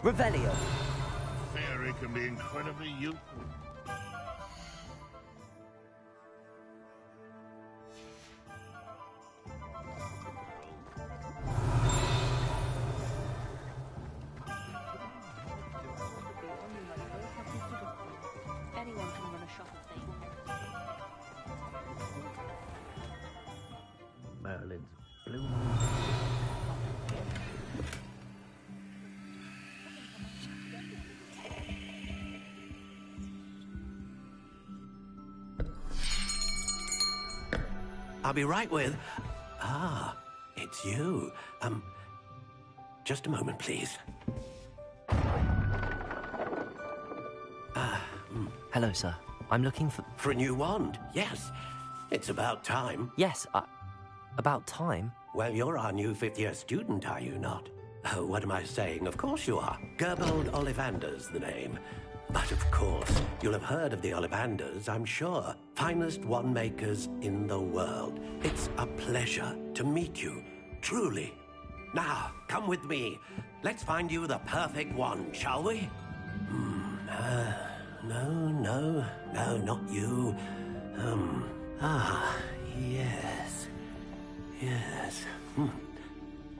Revelio. Fairy can be incredibly useful. Anyone can run a shop if they want. Merlin's blue. I'll be right with... Ah, it's you. Just a moment, please. Hello, sir. I'm looking for... For a new wand, yes. It's about time. Yes, about time. Well, you're our new fifth-year student, are you not? Oh, what am I saying? Of course you are. Gerbold Ollivander's the name. But of course, you'll have heard of the Ollivanders, I'm sure. Finest wand makers in the world. It's a pleasure to meet you, truly. Now, come with me. Let's find you the perfect wand, shall we? No, not you. Yes.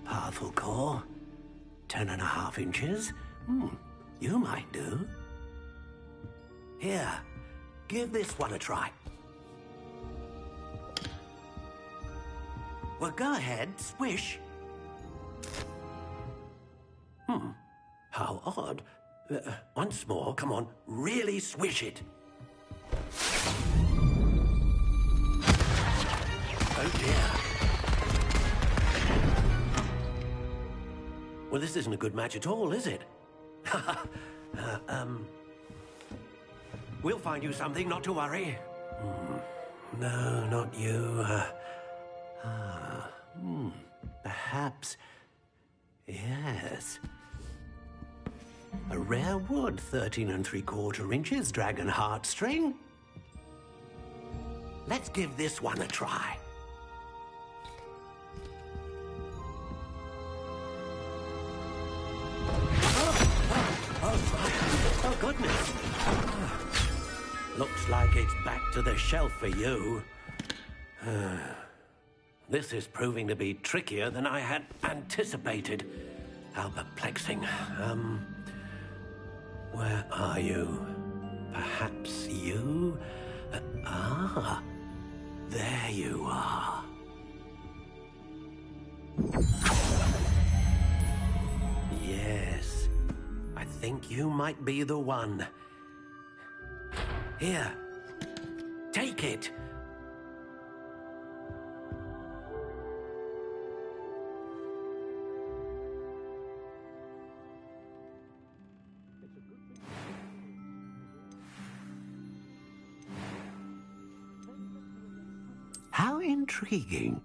Powerful core. 10.5 inches. You might do. Here, give this one a try. Well, go ahead, swish. How odd. Once more, come on, really swish it. Oh dear. Well, this isn't a good match at all, is it? We'll find you something, not to worry. No, not you. Perhaps... Yes. A rare wood, 13 3/4 inches, dragon heartstring. Let's give this one a try. Oh, goodness. Looks like it's back to the shelf for you. This is proving to be trickier than I had anticipated. How perplexing. Where are you? Perhaps you? There you are. Yes, I think you might be the one. Here, take it. How intriguing.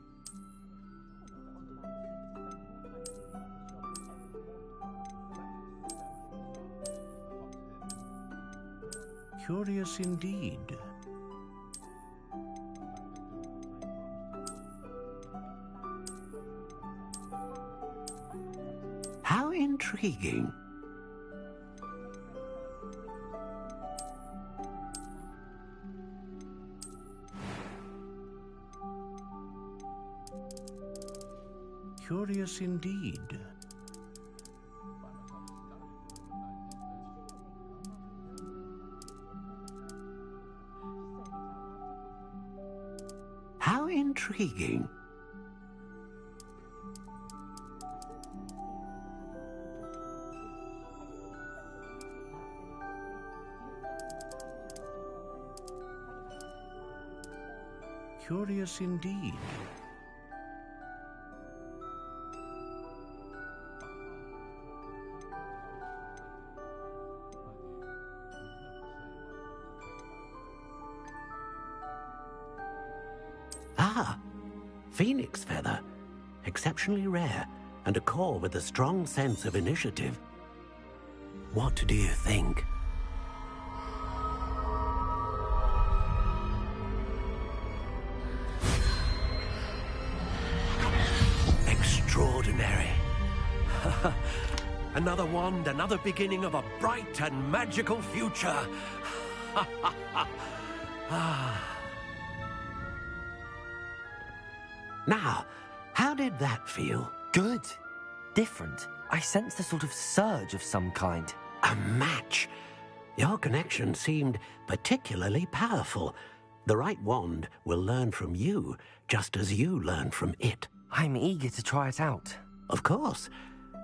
Curious indeed. How intriguing. Curious indeed. How intriguing. Curious indeed. Phoenix feather. Exceptionally rare, and a core with a strong sense of initiative. What do you think? Extraordinary. Another wand, another beginning of a bright and magical future. Now, how did that feel? Good. Different. I sensed a sort of surge of some kind. A match. Your connection seemed particularly powerful. The right wand will learn from you, just as you learn from it. I'm eager to try it out. Of course.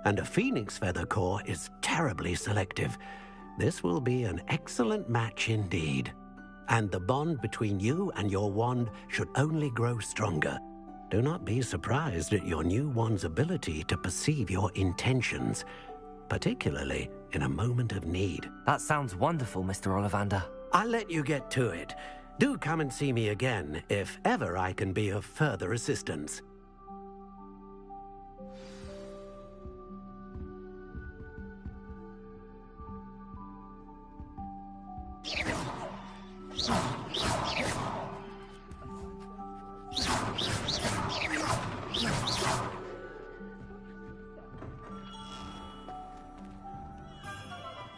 And a phoenix feather core is terribly selective. This will be an excellent match indeed. And the bond between you and your wand should only grow stronger. Do not be surprised at your new wand's ability to perceive your intentions, particularly in a moment of need. That sounds wonderful, Mr. Ollivander. I'll let you get to it. Do come and see me again if ever I can be of further assistance.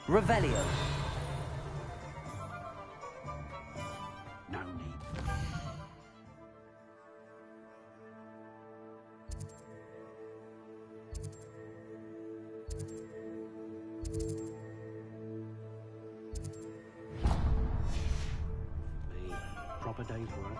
Revelio. No need. A proper day's work.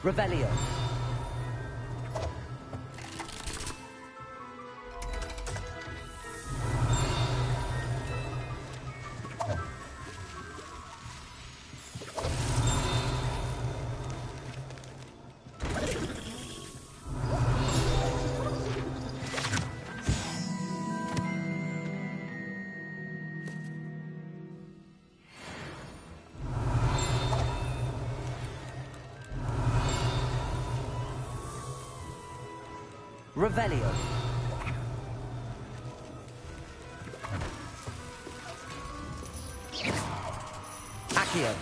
Revelio. Revelio. Accio.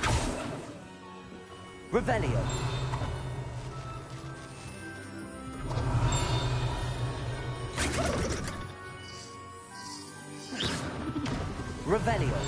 Revelio. Revelio.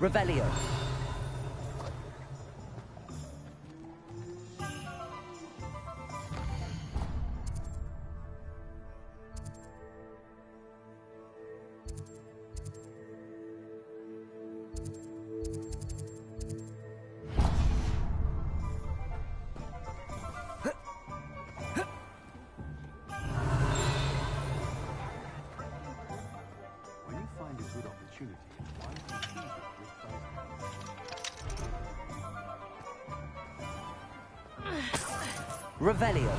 Revelio. When you find a good opportunity, why not seize it with both hands? Revelio.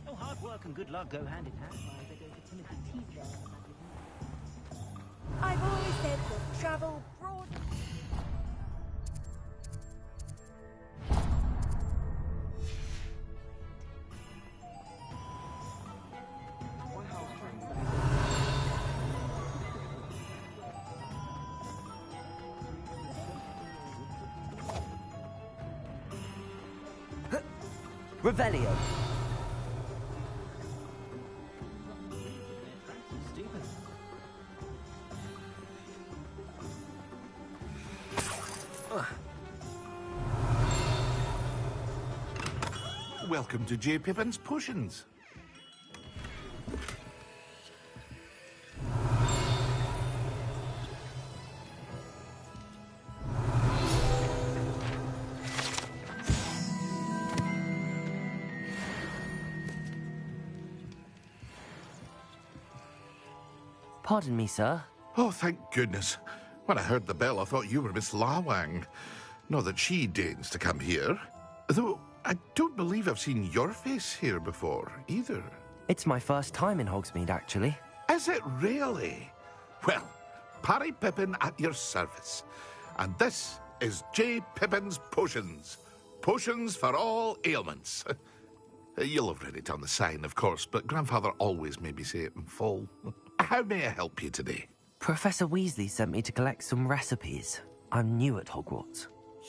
Oh, hard work and good luck go hand in hand. I've always said that travel broad. My house trains Revelio. Stupid. Welcome to J. Pippin's Potions. Pardon me, sir. Oh, thank goodness. When I heard the bell, I thought you were Miss Lawang. Not that she deigns to come here. Though I don't believe I've seen your face here before, either. It's my first time in Hogsmeade, actually. Is it really? Well, Parry Pippin at your service. And this is J. Pippin's Potions. Potions for all ailments. You'll have read it on the sign, of course, but Grandfather always made me say it in full. How may I help you today? Professor Weasley sent me to collect some recipes. I'm new at Hogwarts.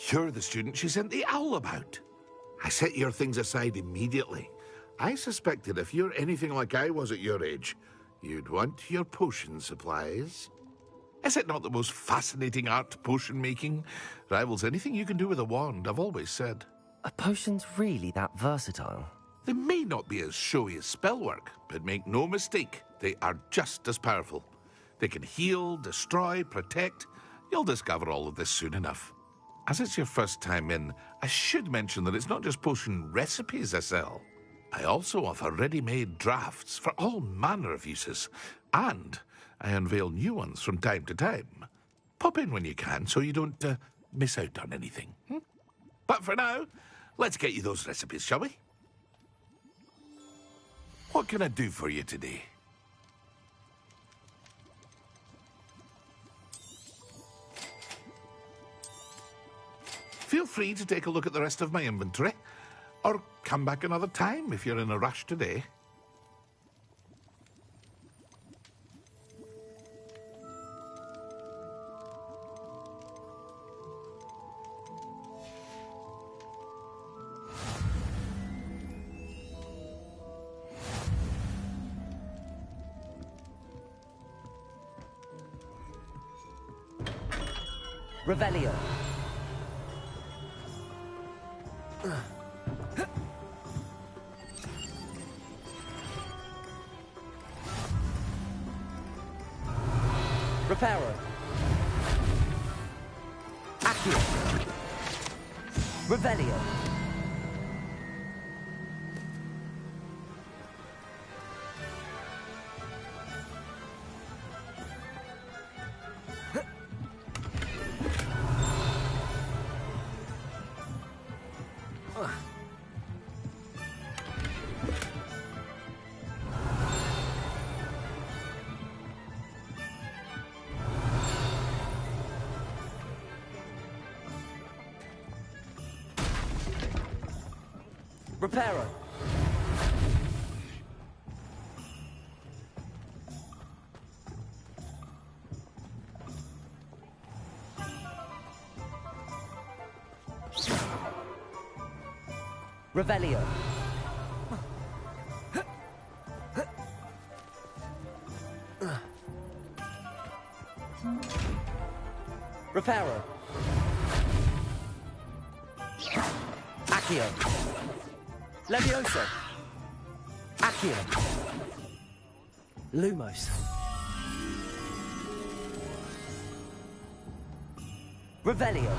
You're the student she sent the owl about. I set your things aside immediately. I suspected if you're anything like I was at your age, you'd want your potion supplies. Is it not the most fascinating art, potion making? Rivals anything you can do with a wand, I've always said. Are potions really that versatile? They may not be as showy as spellwork, but make no mistake, they are just as powerful. They can heal, destroy, protect. You'll discover all of this soon enough. As it's your first time in, I should mention that it's not just potion recipes I sell. I also offer ready-made drafts for all manner of uses, and I unveil new ones from time to time. Pop in when you can so you don't miss out on anything. But for now, let's get you those recipes, shall we? What can I do for you today? Feel free to take a look at the rest of my inventory, or come back another time if you're in a rush today. Revelio. Reparo. Accio. Revelio. Reparo. Revelio. Reparo. Accio. Levioso. Accio. Lumos. Revelio.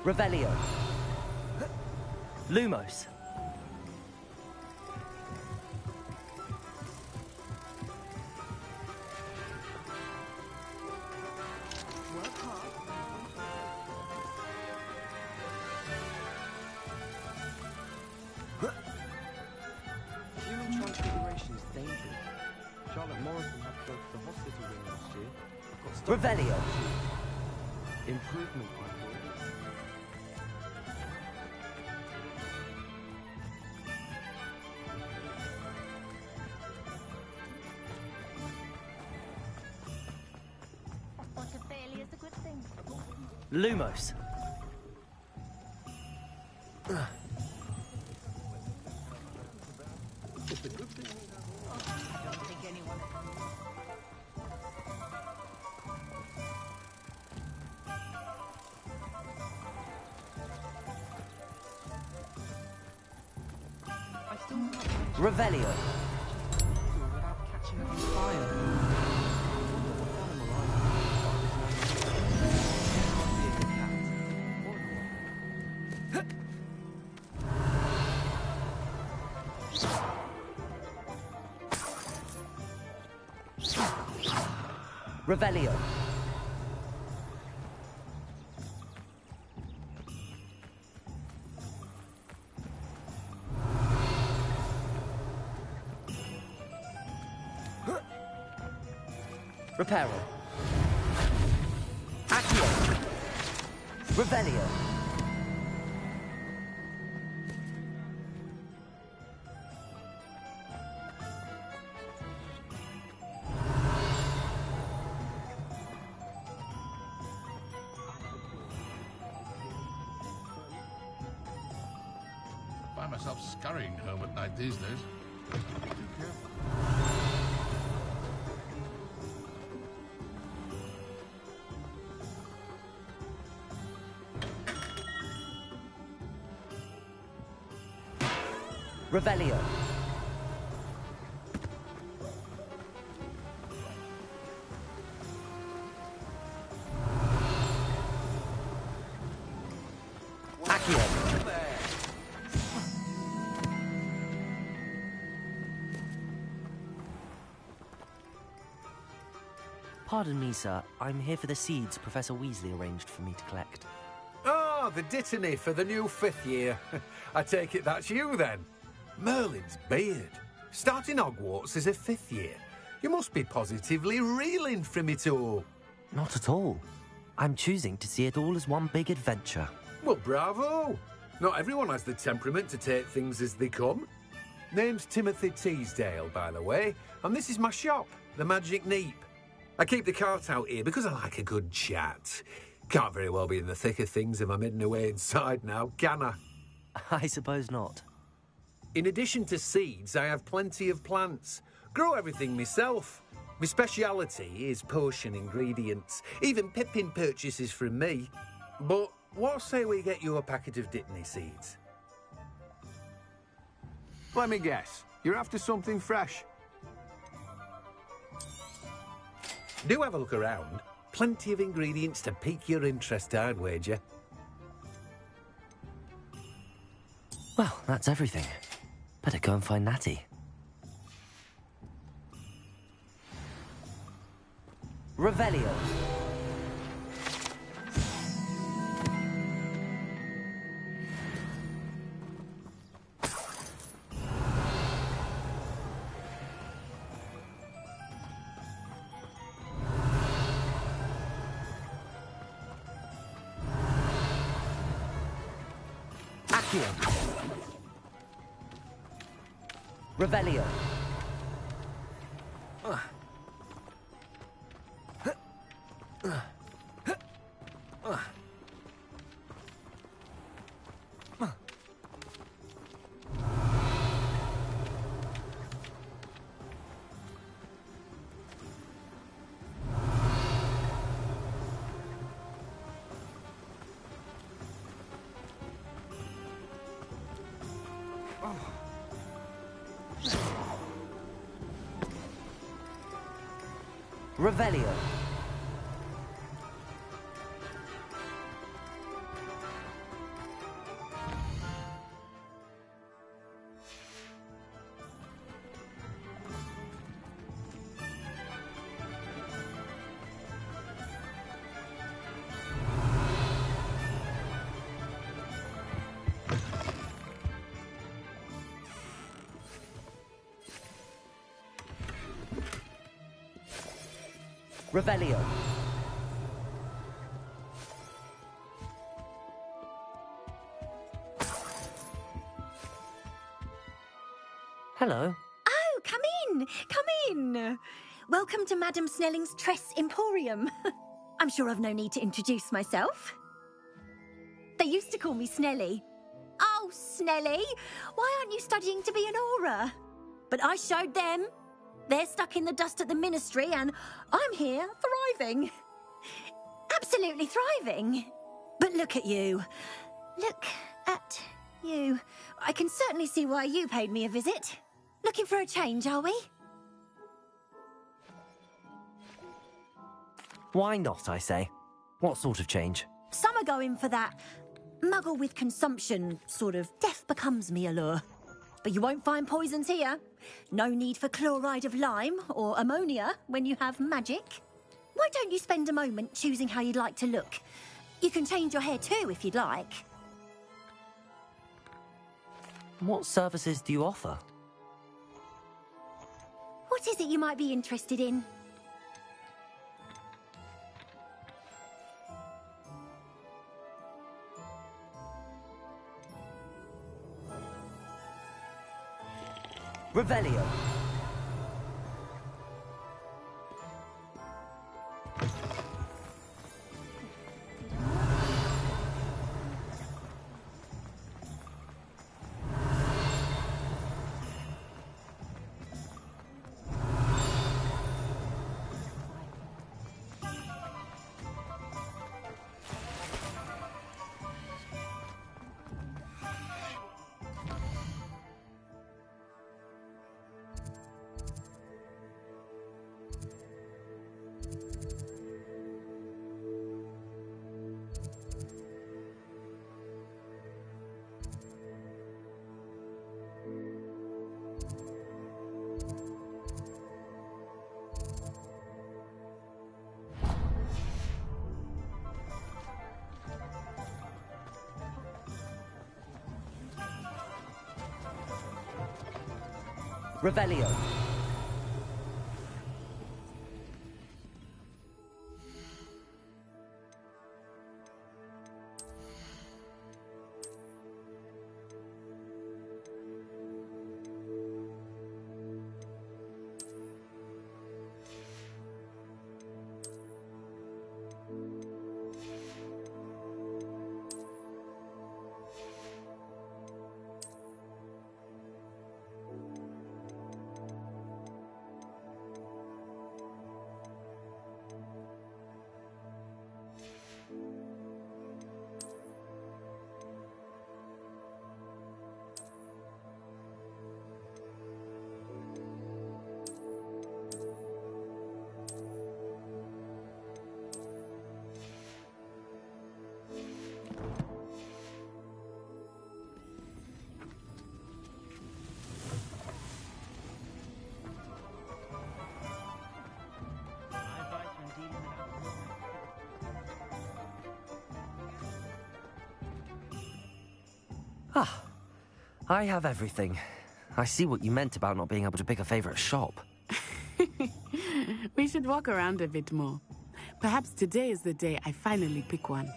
Revelio. Lumos. Human transfiguration is dangerous. Charlotte Morrison had to go to the hospital wing last year. Got stuck. Revelio. Improvement, I thought. But a failure is a good thing. Lumos. I don't think anyone... I still can't Revelio. without catching it on fire. I wonder what animal I am. Can't be a good cat. Or a dog. Revelio. Reparo. Accio. Revelio. Find myself scurrying home at night these days. Too careful. Revelio. Accio. Pardon me, sir. I'm here for the seeds Professor Weasley arranged for me to collect. Ah, the dittany for the new 5th year. I take it that's you, then. Merlin's beard. Starting Hogwarts as a 5th year. You must be positively reeling from it all. Not at all. I'm choosing to see it all as one big adventure. Well, bravo. Not everyone has the temperament to take things as they come. Name's Timothy Teasdale, by the way, and this is my shop, the Magic Neep. I keep the cart out here because I like a good chat. Can't very well be in the thick of things if I'm hidden away inside now, can I? I suppose not. In addition to seeds, I have plenty of plants. Grow everything myself. My speciality is potion ingredients. Even Pippin purchases from me. But what say we get you a packet of Dittany seeds? Let me guess. You're after something fresh. Do have a look around. Plenty of ingredients to pique your interest, I'd wager. Well, that's everything. Better go and find Natty. Revelio. Accio. Revelio. Revelio. Revelio. Hello. Oh, come in! Come in! Welcome to Madame Snelling's Tress Emporium. I'm sure I've no need to introduce myself. They used to call me Snelly. Oh, Snelly, why aren't you studying to be an aura? But I showed them. They're stuck in the dust at the ministry, and I'm here, thriving. Absolutely thriving. But look at you. Look at you. I can certainly see why you paid me a visit. Looking for a change, are we? Why not, I say? What sort of change? Some are going for that muggle with consumption, sort of death becomes me allure. But you won't find poisons here. No need for chloride of lime or ammonia when you have magic. Why don't you spend a moment choosing how you'd like to look? You can change your hair too if you'd like. What services do you offer? What is it you might be interested in? Revelio. Revelio. Ah, I have everything. I see what you meant about not being able to pick a favorite shop. We should walk around a bit more. Perhaps today is the day I finally pick one.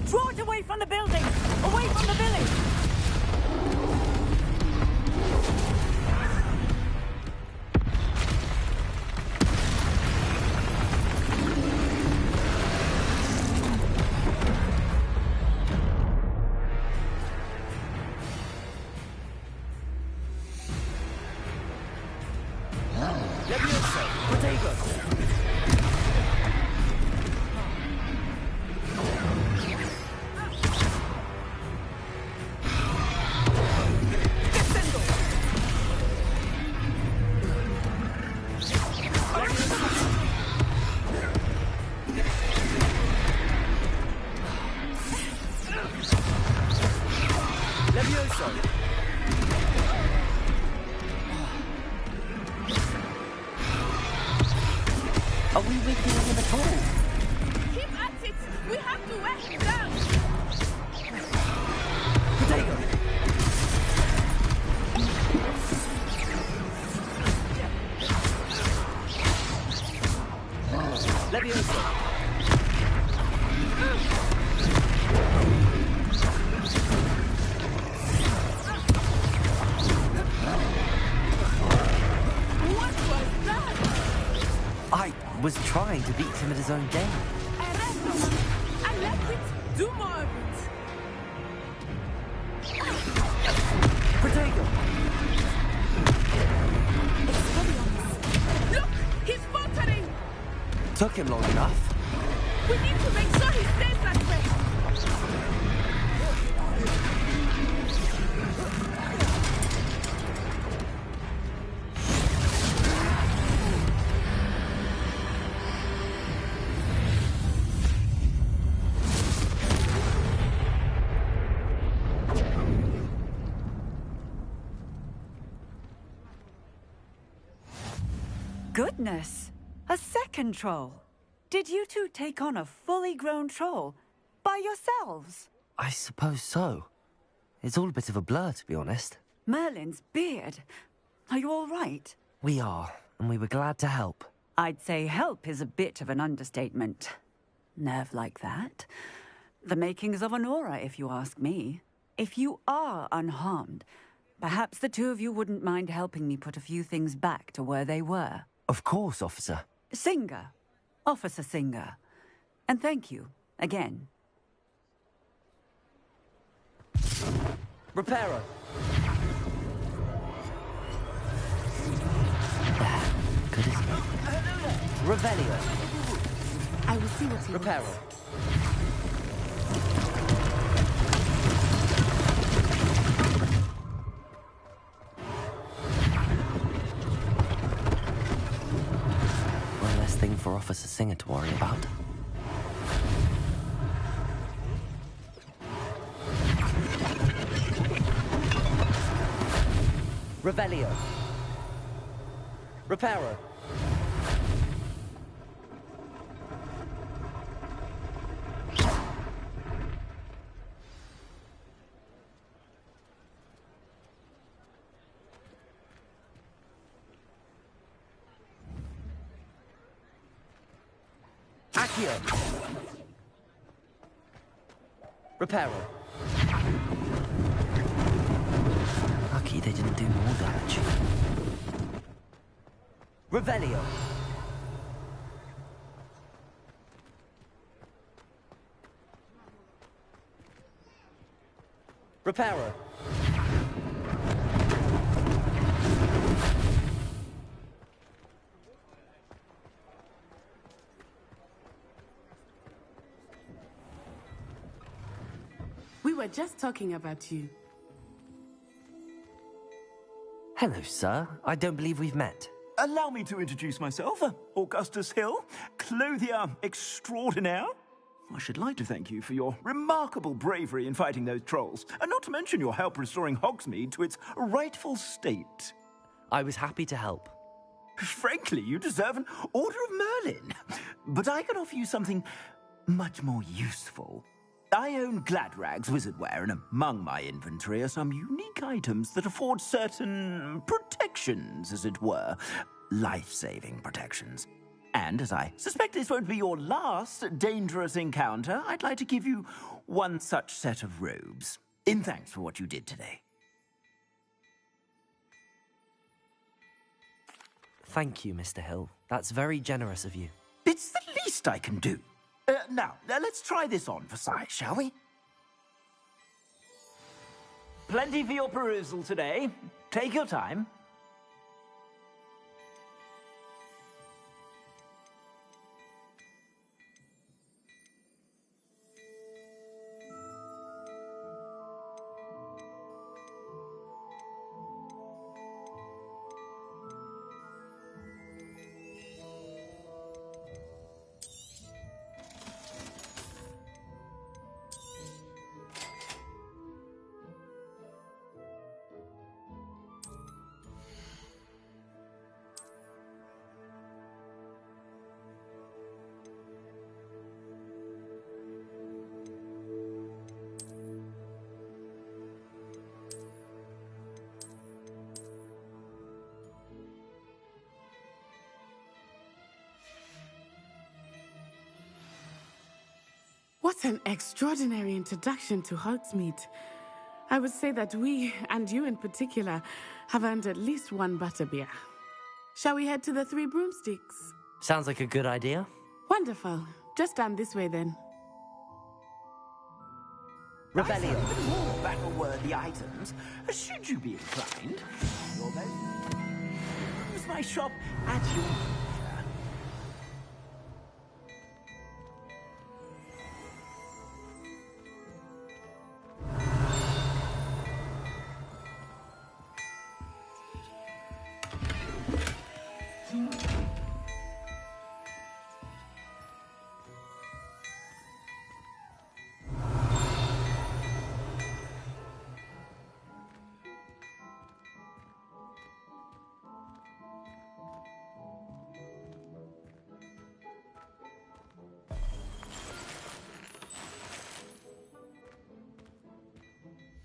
Draw it away from the building! Away from the village! so. Are we weakening him at all? Keep at it! We have to wear him down! Potato! Leviosa! What was that? I was trying to beat him at his own game. I left it. Do more of it. Potato! Look! He's faltering! Took him long enough. We need to make sure he stays that way. Goodness! A second troll! Did you two take on a fully grown troll? By yourselves? I suppose so. It's all a bit of a blur, to be honest. Merlin's beard. Are you all right? We are, and we were glad to help. I'd say help is a bit of an understatement. Nerve like that. The makings of an aura, if you ask me. If you are unharmed, perhaps the two of you wouldn't mind helping me put a few things back to where they were. Of course, officer. Singer. Officer Singer. And thank you, again. Reparo! Good, isn't it? Revelio! I will see what he Reparo! One less thing for Officer Singer to worry about. Revelio. Reparo. Accio. Reparo. Lucky they didn't do more damage. Revelio. Reparo. We were just talking about you. Hello, sir. I don't believe we've met. Allow me to introduce myself, Augustus Hill, clothier extraordinaire. I should like to thank you for your remarkable bravery in fighting those trolls, and not to mention your help restoring Hogsmeade to its rightful state. I was happy to help. Frankly, you deserve an Order of Merlin. But I can offer you something much more useful. I own Gladrag's wizardware, and among my inventory are some unique items that afford certain protections, as it were. Life-saving protections. And as I suspect this won't be your last dangerous encounter, I'd like to give you one such set of robes, in thanks for what you did today. Thank you, Mr. Hill. That's very generous of you. It's the least I can do. Now, let's try this on for size, shall we? Plenty for your perusal today. Take your time. What an extraordinary introduction to Hogsmeade. I would say that we, and you in particular, have earned at least one butterbeer. Shall we head to the Three Broomsticks? Sounds like a good idea. Wonderful. Just down this way then. Revelio. More battle-worthy items, should you be inclined. Use my shop at your leisure.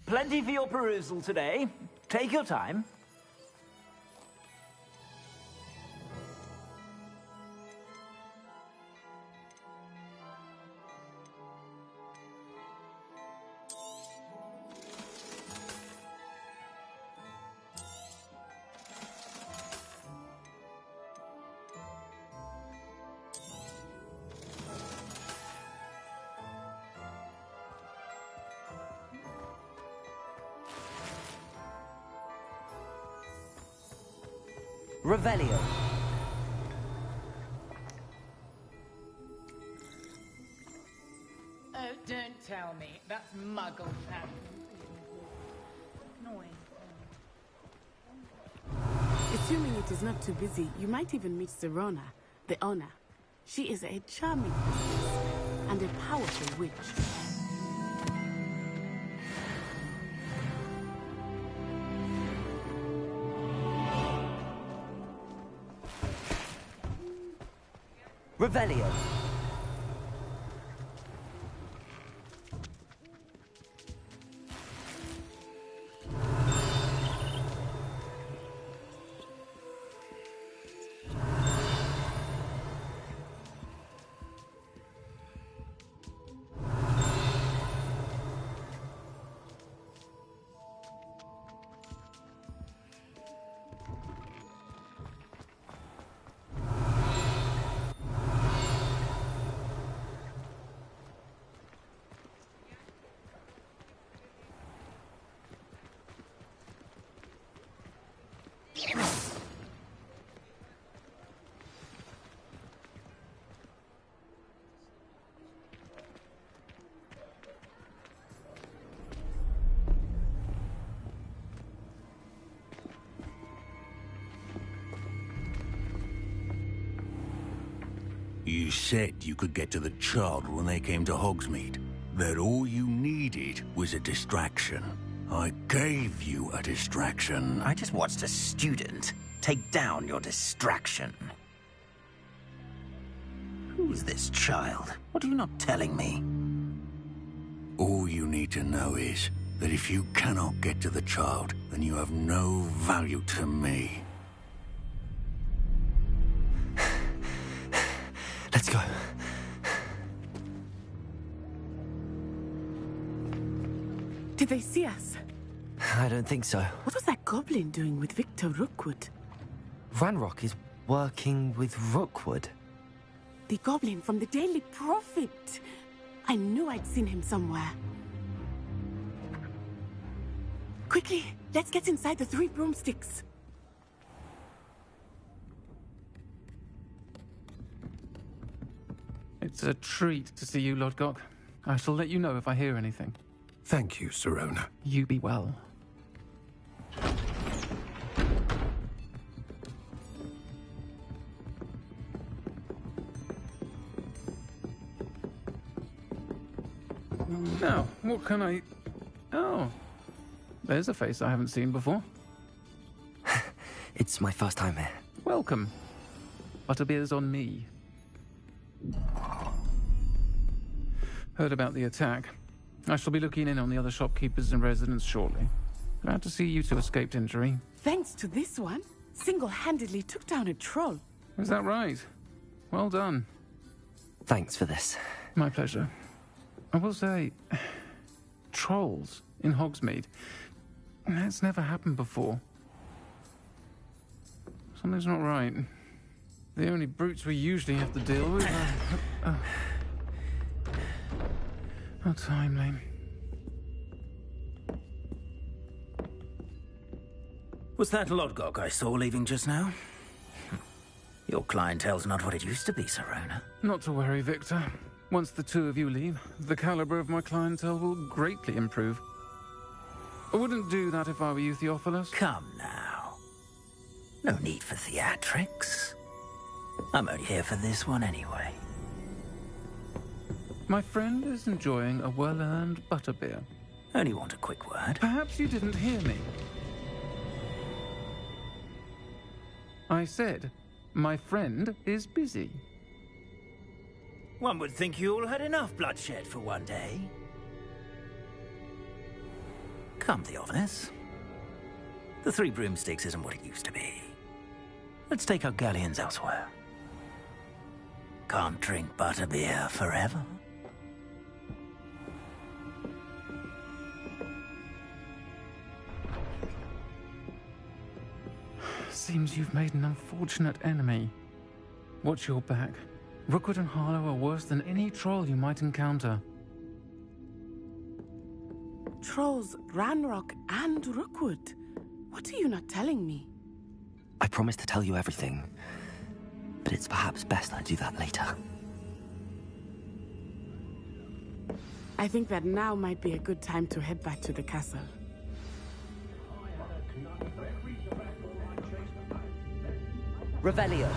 Plenty for your perusal today. Take your time. Revelio. Oh, don't tell me. That's Muggle family. Annoying. Assuming it is not too busy, you might even meet Serona, the owner. She is a charming princess and a powerful witch. Revelio. You said you could get to the child when they came to Hogsmeade. That all you needed was a distraction. I gave you a distraction. I just watched a student take down your distraction. Who's this child? What are you not telling me? All you need to know is that if you cannot get to the child, then you have no value to me. Let's go. Did they see us? I don't think so. What was that goblin doing with Victor Rookwood? Ranrock is working with Rookwood. The goblin from the Daily Prophet. I knew I'd seen him somewhere. Quickly, let's get inside the Three Broomsticks. It's a treat to see you, Lodgok. I shall let you know if I hear anything. Thank you, Serona. You be well. Now, what can I... Oh, there's a face I haven't seen before. It's my first time here. Welcome. Butterbeer's on me. Heard about the attack. I shall be looking in on the other shopkeepers and residents shortly. Glad to see you two escaped injury. Thanks to this one, single-handedly took down a troll. Is that right? Well done. Thanks for this. My pleasure. I will say, trolls in Hogsmeade. That's never happened before. Something's not right. The only brutes we usually have to deal with are... How timely. Was that Lodgok I saw leaving just now? Your clientele's not what it used to be, Serona. Not to worry, Victor. Once the two of you leave, the caliber of my clientele will greatly improve. I wouldn't do that if I were you, Theophilus. Come now. No need for theatrics. I'm only here for this one anyway. My friend is enjoying a well-earned butterbeer. Only want a quick word. Perhaps you didn't hear me. I said, my friend is busy. One would think you all had enough bloodshed for one day. Come, Theophilus. The Three Broomsticks isn't what it used to be. Let's take our galleons elsewhere. Can't drink butterbeer forever. Seems you've made an unfortunate enemy. Watch your back. Rookwood and Harlow are worse than any troll you might encounter. Trolls, Ranrock, and Rookwood. What are you not telling me? I promised to tell you everything, but it's perhaps best I do that later. I think that now might be a good time to head back to the castle. Revelio.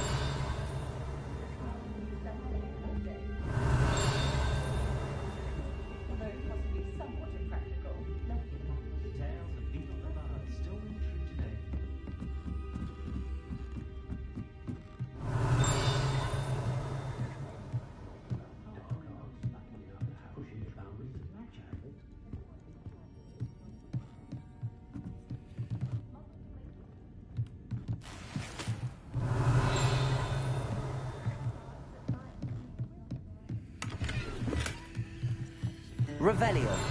Revelio.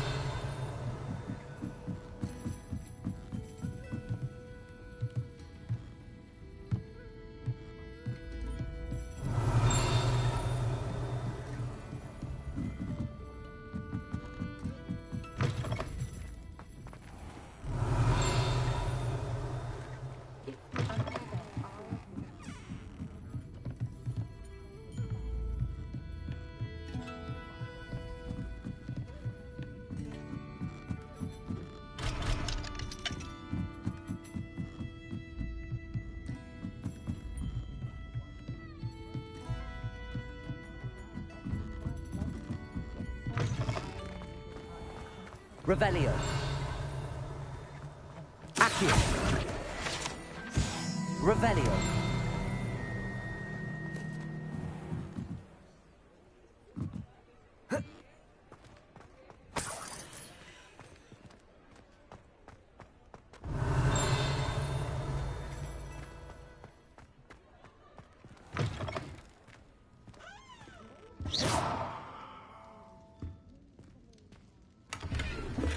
Revelio. Accio. Revelio.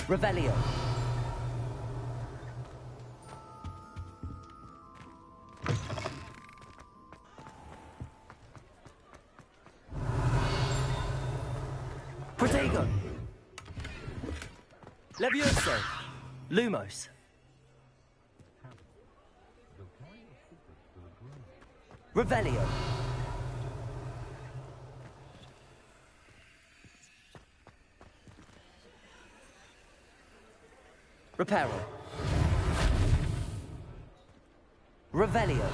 Revelio. Protego. Levioso. Lumos. Revelio. Reparo. Revelio.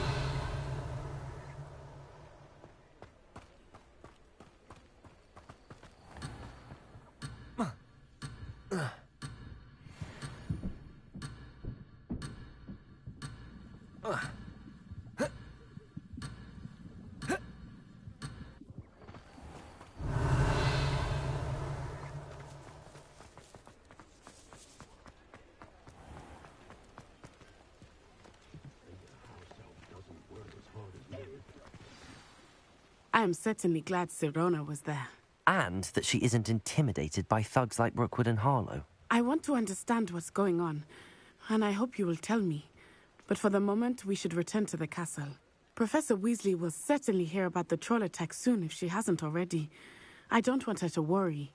I am certainly glad Serona was there. And that she isn't intimidated by thugs like Rookwood and Harlow. I want to understand what's going on, and I hope you will tell me. But for the moment, we should return to the castle. Professor Weasley will certainly hear about the troll attack soon if she hasn't already. I don't want her to worry.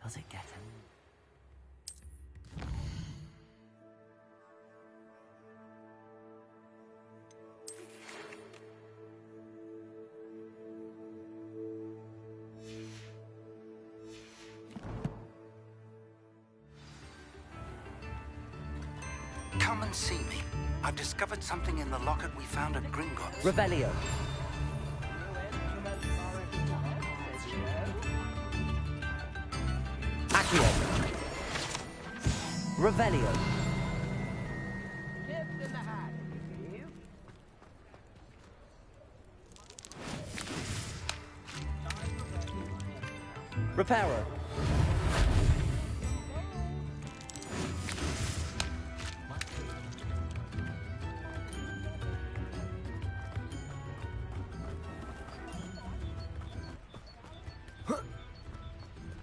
Does it get him? Come and see me. I've discovered something in the locket we found at Gringotts. Revelio. Accio. Revelio. Reparo.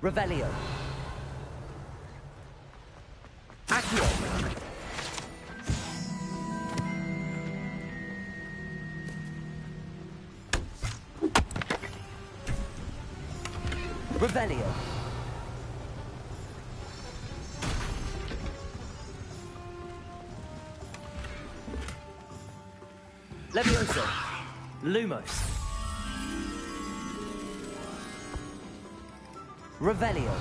Revelio. Accio. Revelio. Levioso. Lumos. Revelio.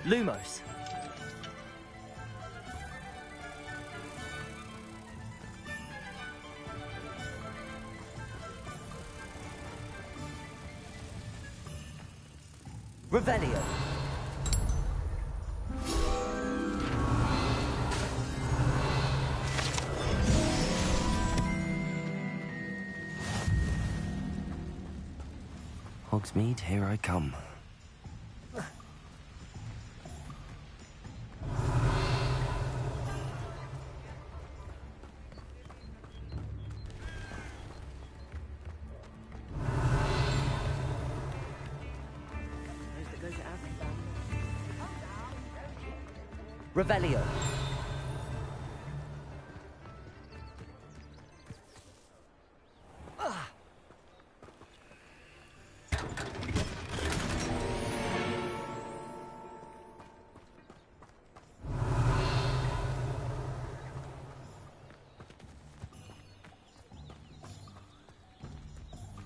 Lumos. Revelio. Hogsmeade, here I come. Revelio.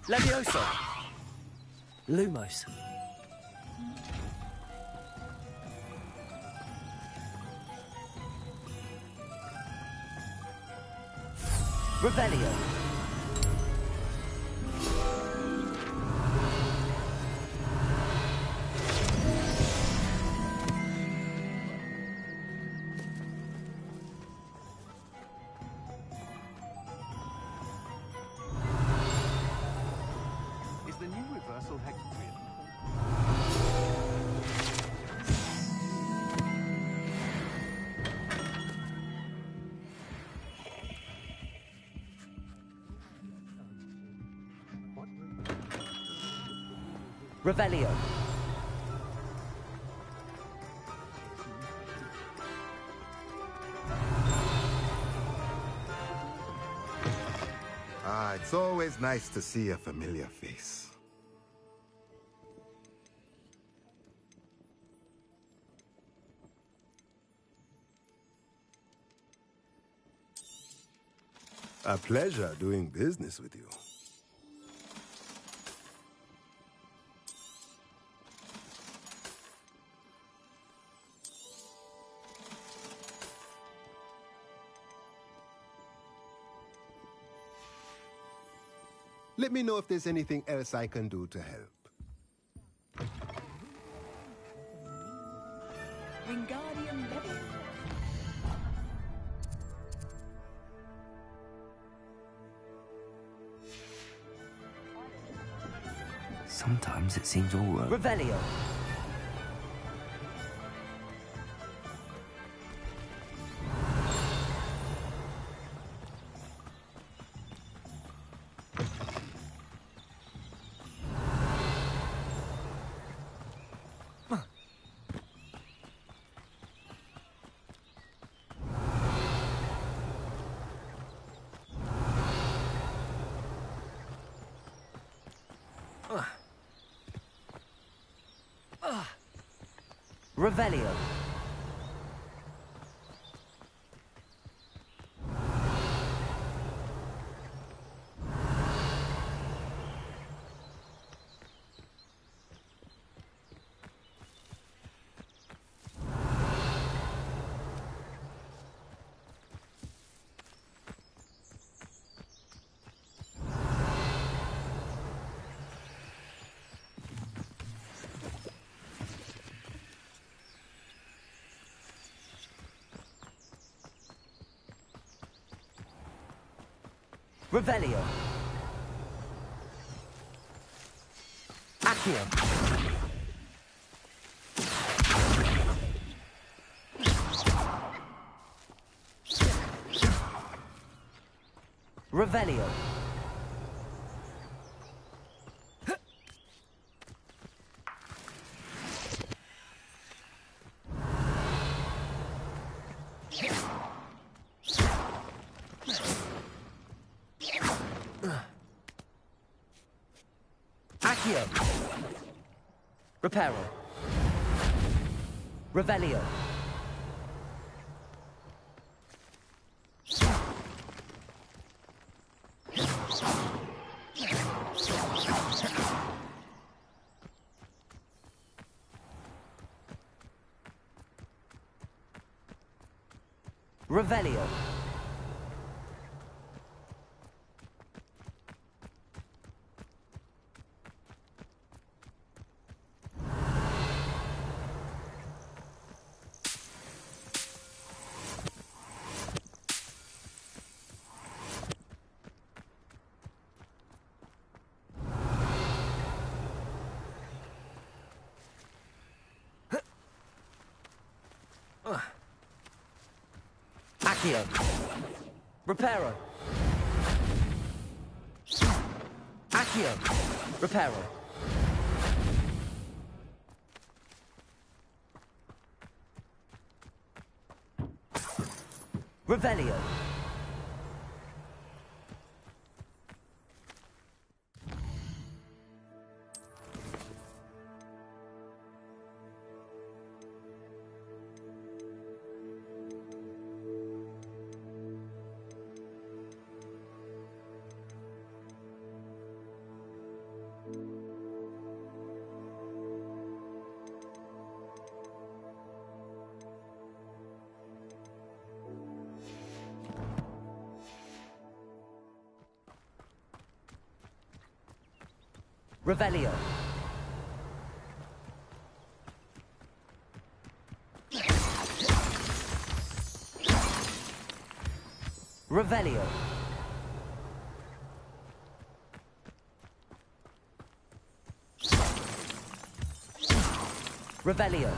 Levioso. Lumos. Revelio. Is the new reversal hexagram? Revelio. Ah, it's always nice to see a familiar face. A pleasure doing business with you. Let me know if there's anything else I can do to help. Wingardium Leviosa. Sometimes it seems all right. Revelio. Revelio. Revelio. Accio. Revelio. Accio. Reparo. Revelio. Revelio. Accio. Reparo. Accio. Reparo. Revelio. Revelio. Revelio. Revelio.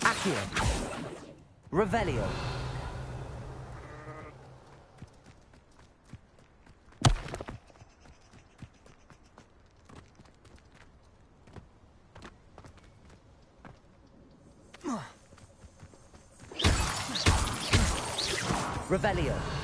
Accio. Revelio. Revelio.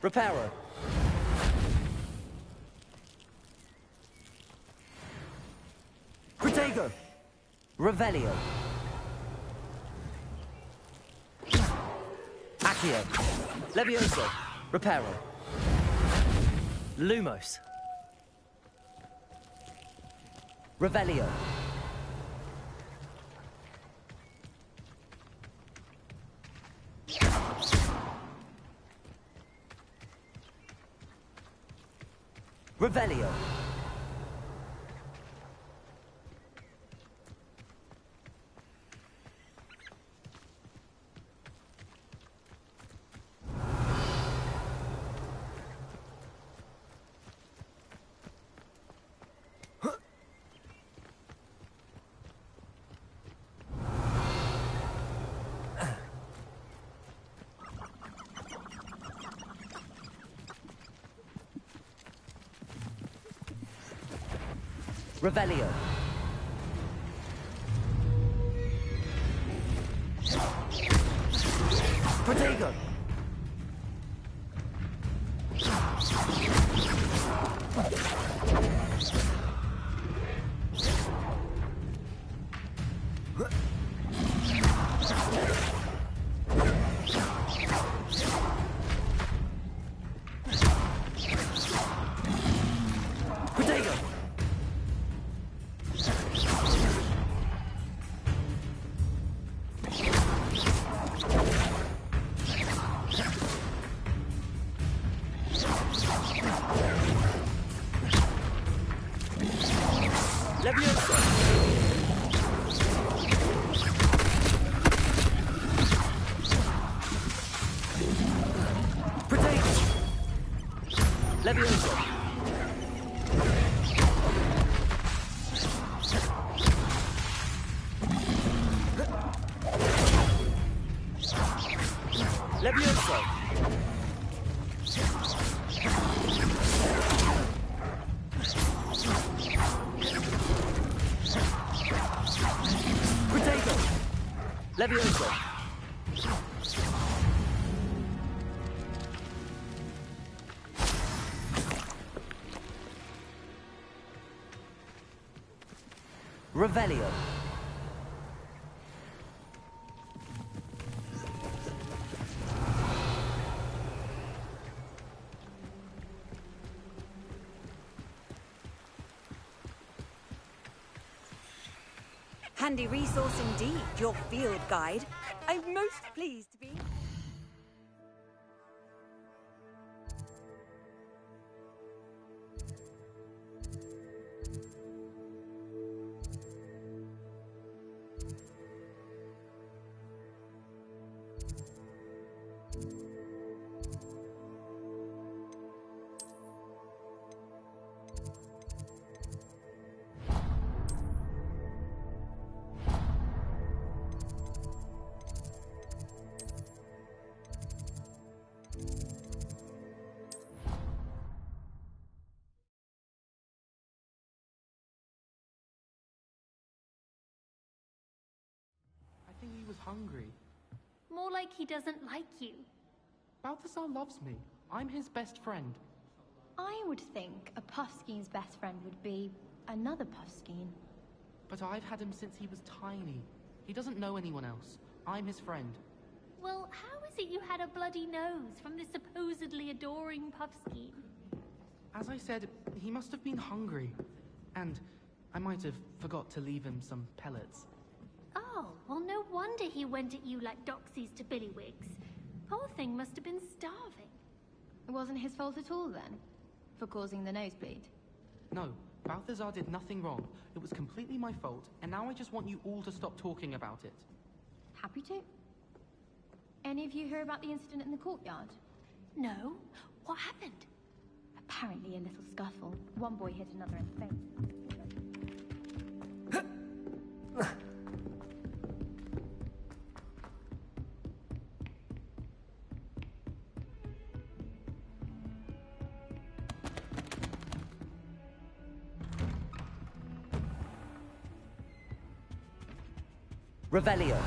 Reparo. Protego. Revelio. Accio. Levioso. Reparo. Lumos. Revelio. Revelio. Revelio. Protego. Levioso. Levioso. Protego. Levioso. Revelio. Handy resource indeed, your field guide. I'm most pleased to be... hungry. More like he doesn't like you. Balthazar loves me. I'm his best friend. I would think a Puffskeen's best friend would be another Puffskeen. But I've had him since he was tiny. He doesn't know anyone else. I'm his friend. Well, how is it you had a bloody nose from this supposedly adoring Puffskeen? As I said, he must have been hungry. And I might have forgot to leave him some pellets. Oh, well, no wonder he went at you like doxies to Billywigs. Poor thing must have been starving. It wasn't his fault at all, then? For causing the nosebleed? No, Balthazar did nothing wrong. It was completely my fault, and now I just want you all to stop talking about it. Happy to. Any of you hear about the incident in the courtyard? No. What happened? Apparently a little scuffle. One boy hit another in the face. Revelio.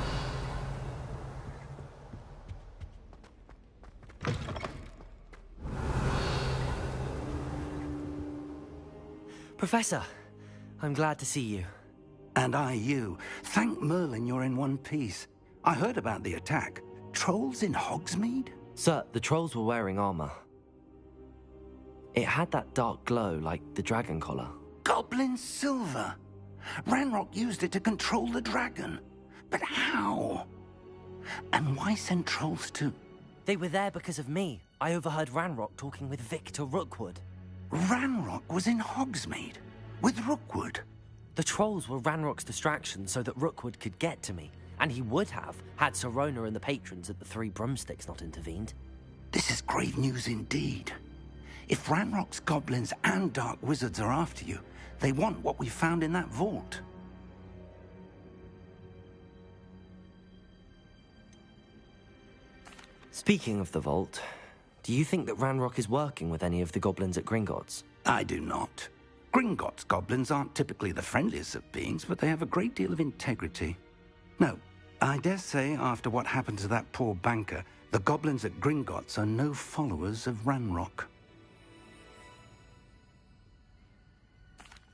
Professor, I'm glad to see you. And I you. Thank Merlin you're in one piece. I heard about the attack. Trolls in Hogsmeade? Sir, the trolls were wearing armor. It had that dark glow like the dragon collar. Goblin silver. Ranrock used it to control the dragon. But how? And why send trolls to... They were there because of me. I overheard Ranrock talking with Victor Rookwood. Ranrock was in Hogsmeade? With Rookwood? The trolls were Ranrock's distraction so that Rookwood could get to me. And he would have, had Sirona and the patrons at the Three Broomsticks not intervened. This is grave news indeed. If Ranrock's goblins and dark wizards are after you, they want what we found in that vault. Speaking of the vault, do you think that Ranrock is working with any of the goblins at Gringotts? I do not. Gringotts goblins aren't typically the friendliest of beings, but they have a great deal of integrity. No, I dare say after what happened to that poor banker, the goblins at Gringotts are no followers of Ranrock.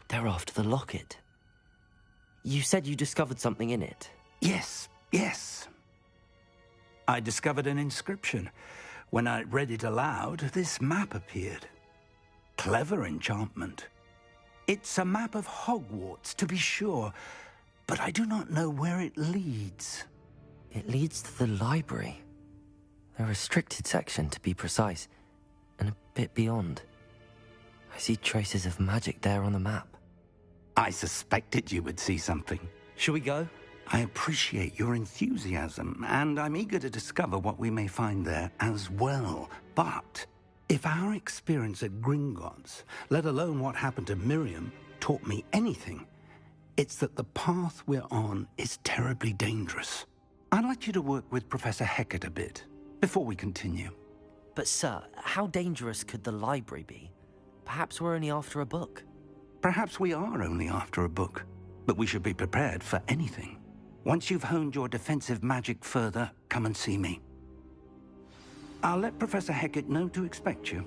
They're after the locket. You said you discovered something in it. Yes, yes. I discovered an inscription. When I read it aloud, this map appeared. Clever enchantment. It's a map of Hogwarts, to be sure, but I do not know where it leads. It leads to the library. A restricted section, to be precise, and a bit beyond. I see traces of magic there on the map. I suspected you would see something. Shall we go? I appreciate your enthusiasm, and I'm eager to discover what we may find there as well. But if our experience at Gringotts, let alone what happened to Miriam, taught me anything, it's that the path we're on is terribly dangerous. I'd like you to work with Professor Hecat a bit before we continue. But sir, how dangerous could the library be? Perhaps we're only after a book. Perhaps we are only after a book, but we should be prepared for anything. Once you've honed your defensive magic further, come and see me. I'll let Professor Hecat know to expect you.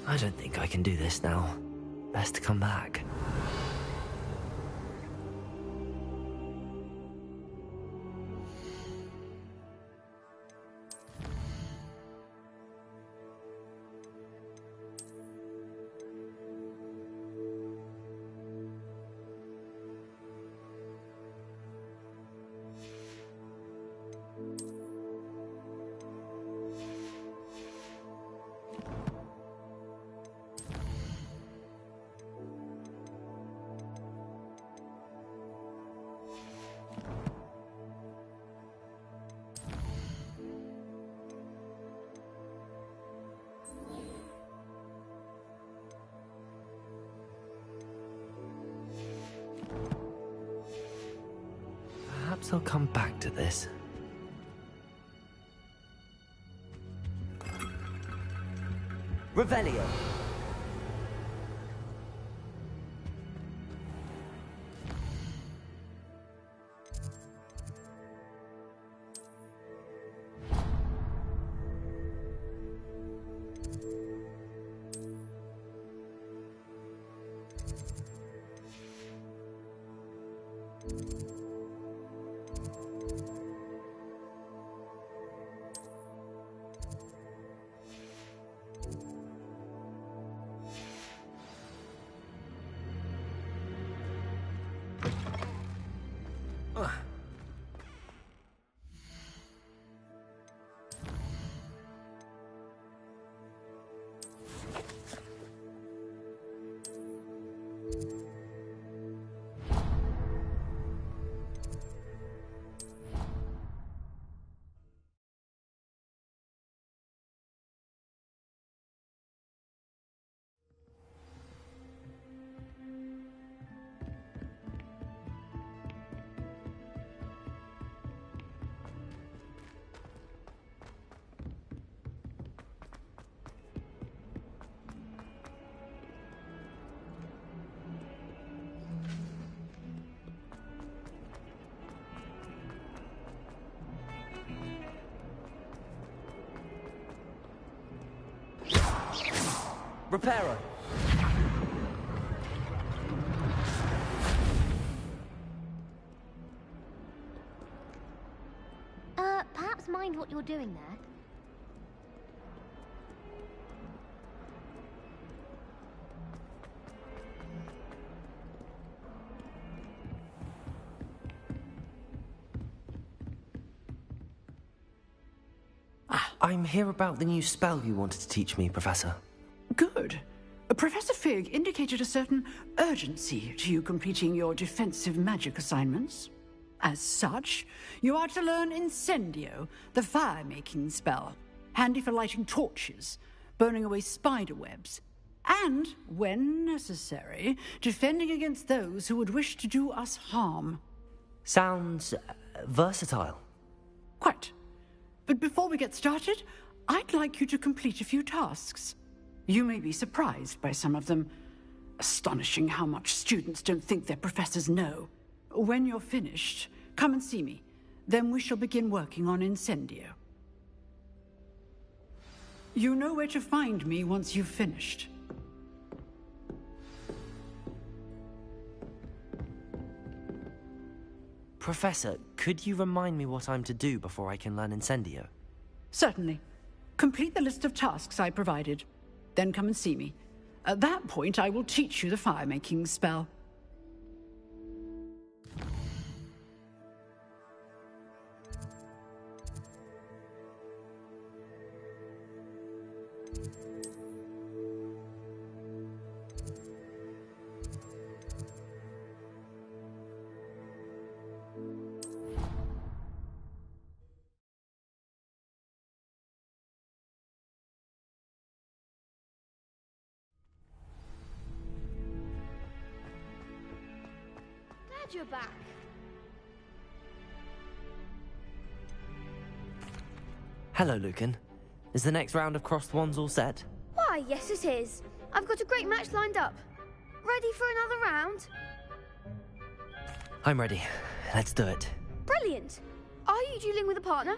I don't think I can do this now. Best come back. Guess I'll come back to this. Revelio. Reparo. Perhaps mind what you're doing there. I'm here about the new spell you wanted to teach me, Professor. Good. Professor Fig indicated a certain urgency to you completing your defensive magic assignments. As such, you are to learn Incendio, the fire-making spell, handy for lighting torches, burning away spider webs, and, when necessary, defending against those who would wish to do us harm. Sounds versatile. Quite. But before we get started, I'd like you to complete a few tasks. You may be surprised by some of them. Astonishing how much students don't think their professors know. When you're finished, come and see me. Then we shall begin working on Incendio. You know where to find me once you've finished. Professor, could you remind me what I'm to do before I can learn Incendio? Certainly. Complete the list of tasks I provided. Then come and see me. At that point, I will teach you the fire-making spell. You're back. Hello, Lucan. Is the next round of crossed wands all set? Why, yes it is. I've got a great match lined up. Ready for another round? I'm ready. Let's do it. Brilliant. Are you dueling with a partner?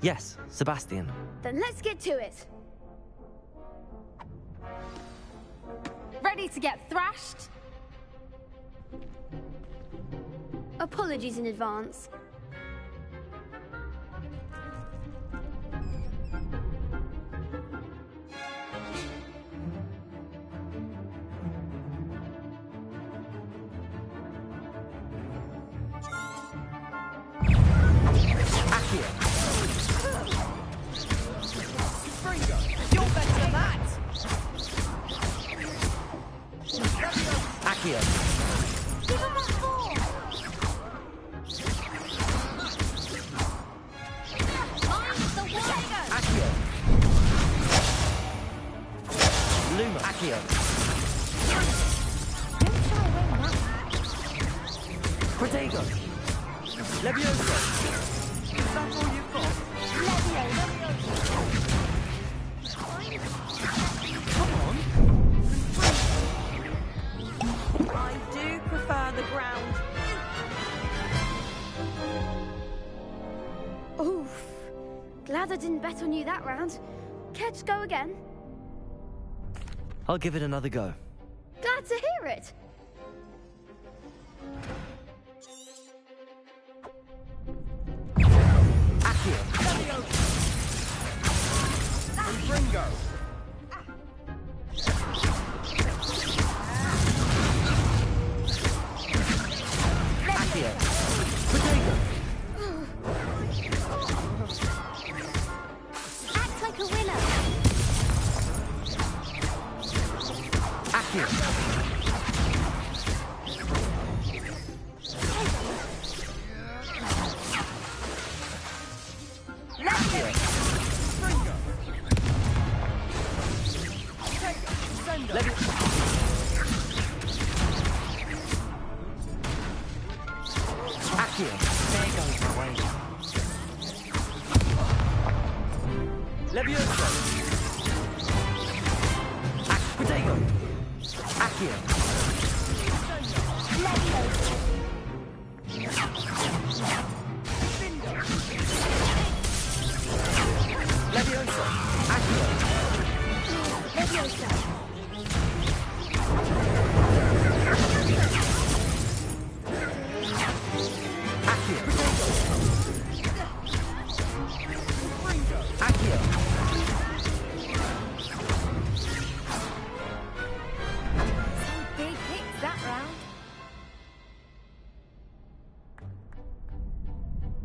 Yes, Sebastian. Then let's get to it. Ready to get thrashed? Apologies in advance. You're better than that! Accio. Give him that ball! Accio. Protego. Levioso. Is that all you've got? Come on. I do prefer the ground. Oof. Glad I didn't bet on you that round. Care to go again? I'll give it another go. Glad to hear it. Accio. Ringo. Accio. Protego. Act like a winner. Accio. Accio. There goes my way. Levioso. Protego. Accio. Levioso. Accio. Leviosa. Accio. Accio. Some big hits that round.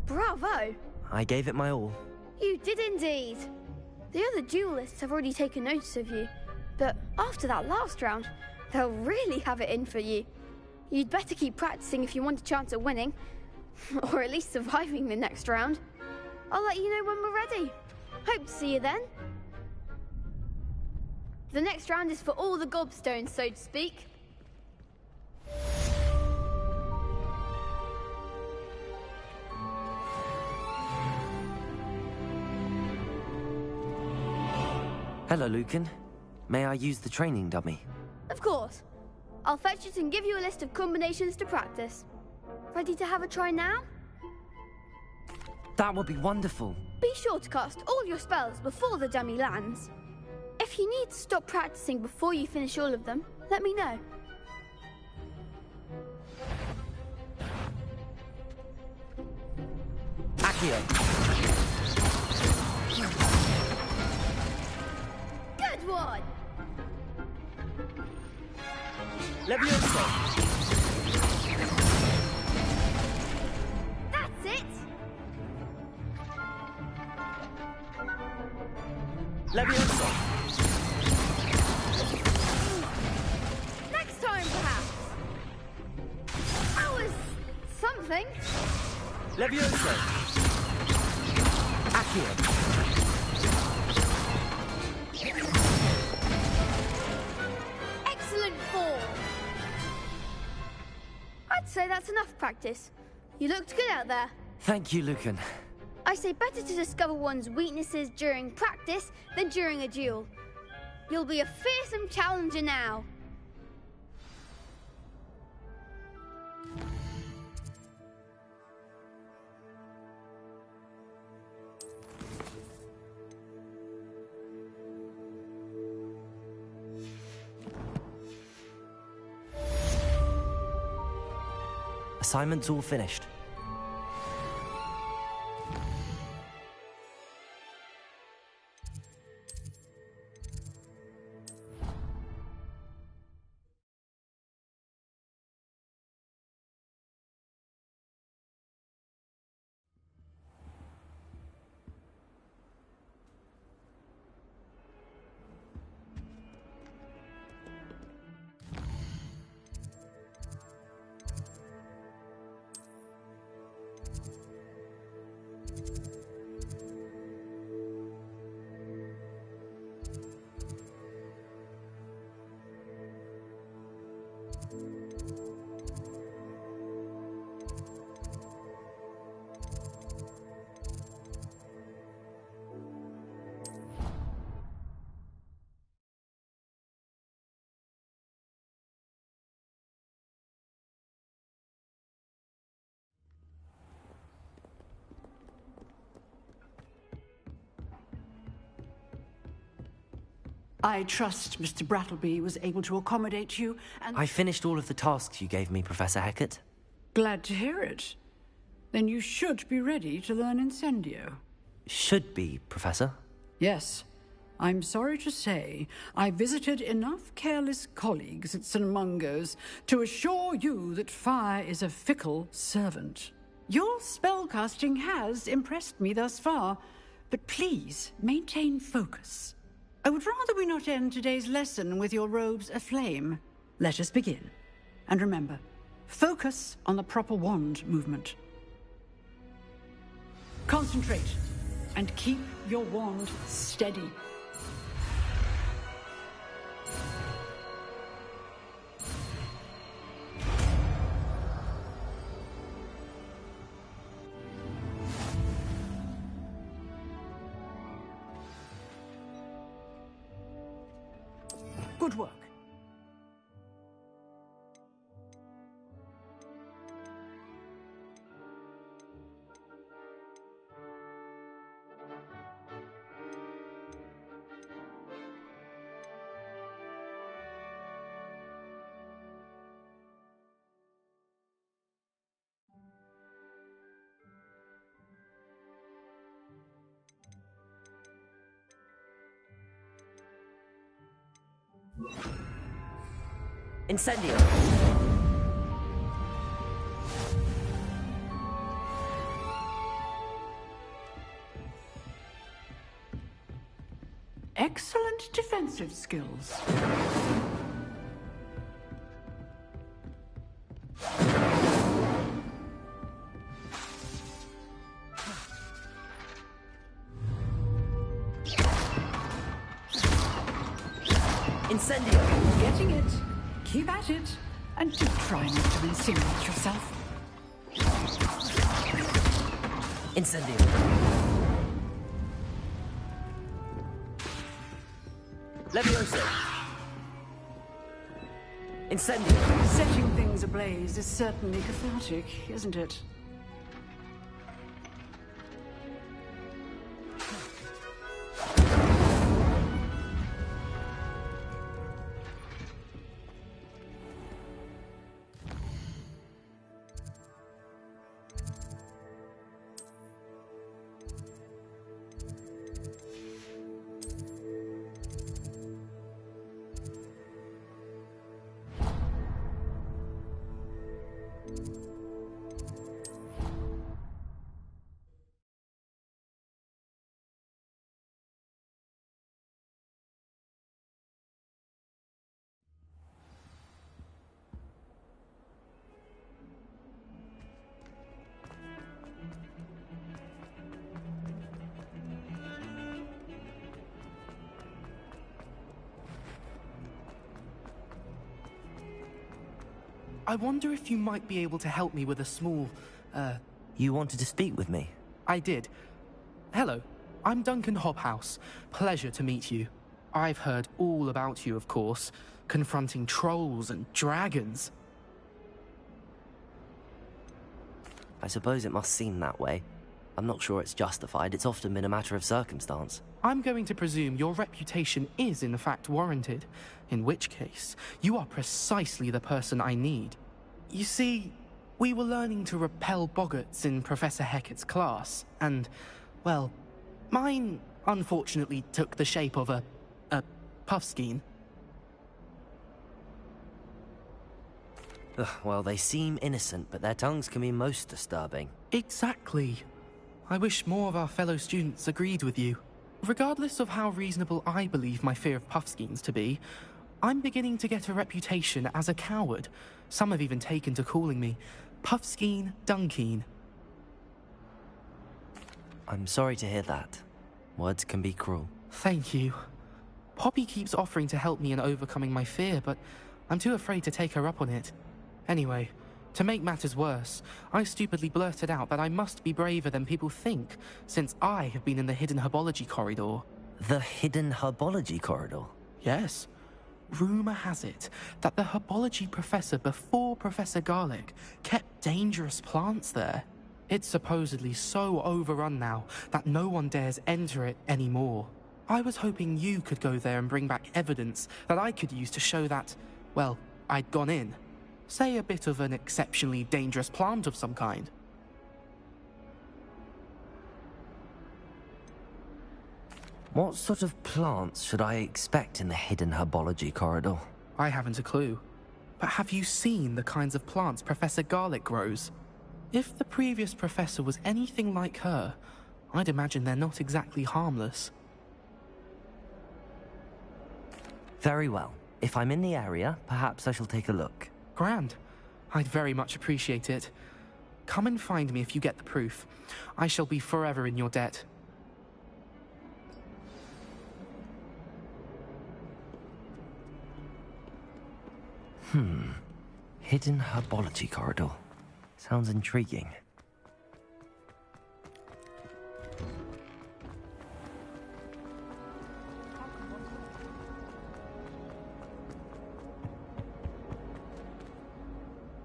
Bravo! I gave it my all. You did indeed. The other duelists have already taken notice of you, but after that last round, they'll really have it in for you. You'd better keep practicing if you want a chance at winning, or at least surviving the next round. I'll let you know when we're ready. Hope to see you then. The next round is for all the gobstones, so to speak. Hello, Lucan. May I use the training dummy? Of course. I'll fetch it and give you a list of combinations to practice. Ready to have a try now? That would be wonderful. Be sure to cast all your spells before the dummy lands. If you need to stop practicing before you finish all of them, let me know. Accio. Good one! Levioso. That's it! Levioso. Next time, perhaps. That was something. Levioso. Accio. Excellent form. I'd say that's enough practice. You looked good out there. Thank you, Lucan. I say better to discover one's weaknesses during practice than during a duel. You'll be a fearsome challenger now. Assignment's all finished. I trust Mr. Brattleby was able to accommodate you, and... I finished all of the tasks you gave me, Professor Hecat. Glad to hear it. Then you should be ready to learn Incendio. Should be, Professor. Yes. I'm sorry to say, I visited enough careless colleagues at St. Mungo's to assure you that fire is a fickle servant. Your spellcasting has impressed me thus far, but please maintain focus. I would rather we not end today's lesson with your robes aflame. Let us begin. And remember, focus on the proper wand movement. Concentrate, and keep your wand steady. Good work. Incendio! Excellent defensive skills. Incendio! Getting it. Keep at it. And do try not to insinuate yourself. Incendio! Levioso! Incendio! Setting things ablaze is certainly cathartic, isn't it? I wonder if you might be able to help me with a small, You wanted to speak with me? I did. Hello, I'm Duncan Hobhouse. Pleasure to meet you. I've heard all about you, of course, confronting trolls and dragons. I suppose it must seem that way. I'm not sure it's justified. It's often been a matter of circumstance. I'm going to presume your reputation is in fact warranted, in which case, you are precisely the person I need. You see, we were learning to repel boggarts in Professor Hecat's class, and, well, mine unfortunately took the shape of a puffskein. Ugh, well, they seem innocent, but their tongues can be most disturbing. Exactly. I wish more of our fellow students agreed with you. Regardless of how reasonable I believe my fear of puffskeins to be, I'm beginning to get a reputation as a coward. Some have even taken to calling me Puffskeen Dunkeen. I'm sorry to hear that. Words can be cruel. Thank you. Poppy keeps offering to help me in overcoming my fear, but I'm too afraid to take her up on it. Anyway, to make matters worse, I stupidly blurted out that I must be braver than people think, since I have been in the hidden herbology corridor. The hidden herbology corridor? Yes. Rumour has it that the herbology professor before Professor Garlic kept dangerous plants there. It's supposedly so overrun now that no one dares enter it anymore. I was hoping you could go there and bring back evidence that I could use to show that, well, I'd gone in. Say a bit of an exceptionally dangerous plant of some kind. What sort of plants should I expect in the hidden herbology corridor? I haven't a clue. But have you seen the kinds of plants Professor Garlick grows? If the previous professor was anything like her, I'd imagine they're not exactly harmless. Very well. If I'm in the area, perhaps I shall take a look. Grand. I'd very much appreciate it. Come and find me if you get the proof. I shall be forever in your debt. Hidden herbology corridor. Sounds intriguing.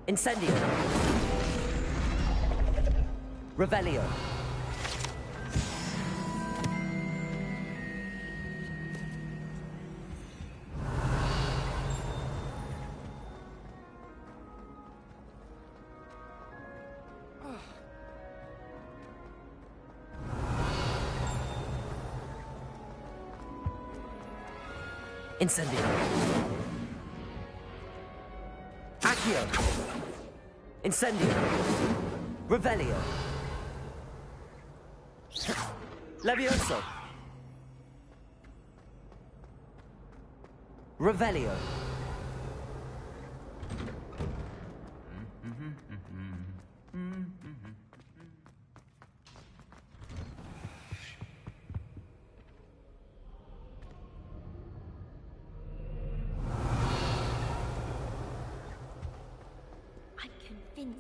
Incendio. Revelio. Incendio. Accio. Incendio. Revelio. Levioso. Revelio.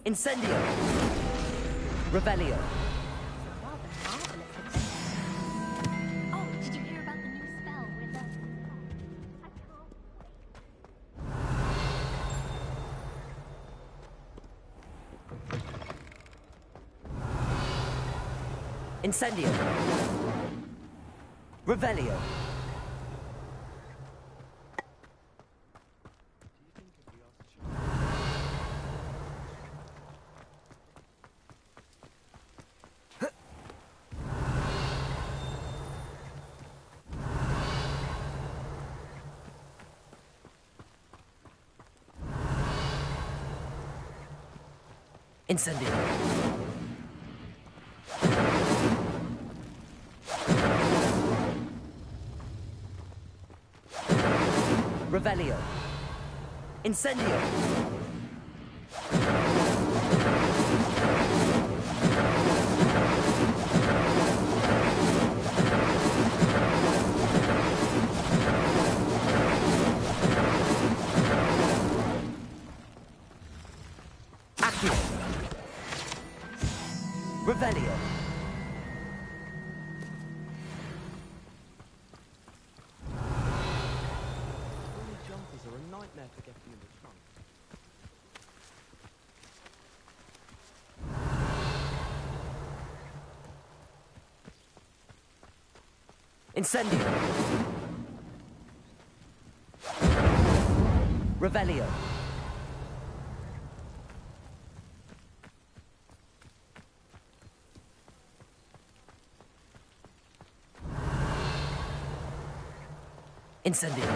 Incendio. Revelio. Oh, did you hear about the new spell with the... Incendio. Revelio. Incendio. Revelio. Incendio. Accio. Revelio. Woolly jumpers are a nightmare for getting in the trunk. Incendio. Revelio. Incendio.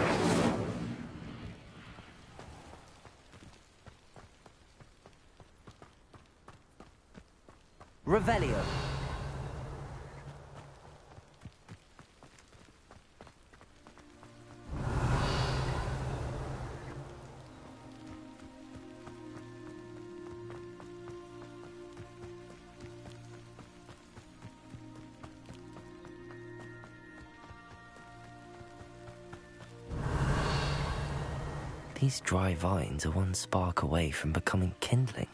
Revelio. These dry vines are one spark away from becoming kindling.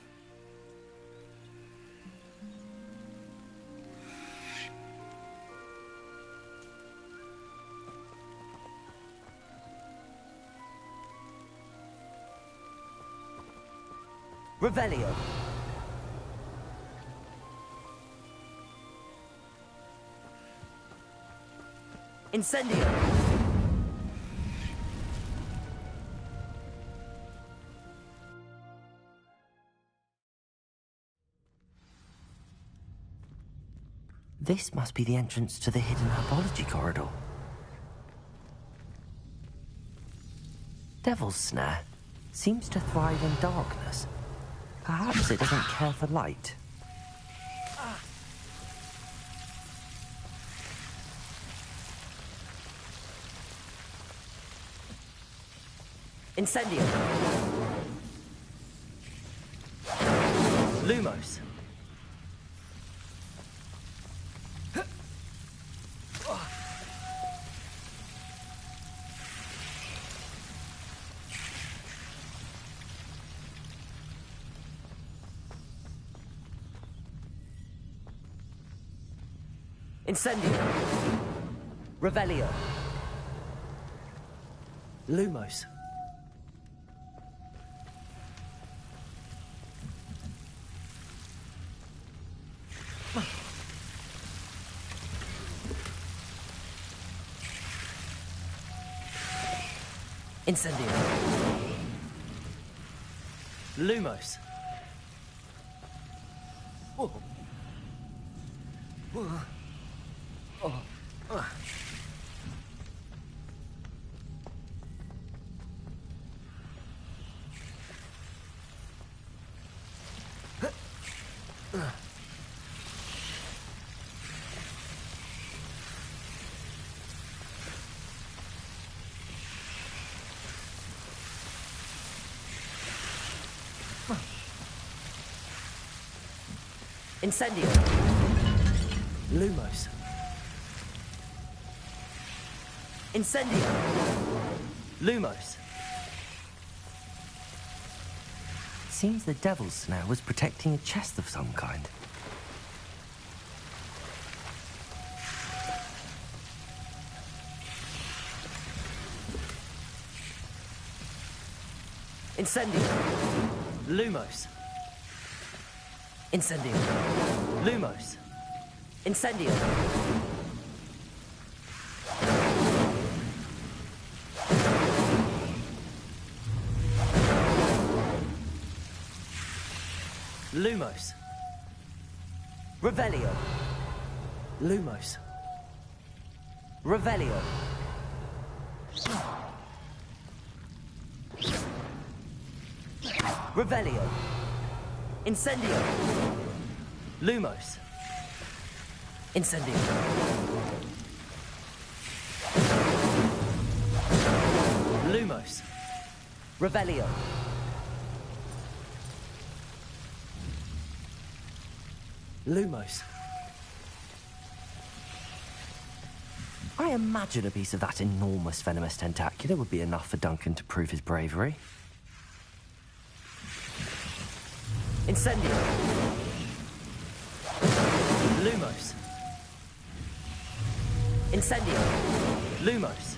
Revelio. Incendio! This must be the entrance to the hidden herbology corridor. Devil's Snare seems to thrive in darkness. Perhaps it doesn't care for light. Incendio! Lumos! Incendio! Revelio! Lumos! Incendio! Lumos! Whoa. Whoa. Oh. Incendio! Lumos! Incendio! Lumos! Seems the Devil's Snare was protecting a chest of some kind. Incendio! Lumos! Incendio! Lumos! Incendio! Lumos! Revelio! Lumos! Revelio! Revelio! Incendio! Lumos! Incendio! Lumos! Revelio! Lumos! I imagine a piece of that enormous venomous tentacular would be enough for Duncan to prove his bravery. Incendio! Lumos! Incendio! Lumos!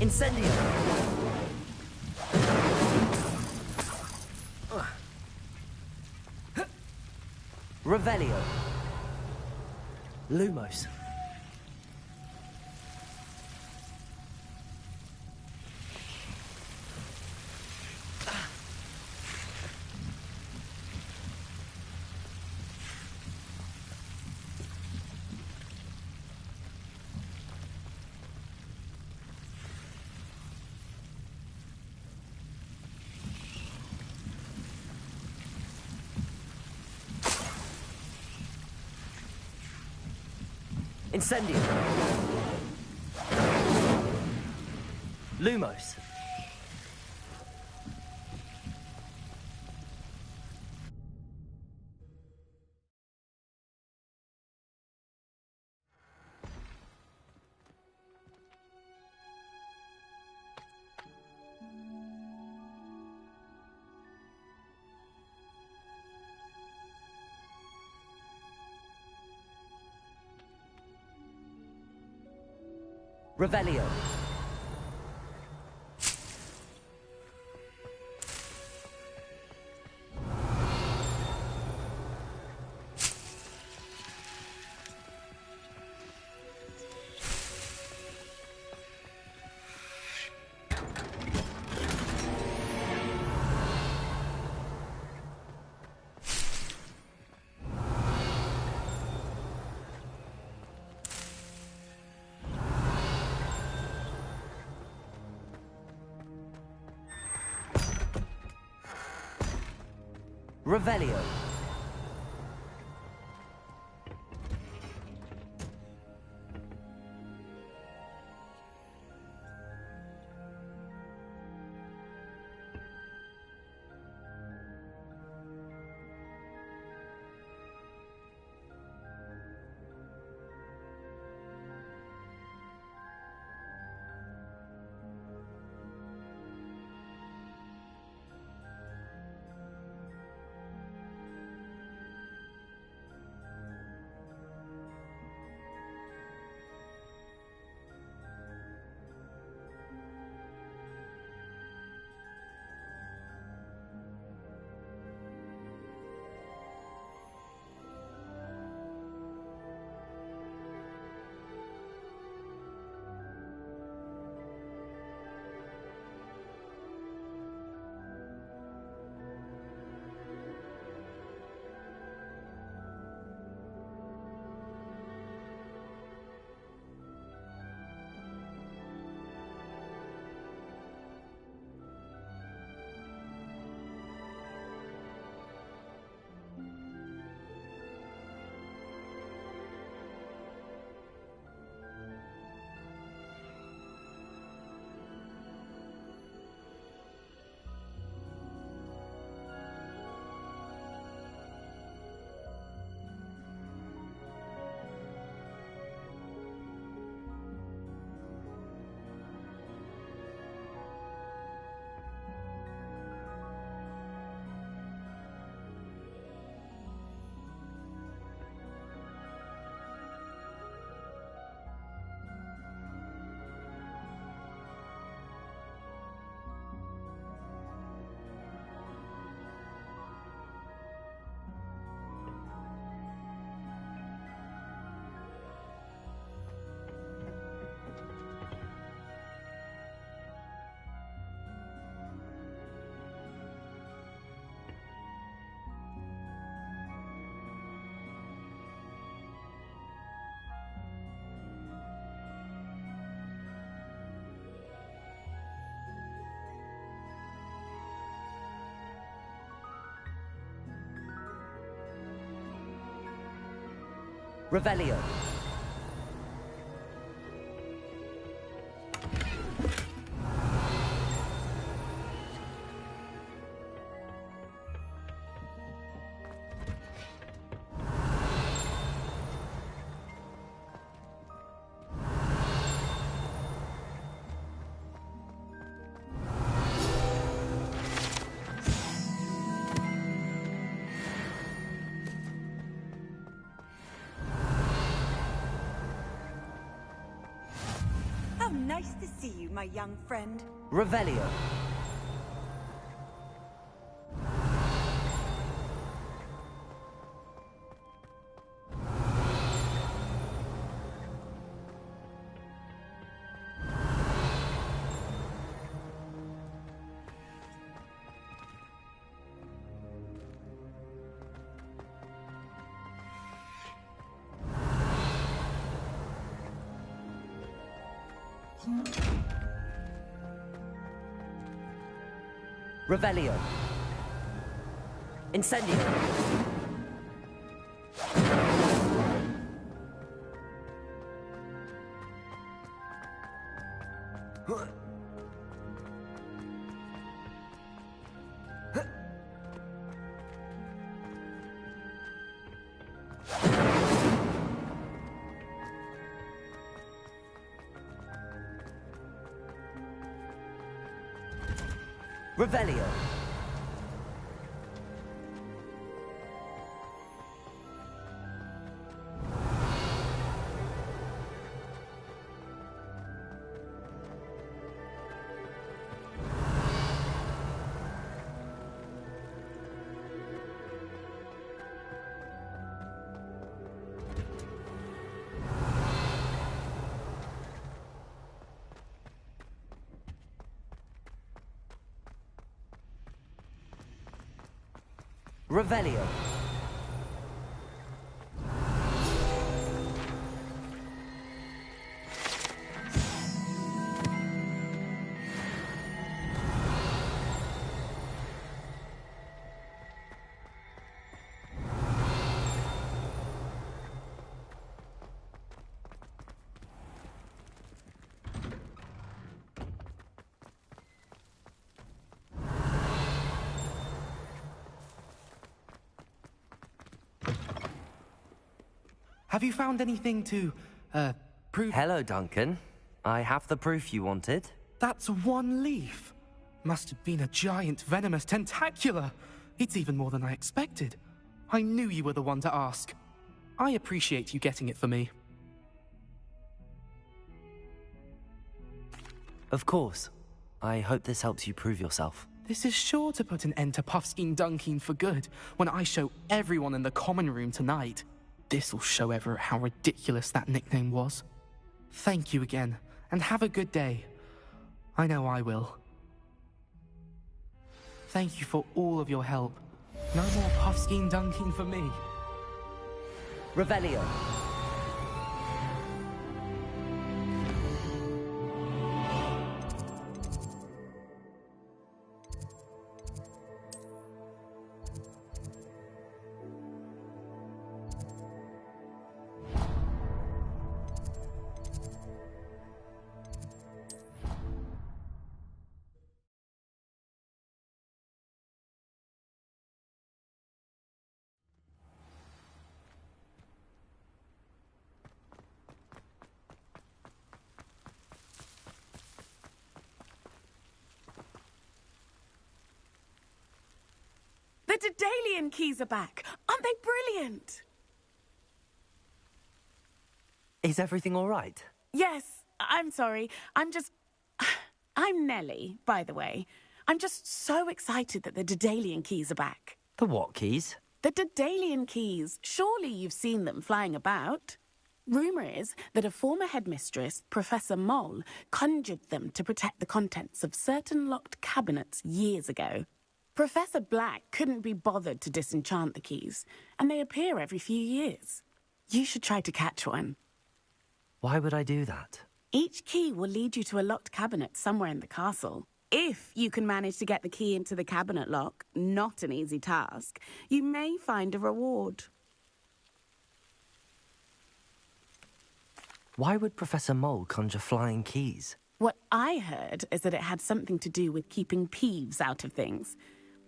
Incendio! Revelio! Lumos! Incendio! Lumos! Revelio! Revelio. Revelio. How nice to see you, my young friend. Revelio. Revelio. Incendio. Revelio. Revelio. Have you found anything to, prove... Hello, Duncan. I have the proof you wanted. That's one leaf. Must have been a giant venomous tentacula. It's even more than I expected. I knew you were the one to ask. I appreciate you getting it for me. Of course. I hope this helps you prove yourself. This is sure to put an end to Puffskein Dunkeen for good when I show everyone in the common room tonight. This'll show Everett how ridiculous that nickname was. Thank you again, and have a good day. I know I will. Thank you for all of your help. No more Puffskein Dunkeen for me. Revelio. The Daedalian keys are back. Aren't they brilliant? Is everything all right? Yes, I'm sorry. I'm Nellie, by the way. I'm just so excited that the Daedalian keys are back. The what keys? The Daedalian keys. Surely you've seen them flying about. Rumour is that a former headmistress, Professor Mole, conjured them to protect the contents of certain locked cabinets years ago. Professor Black couldn't be bothered to disenchant the keys, and they appear every few years. You should try to catch one. Why would I do that? Each key will lead you to a locked cabinet somewhere in the castle. If you can manage to get the key into the cabinet lock, not an easy task, you may find a reward. Why would Professor Mole conjure flying keys? What I heard is that it had something to do with keeping Peeves out of things.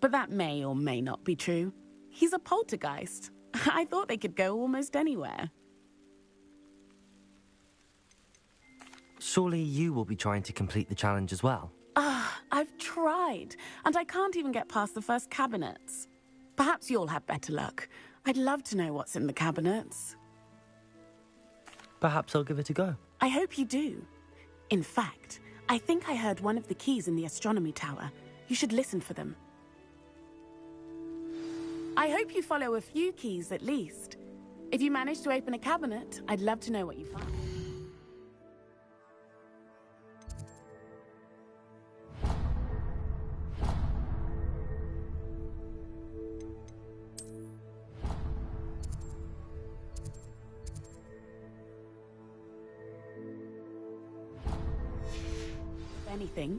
But that may or may not be true. He's a poltergeist. I thought they could go almost anywhere. Surely you will be trying to complete the challenge as well. I've tried, and I can't even get past the first cabinets. Perhaps you'll have better luck. I'd love to know what's in the cabinets. Perhaps I'll give it a go. I hope you do. In fact, I think I heard one of the keys in the astronomy tower. You should listen for them. I hope you follow a few keys at least. If you manage to open a cabinet, I'd love to know what you find. If anything.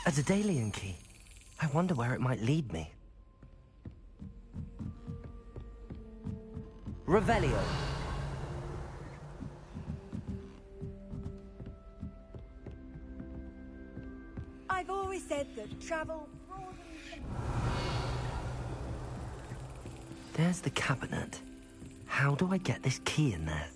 A Daedalian key. I wonder where it might lead me. Revelio. I've always said that travel broadens the... There's the cabinet. How do I get this key in there?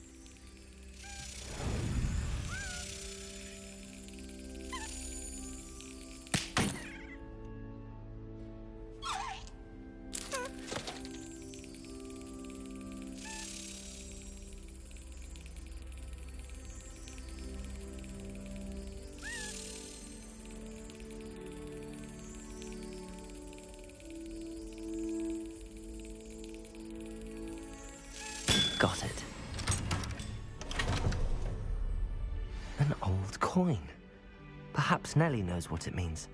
An old coin. Perhaps Nellie knows what it means.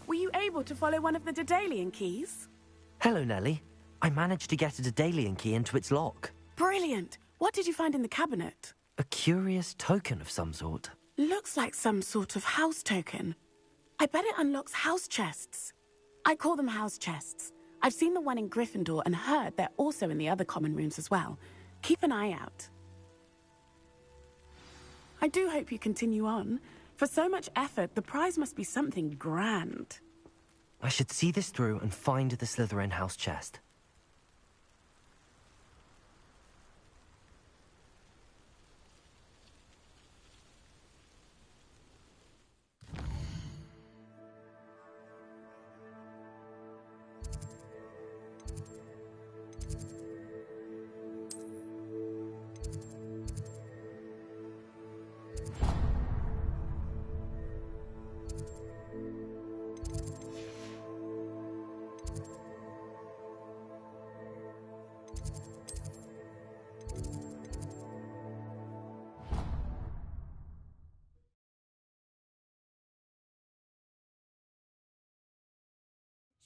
Were you able to follow one of the Daedalian keys? Hello, Nellie. I managed to get a Daedalian key into its lock. Brilliant! What did you find in the cabinet? A curious token of some sort. Looks like some sort of house token. I bet it unlocks house chests. I call them house chests. I've seen the one in Gryffindor and heard they're also in the other common rooms as well. Keep an eye out. I do hope you continue on. For so much effort, the prize must be something grand. I should see this through and find the Slytherin house chest.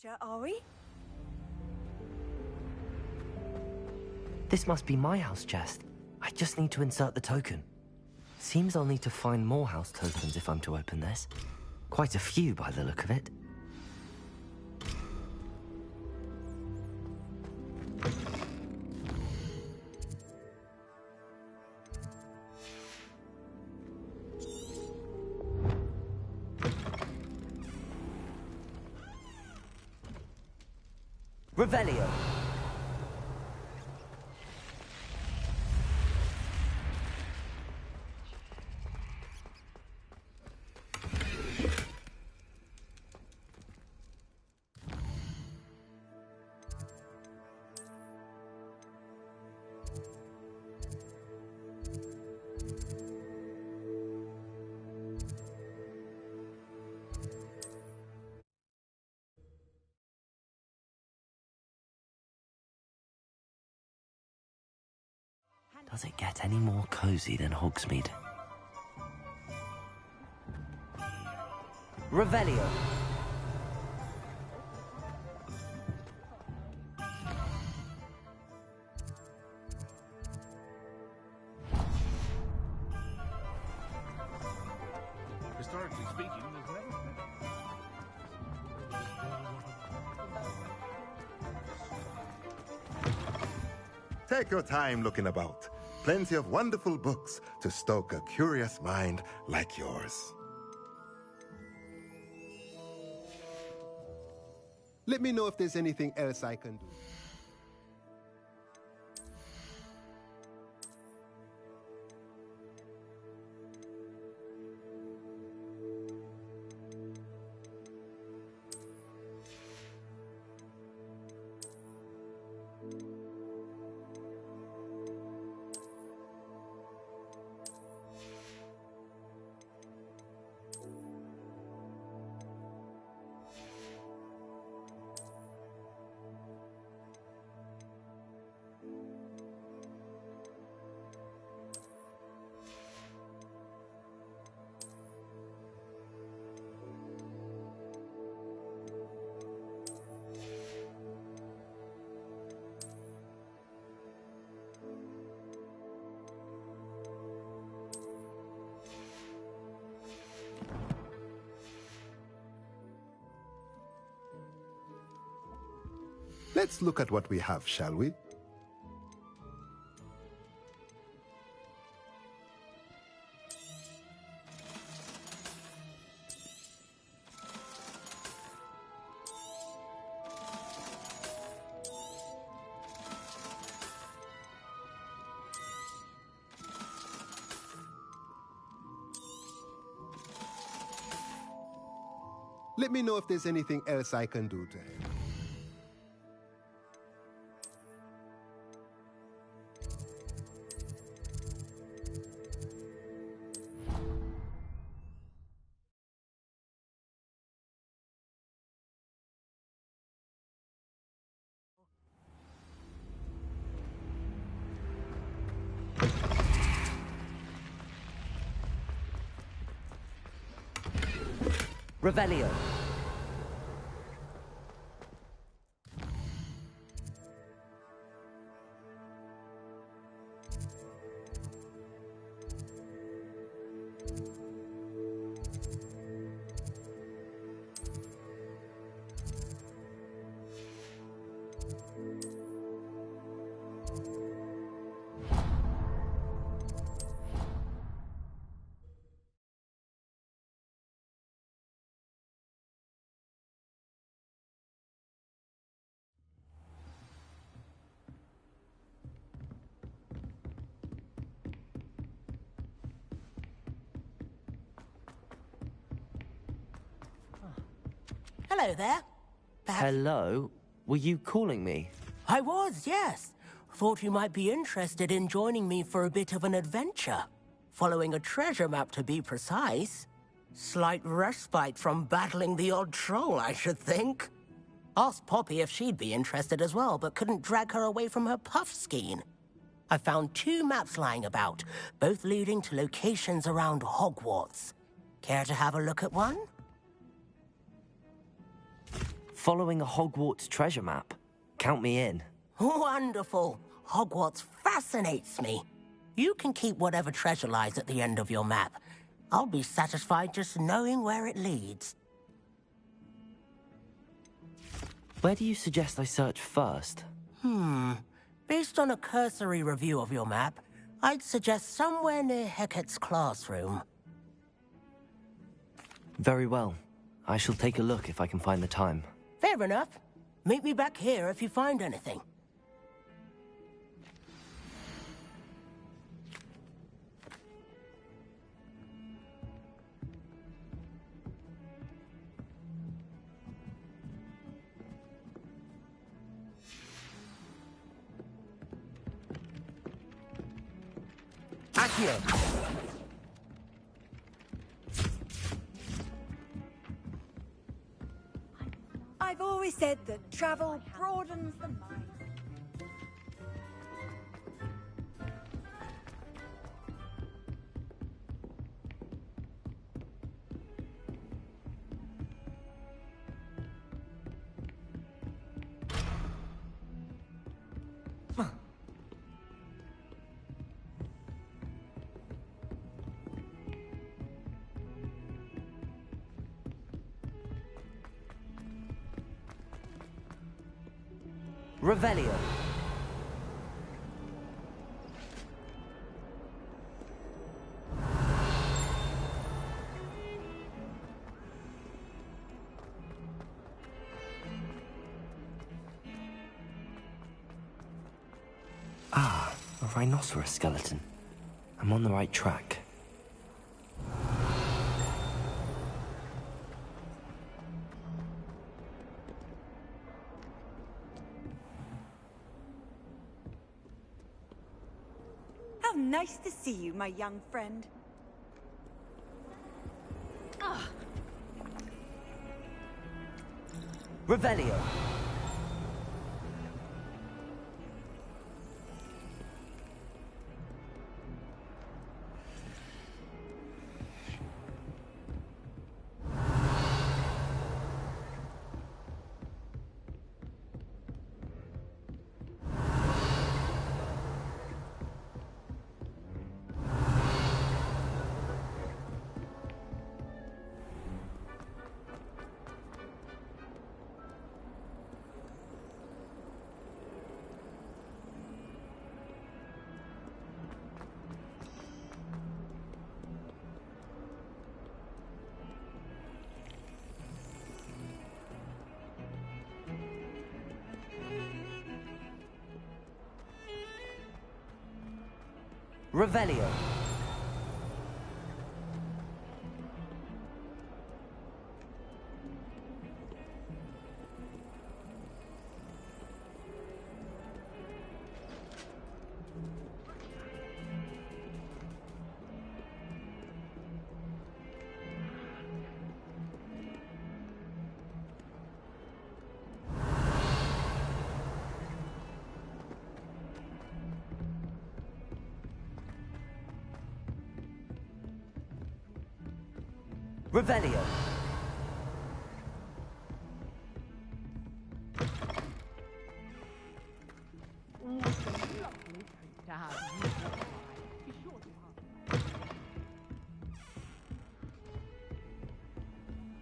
Sure, are we? This must be my house chest. I just need to insert the token. Seems I'll need to find more house tokens if I'm to open this. Quite a few by the look of it. Revelio. Does it get any more cozy than Hogsmeade? Revelio. Historically speaking, there's never been. Take your time looking about. Plenty of wonderful books to stoke a curious mind like yours. Let me know if there's anything else I can do. Let's look at what we have, shall we? Let me know if there's anything else I can do to help. Revelio. Hello there. Hello? Were you calling me? I was, yes. Thought you might be interested in joining me for a bit of an adventure. Following a treasure map, to be precise. Slight respite from battling the odd troll, I should think. Asked Poppy if she'd be interested as well, but couldn't drag her away from her puff skein. I found 2 maps lying about, both leading to locations around Hogwarts. Care to have a look at one? Following a Hogwarts treasure map? Count me in. Wonderful. Hogwarts fascinates me. You can keep whatever treasure lies at the end of your map. I'll be satisfied just knowing where it leads. Where do you suggest I search first? Based on a cursory review of your map, I'd suggest somewhere near Hecat's classroom. Very well. I shall take a look if I can find the time. Fair enough. Meet me back here if you find anything. Accio. I've always said that travel broadens the mind. Revelio. Ah, a rhinoceros skeleton. I'm on the right track. How nice to see you, my young friend. Revelio. Revelio. Revelio.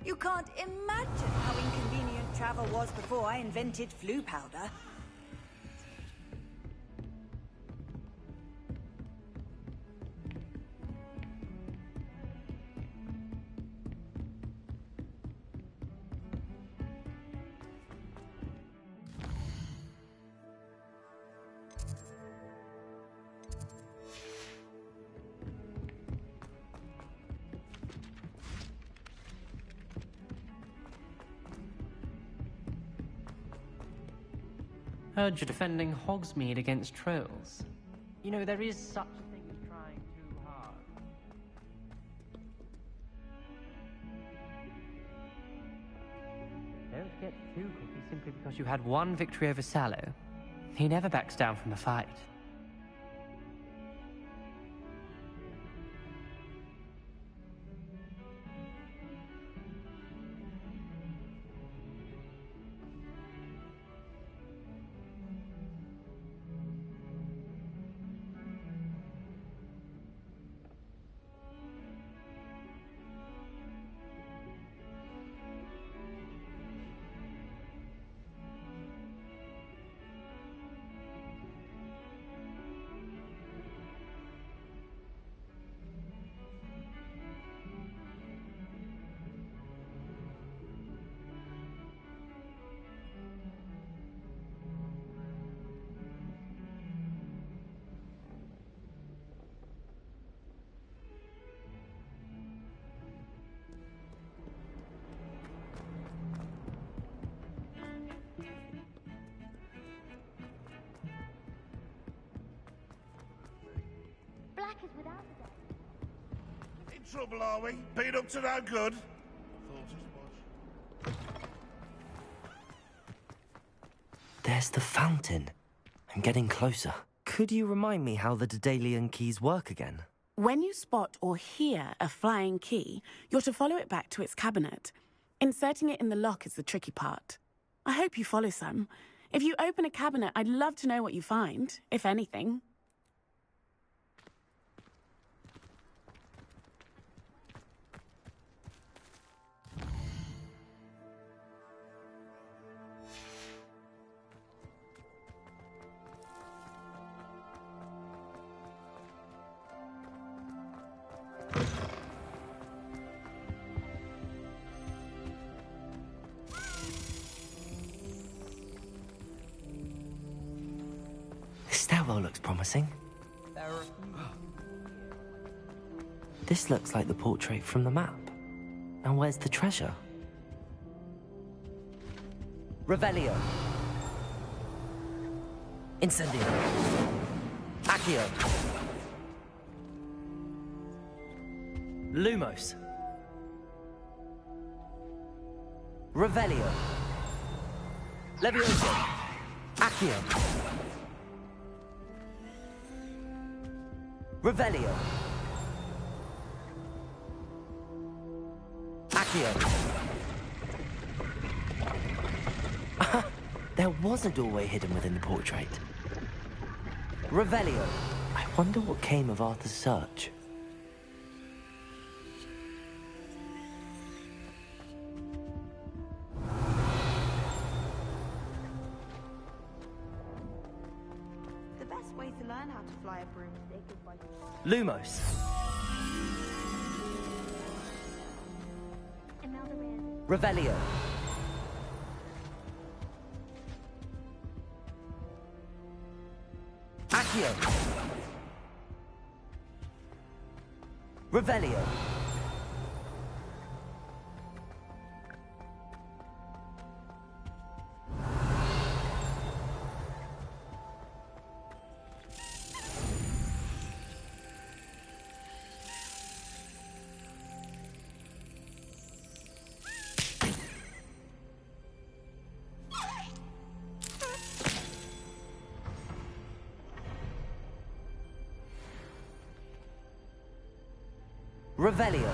You can't imagine how inconvenient travel was before I invented flu powder. Heard you're defending Hogsmeade against trolls. You know, there is such a thing as trying too hard. Don't get too cocky simply because you had one victory over Sallow. He never backs down from a fight. Black is without a doubt. In trouble, are we? Been up to no good? There's the fountain. I'm getting closer. Could you remind me how the Daedalian keys work again? When you spot or hear a flying key, you're to follow it back to its cabinet. Inserting it in the lock is the tricky part. I hope you follow some. If you open a cabinet, I'd love to know what you find, if anything. This stairwell looks promising. This looks like the portrait from the map. Now where's the treasure? Revelio. Incendio. Accio. Lumos. Revelio. Levioso. Accio. Revelio. Accio. There was a doorway hidden within the portrait. Revelio. I wonder what came of Arthur's search. The best way to learn how to fly a broomstick is by... Lumos. Revelio. Accio. Revelio. Revelio.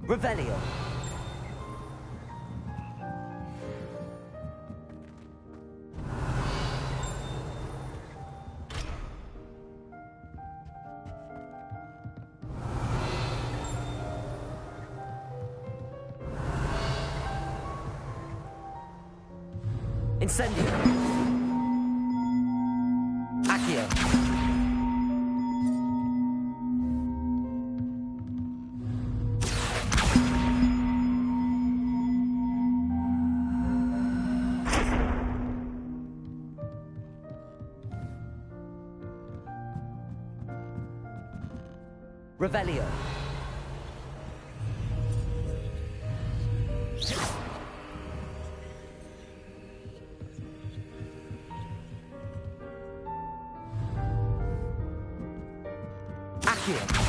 Revelio. Incendio. Accio. Revelio. Accio.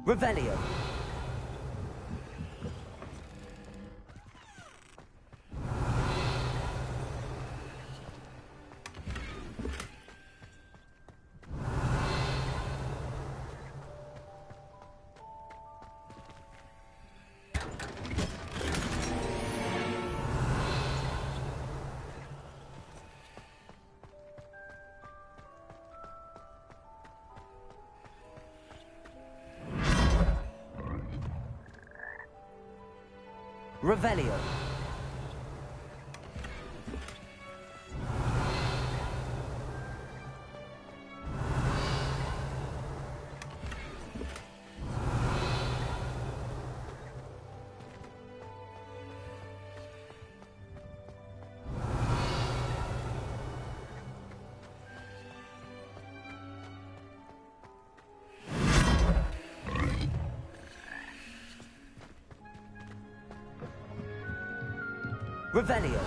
Revelio. Revelio. Revelio.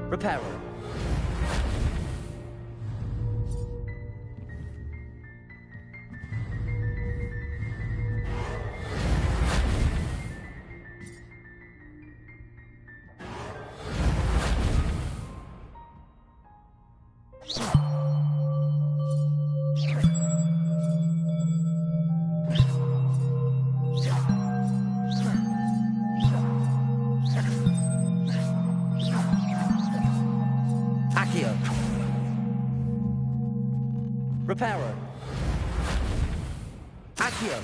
Reparo. Reparo. Accio.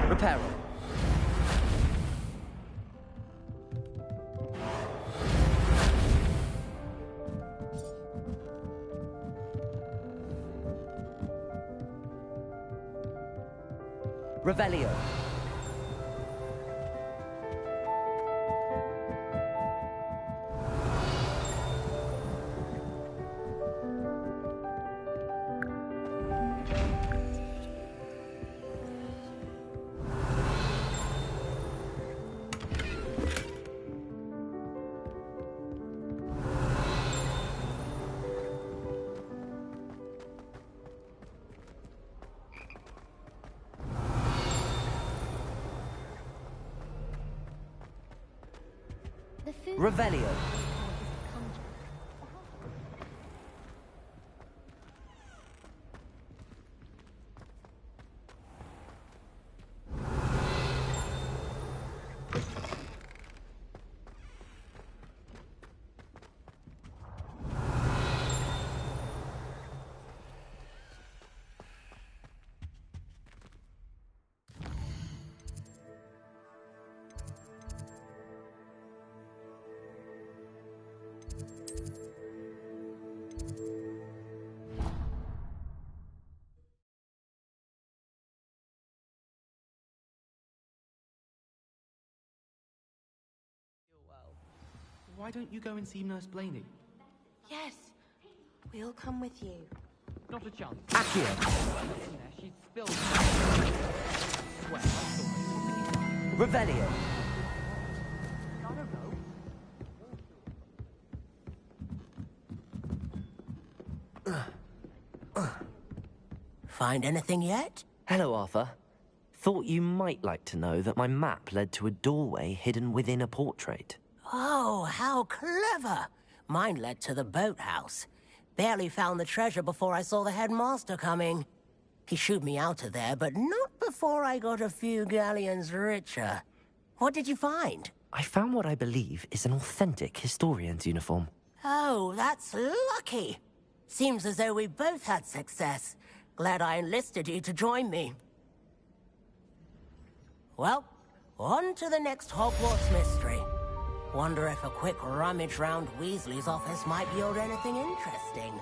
Reparo. Revelio. Revelio. Why don't you go and see Nurse Blaney? Yes, we'll come with you. Not a chance. Accio. She'd spilled. Revelio. Find anything yet? Hello, Arthur. Thought you might like to know that my map led to a doorway hidden within a portrait. Oh, how clever! Mine led to the boathouse. Barely found the treasure before I saw the headmaster coming. He shooed me out of there, but not before I got a few galleons richer. What did you find? I found what I believe is an authentic historian's uniform. Oh, that's lucky. Seems as though we both had success. Glad I enlisted you to join me. Well, on to the next Hogwarts mystery. Wonder if a quick rummage round Weasley's office might yield anything interesting.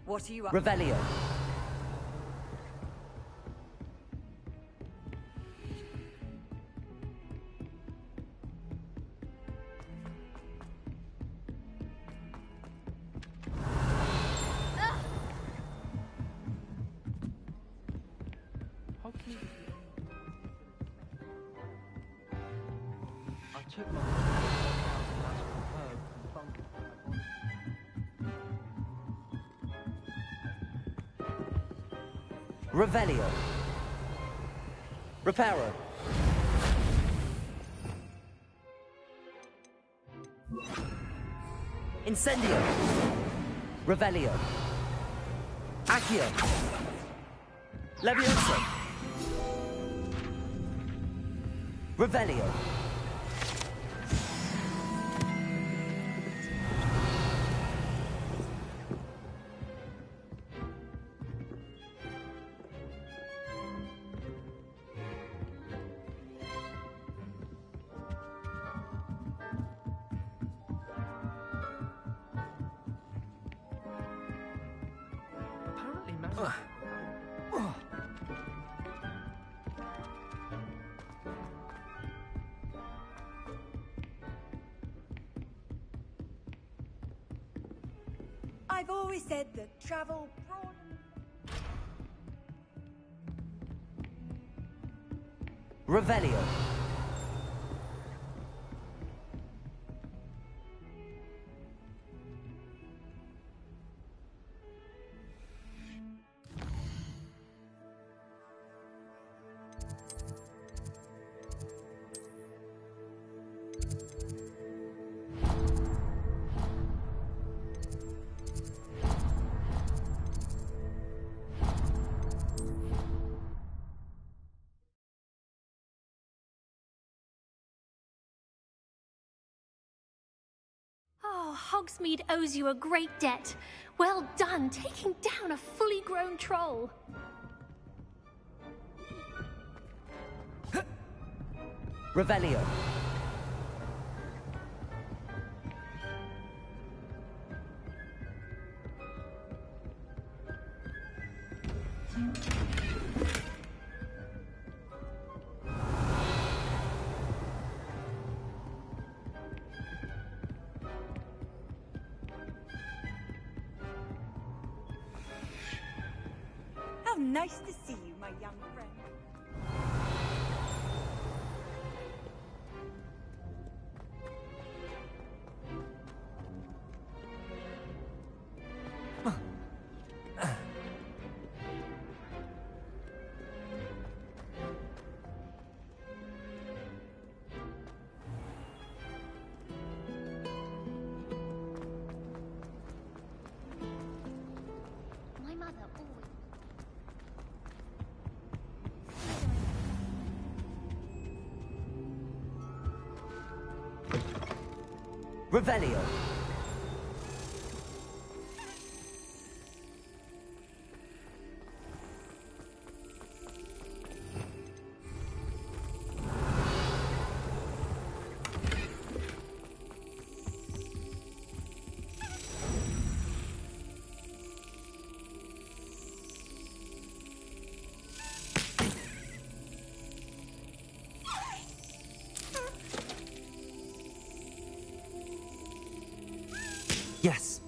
What are you up? Revelio. I took my Revelio. Reparo. Incendio. Revelio. Accio. Levioso. Revelio. I've always said that travel broad... Revelio. Oh, Hogsmeade owes you a great debt. Well done, taking down a fully grown troll. Revelio. How nice to see you, my young friend. My mother always... Revelio. Yes.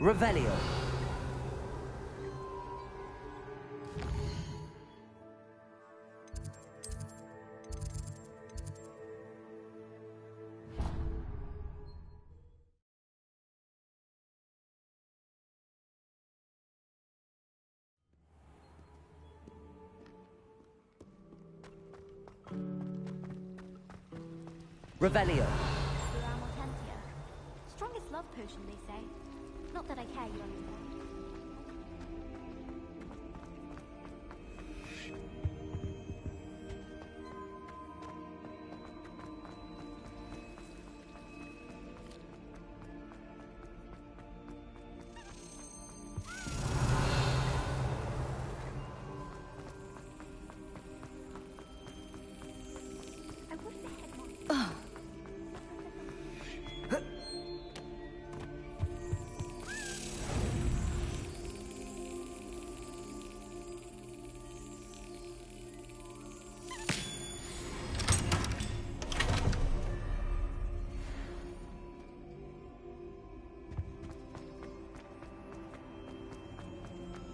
Revelio. Revelio. Strongest love potion, they say. Not that I care, you understand.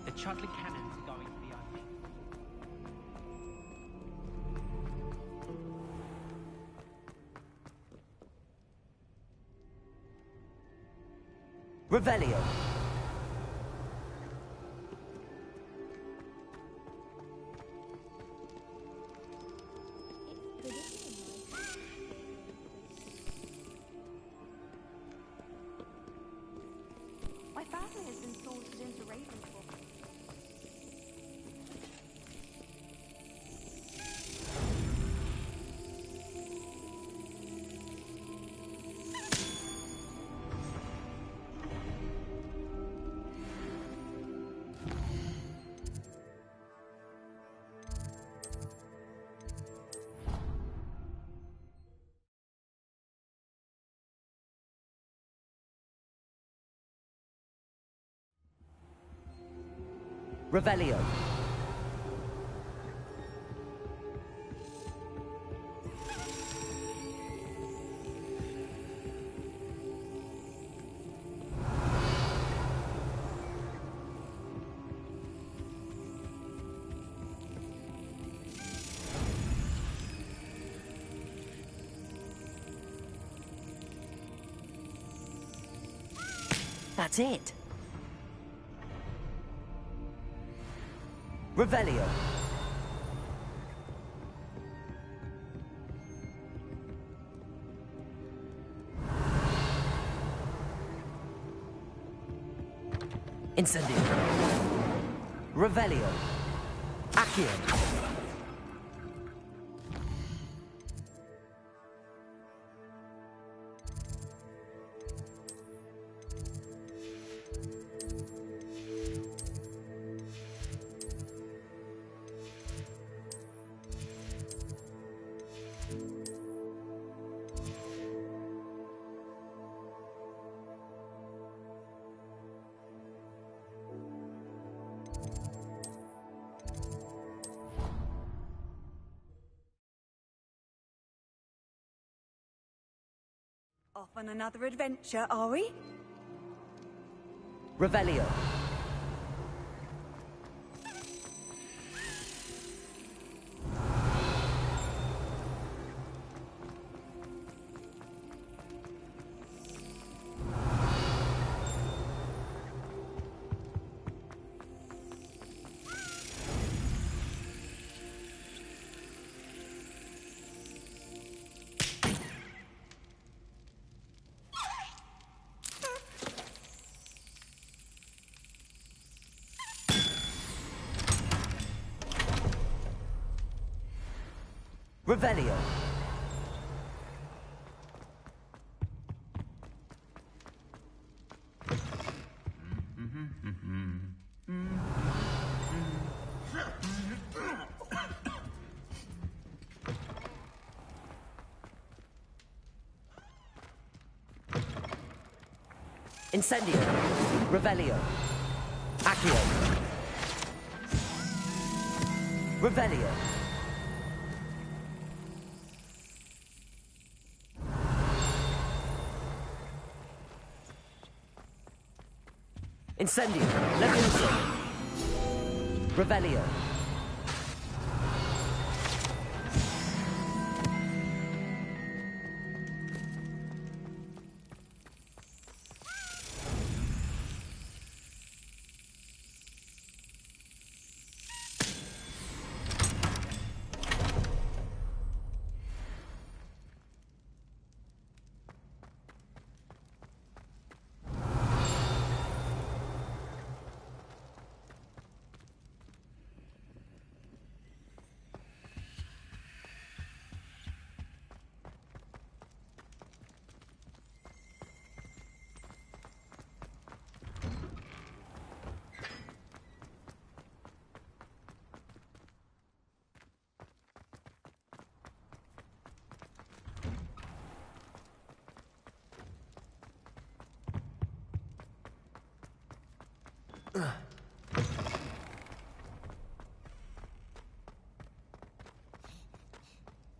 The Chudley cannons are going to be unleashed. Revelio. My family has been sorted into Ravenswood. Revelio. That's it. Revelio. Incendio. Revelio. Accio. Off on another adventure, are we? Revelio. Revelio. Incendio. Revelio. Accio. Revelio. Incendio. Levioso. Revelio.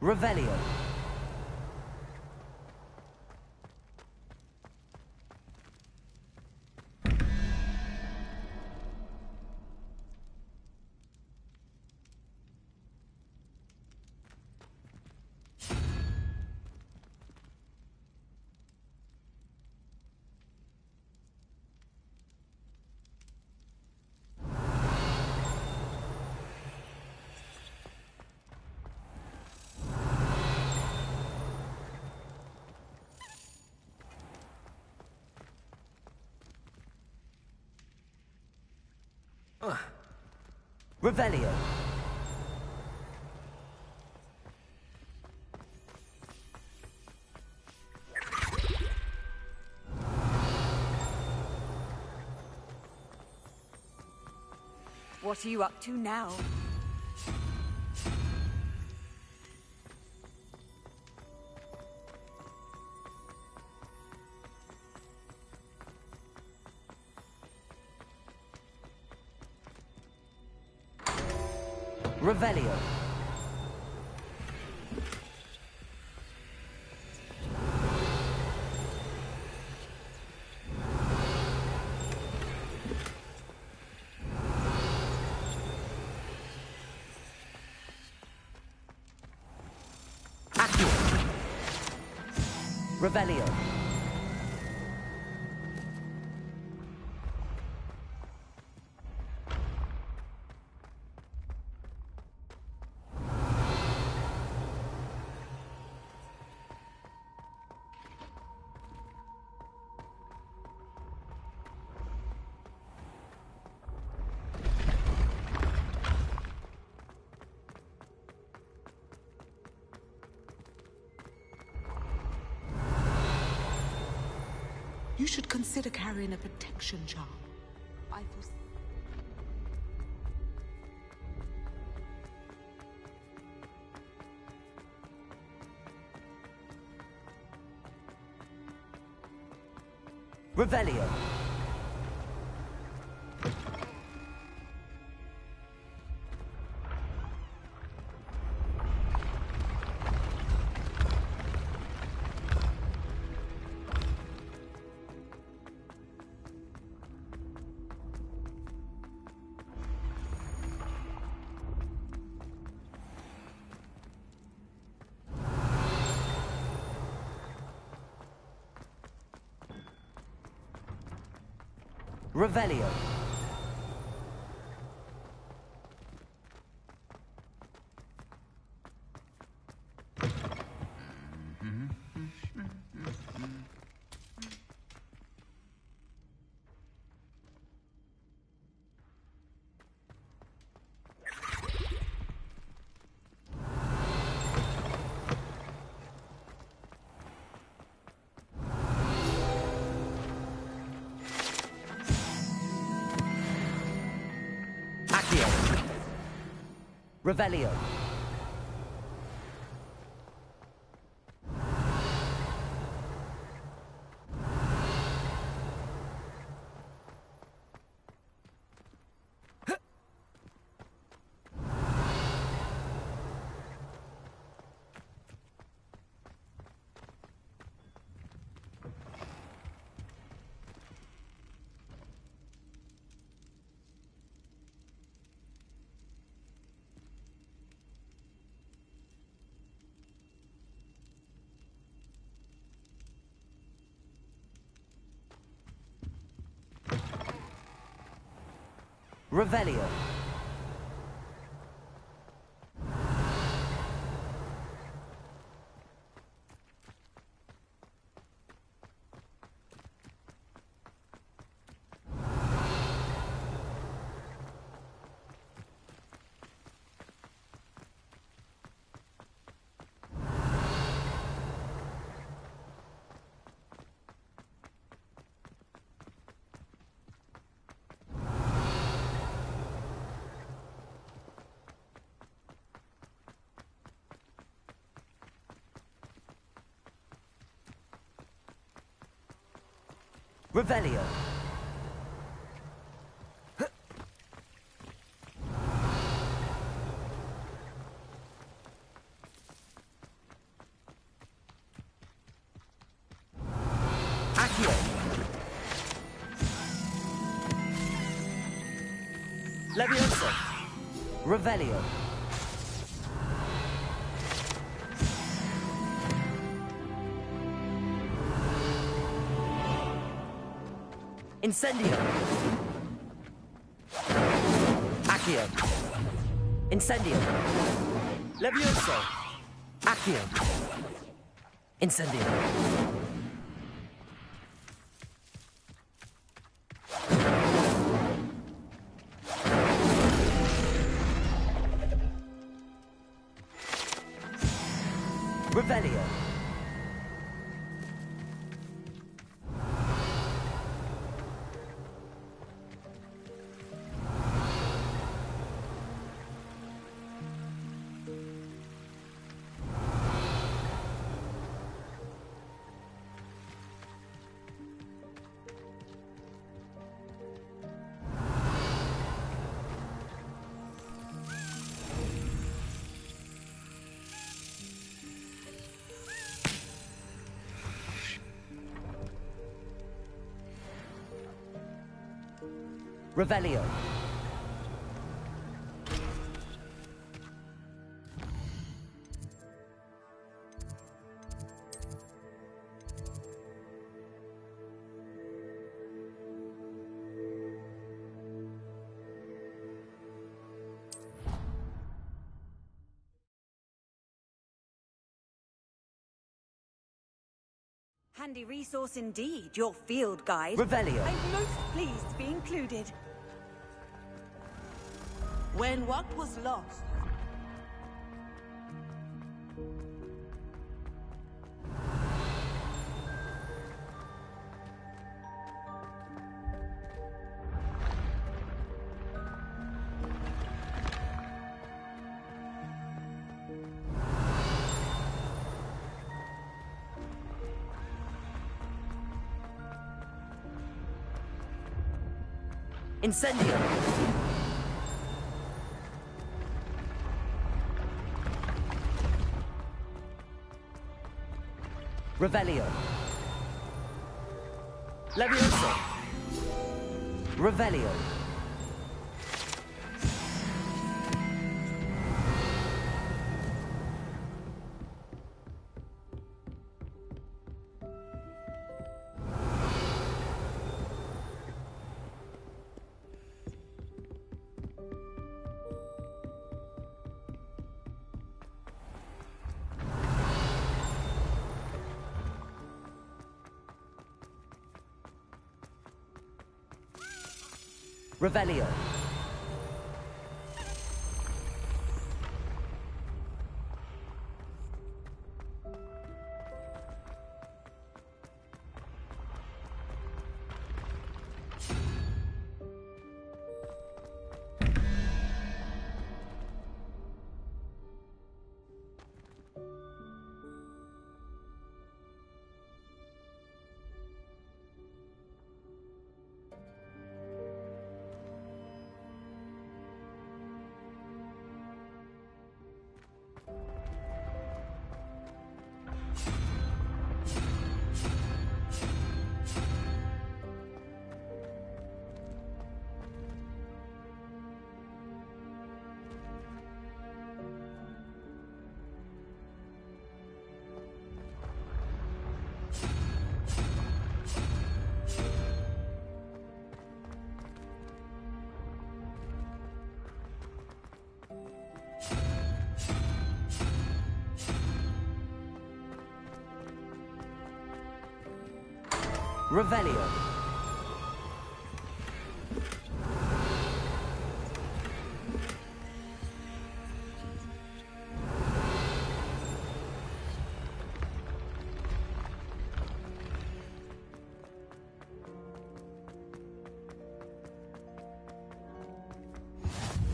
Revelio. Revelio. What are you up to now? Revelio. Revelio. You should consider carrying a protection charm. I foresee. Revelio. Revelio. Revelio. Revelio. Revelio. Accio. Leviosa. Revelio. Incendio. Accio. Incendio. Levioso. Accio. Incendio. Revelio. Revelio. Handy resource indeed, your field guide. Revelio. I'm most pleased to be included. When what was lost? Incendio. Revelio. Levioso. Revelio. Revelio. Revelio.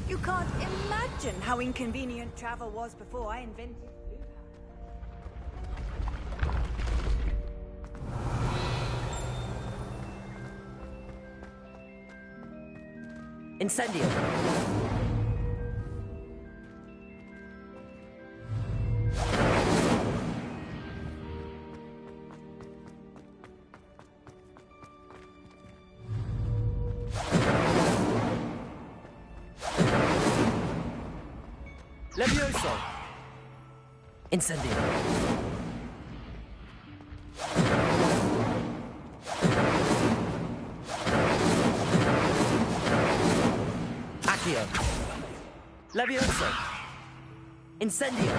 You can't imagine how inconvenient travel was before I invented Blue Incendio. Levioso. Incendio. Accio. Levioso. Incendio.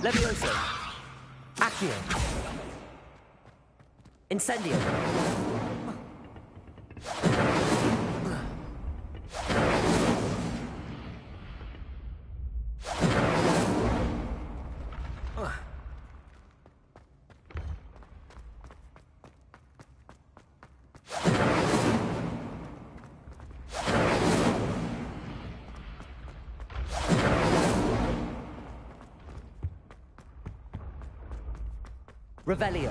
Levioso. Accio. Incendio. Revelio.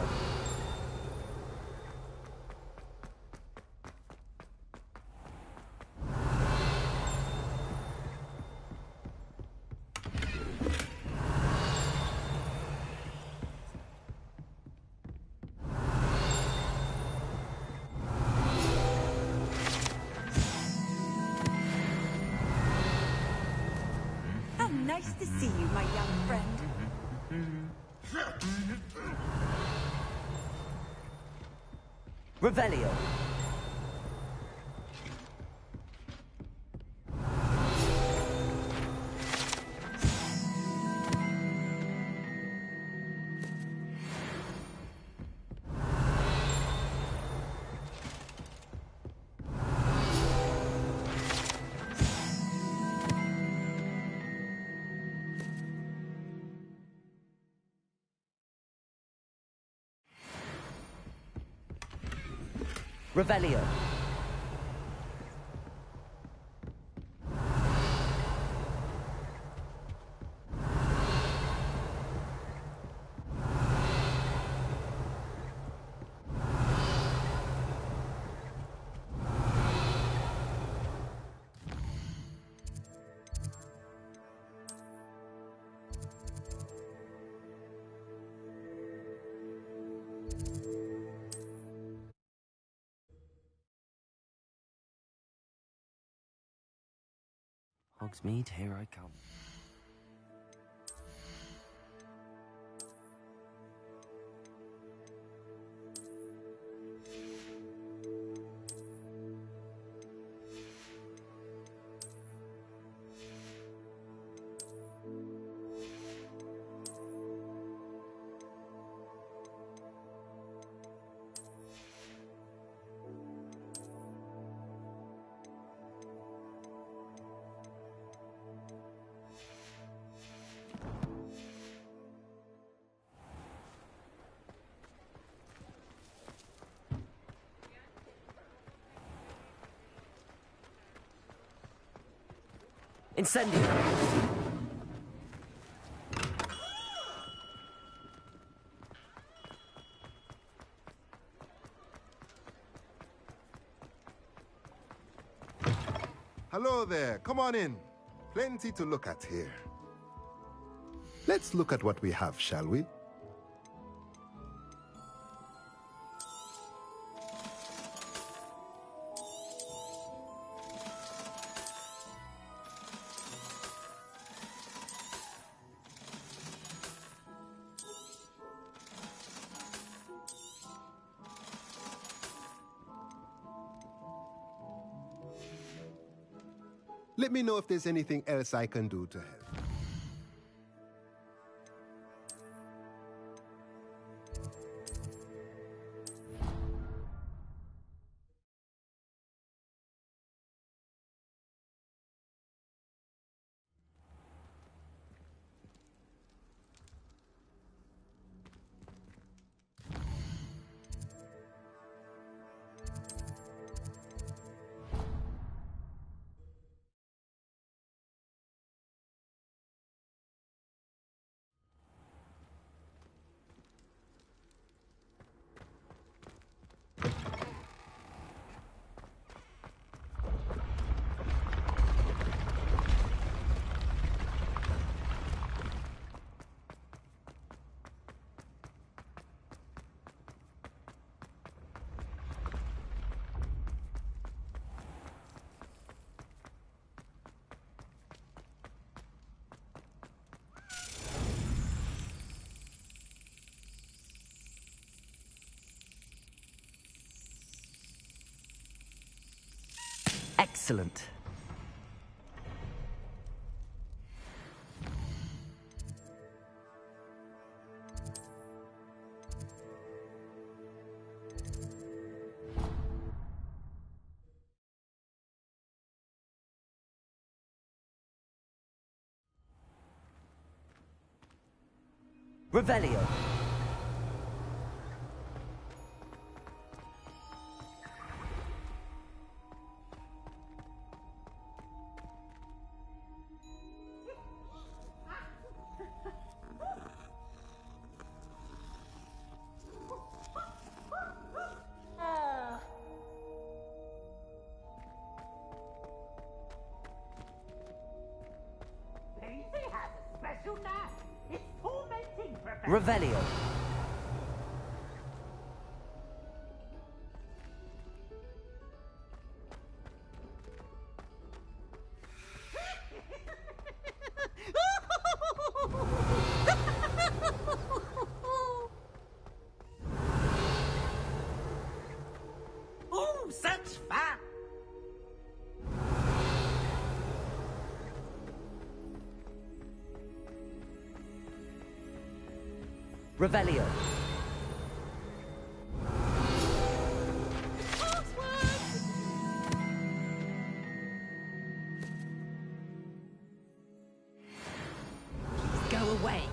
How nice to see you, my young friend. Revelio. Revelio. Hogsmeade, here I come. Incendio. Hello there. Come on in. Plenty to look at here. Let's look at what we have, shall we? Let me know if there's anything else I can do to help. Excellent. Revelio. Revelio. Revelio. Go away.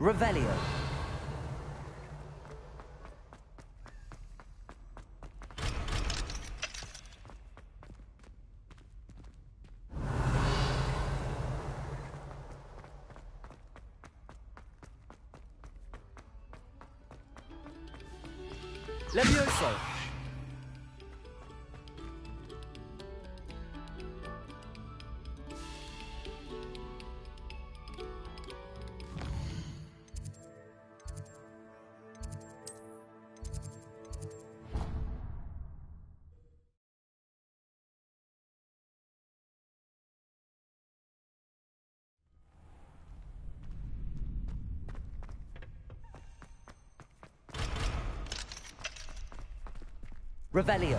Revelio. Levioso. Revelio.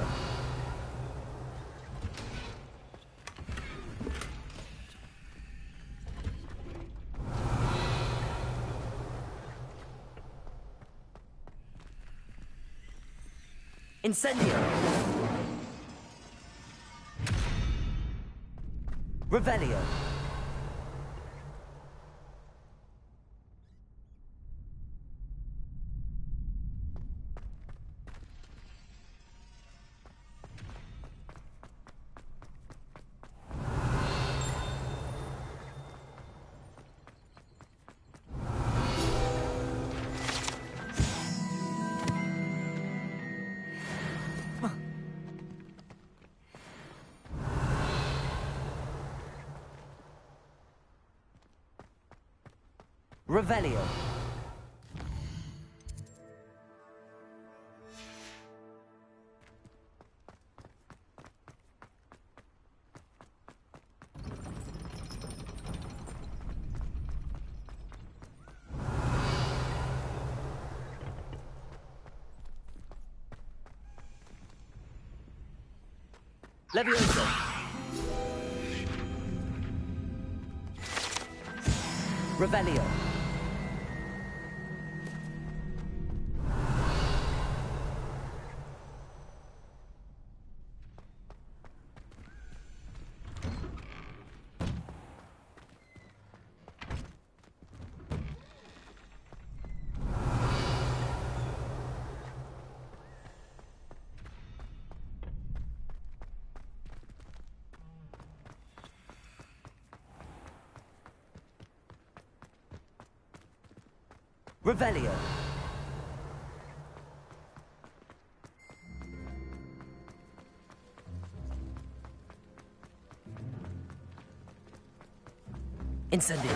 Incendio. Revelio. Revelio. Levioso. Revelio. Revelio. Incendio.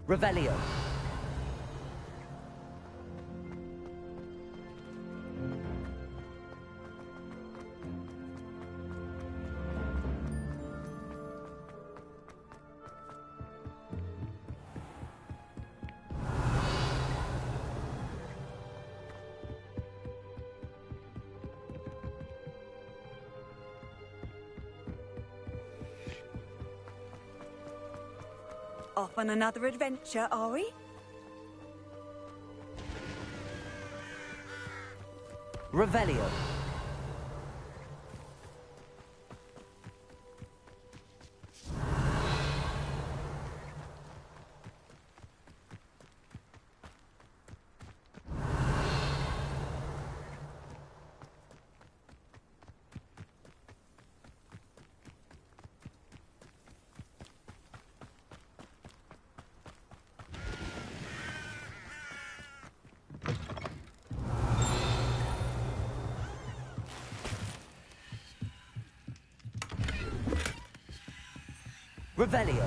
Revelio. Off on another adventure, are we? Revelio. Revelio.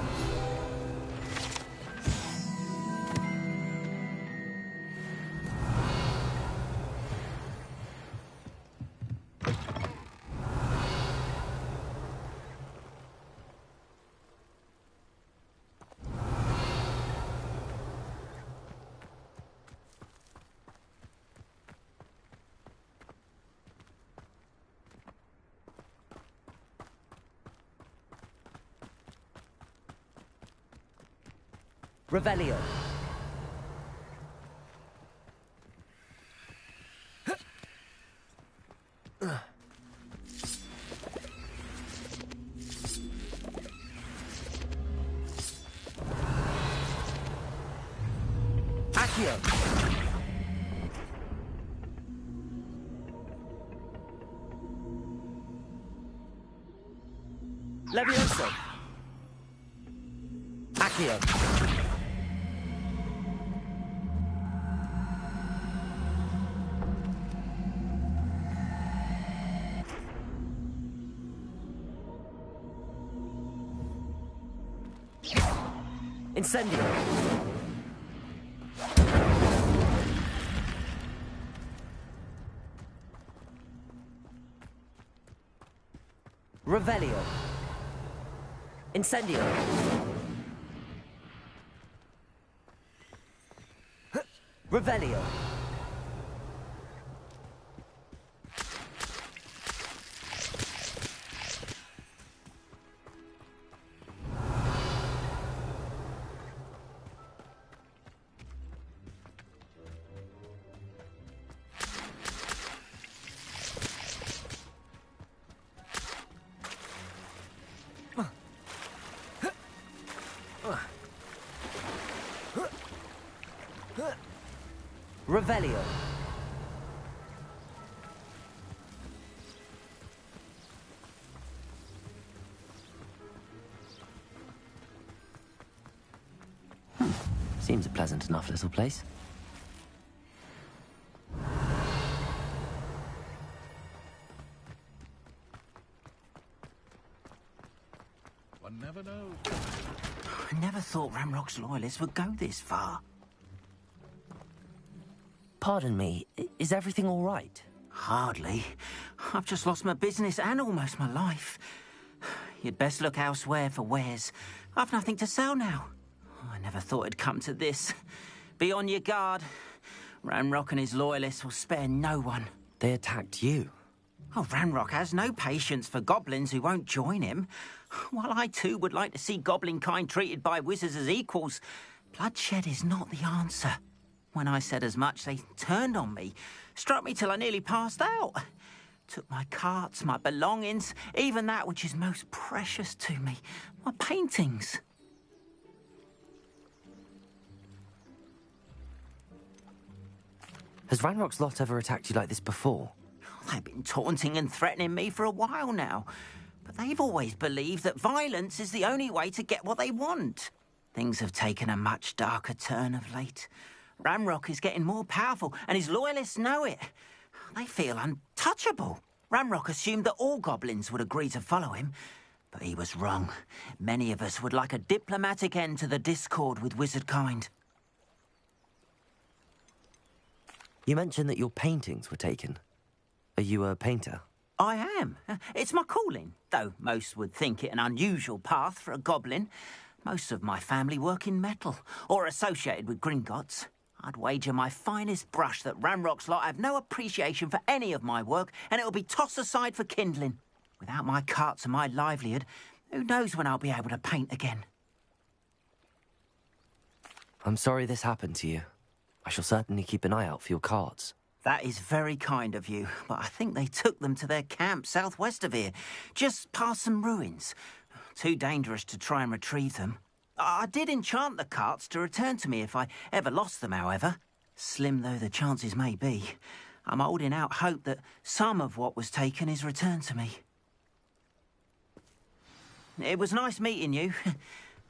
Revelio. Accio. Levioso. Accio. Incendio. Revelio. Incendio. Revelio. Revelio. Seems a pleasant enough little place. One never knows. I never thought Ramrock's loyalists would go this far. Pardon me, is everything all right? Hardly. I've just lost my business and almost my life. You'd best look elsewhere for wares. I've nothing to sell now. I never thought it'd come to this. Be on your guard. Ramrock and his loyalists will spare no one. They attacked you. Oh, Ramrock has no patience for goblins who won't join him. While I too would like to see goblin kind treated by wizards as equals, bloodshed is not the answer. When I said as much, they turned on me, struck me till I nearly passed out. Took my carts, my belongings, even that which is most precious to me, my paintings. Has Ranrock's lot ever attacked you like this before? They've been taunting and threatening me for a while now, but they've always believed that violence is the only way to get what they want. Things have taken a much darker turn of late. Ramrock is getting more powerful, and his loyalists know it. They feel untouchable. Ramrock assumed that all goblins would agree to follow him, but he was wrong. Many of us would like a diplomatic end to the discord with wizard kind. You mentioned that your paintings were taken. Are you a painter? I am. It's my calling, though most would think it an unusual path for a goblin. Most of my family work in metal, or associated with Gringotts. I'd wager my finest brush that Ramrock's lot have no appreciation for any of my work, and it'll be tossed aside for kindling. Without my carts and my livelihood, who knows when I'll be able to paint again? I'm sorry this happened to you. I shall certainly keep an eye out for your carts. That is very kind of you, but I think they took them to their camp southwest of here, just past some ruins. Too dangerous to try and retrieve them. I did enchant the carts to return to me if I ever lost them, however. Slim though the chances may be, I'm holding out hope that some of what was taken is returned to me. It was nice meeting you.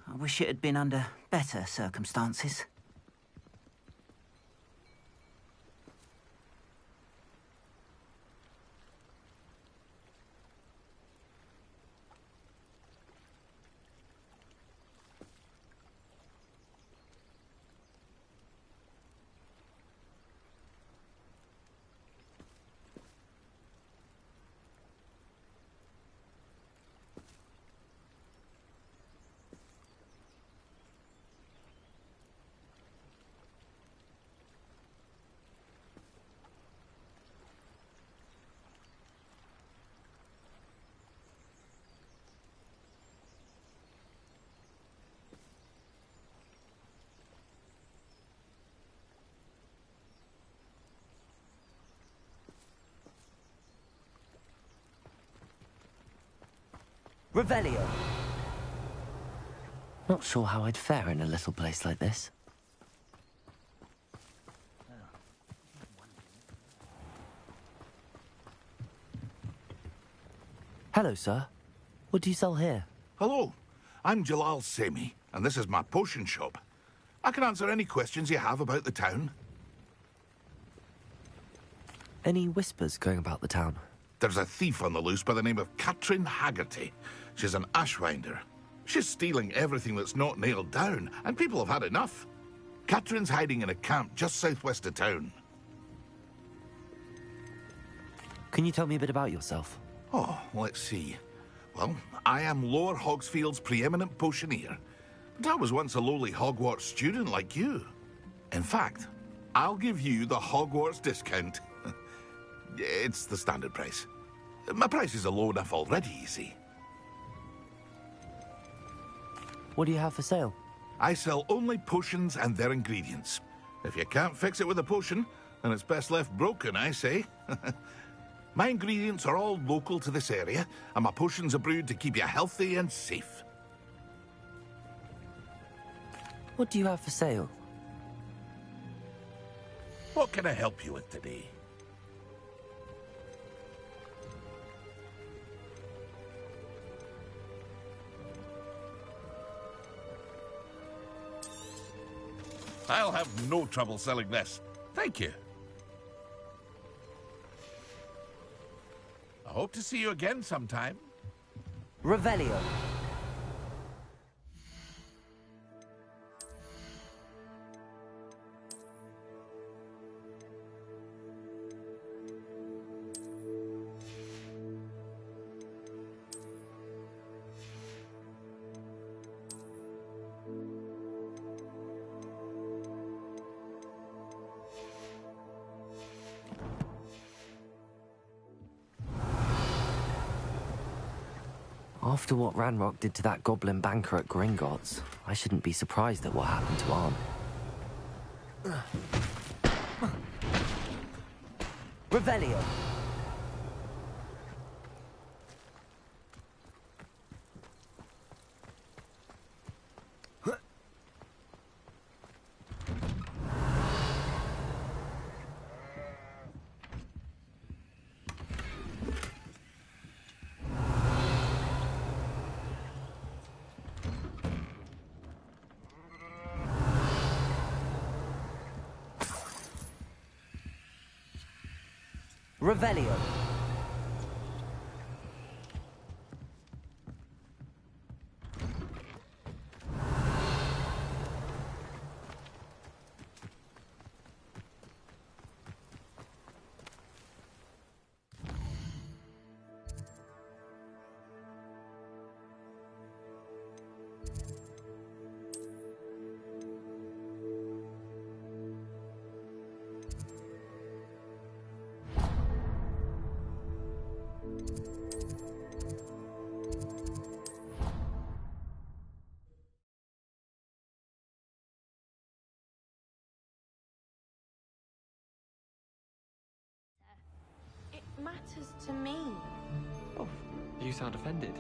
I wish it had been under better circumstances. Revelio. Not sure how I'd fare in a little place like this. Hello, sir. What do you sell here? Hello, I'm Jalal Semi, and this is my potion shop. I can answer any questions you have about the town. Any whispers going about the town? There's a thief on the loose by the name of Katrin Haggerty. She's an ashwinder. She's stealing everything that's not nailed down, and people have had enough. Katrin's hiding in a camp just southwest of town. Can you tell me a bit about yourself? Oh, let's see. Well, I am Lower Hogsfield's preeminent potioneer. But I was once a lowly Hogwarts student like you. In fact, I'll give you the Hogwarts discount. It's the standard price. My prices are low enough already, you see. What do you have for sale? I sell only potions and their ingredients. If you can't fix it with a potion, then it's best left broken, I say. My ingredients are all local to this area, and my potions are brewed to keep you healthy and safe. What do you have for sale? What can I help you with today? I'll have no trouble selling this. Thank you. I hope to see you again sometime. Revelio. After what Ranrock did to that goblin banker at Gringotts, I shouldn't be surprised at what happened to Arn. Revelio. Revelio. Matters to me. Oh, you sound offended.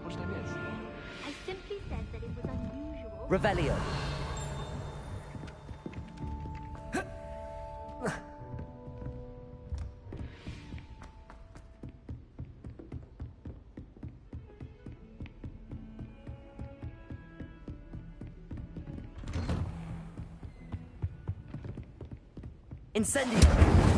What did I miss? I simply said that it was unusual. Revelio. Incendio.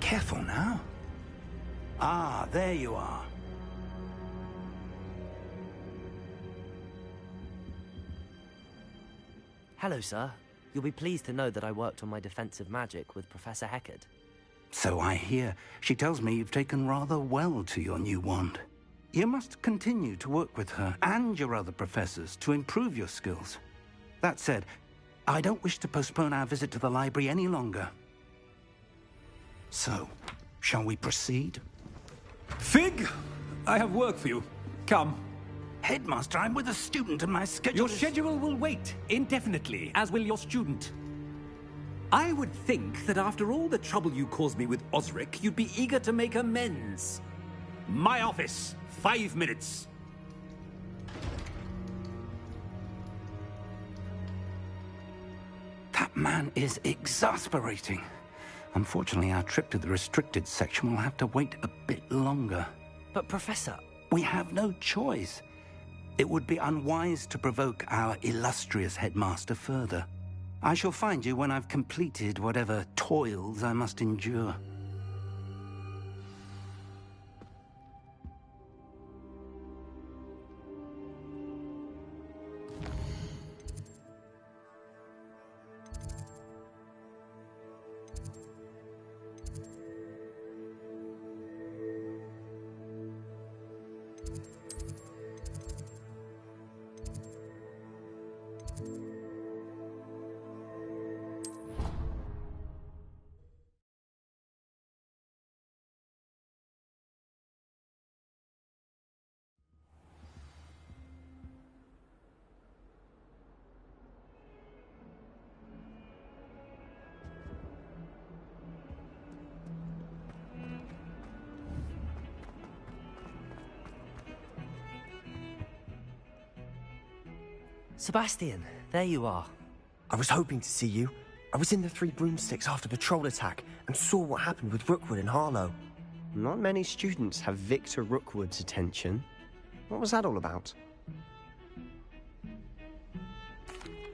Careful now. Ah, there you are. Hello, sir. You'll be pleased to know that I worked on my defensive magic with Professor Heckard. So I hear. She tells me you've taken rather well to your new wand. You must continue to work with her and your other professors to improve your skills. That said, I don't wish to postpone our visit to the library any longer. So, shall we proceed? Fig, I have work for you. Come. Headmaster, I'm with a student and my schedule Your schedule will wait indefinitely, as will your student. I would think that after all the trouble you caused me with Osric, you'd be eager to make amends. My office. 5 minutes. That man is exasperating. Unfortunately, our trip to the restricted section will have to wait a bit longer. But, Professor... We have no choice. It would be unwise to provoke our illustrious headmaster further. I shall find you when I've completed whatever toils I must endure. Sebastian, there you are. I was hoping to see you. I was in the Three Broomsticks after the troll attack and saw what happened with Rookwood and Harlow. Not many students have Victor Rookwood's attention. What was that all about?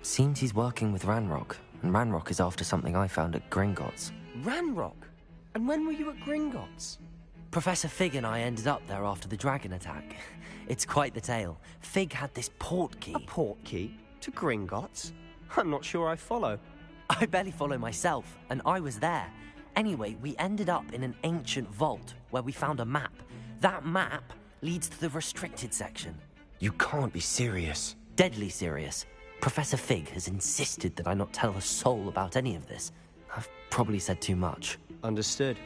Seems he's working with Ranrock, and Ranrock is after something I found at Gringotts. Ranrock? And when were you at Gringotts? Professor Fig and I ended up there after the dragon attack. It's quite the tale. Fig had this port key. A port key? To Gringotts? I'm not sure I follow. I barely follow myself, and I was there. Anyway, we ended up in an ancient vault where we found a map. That map leads to the restricted section. You can't be serious. Deadly serious. Professor Fig has insisted that I not tell a soul about any of this. I've probably said too much. Understood.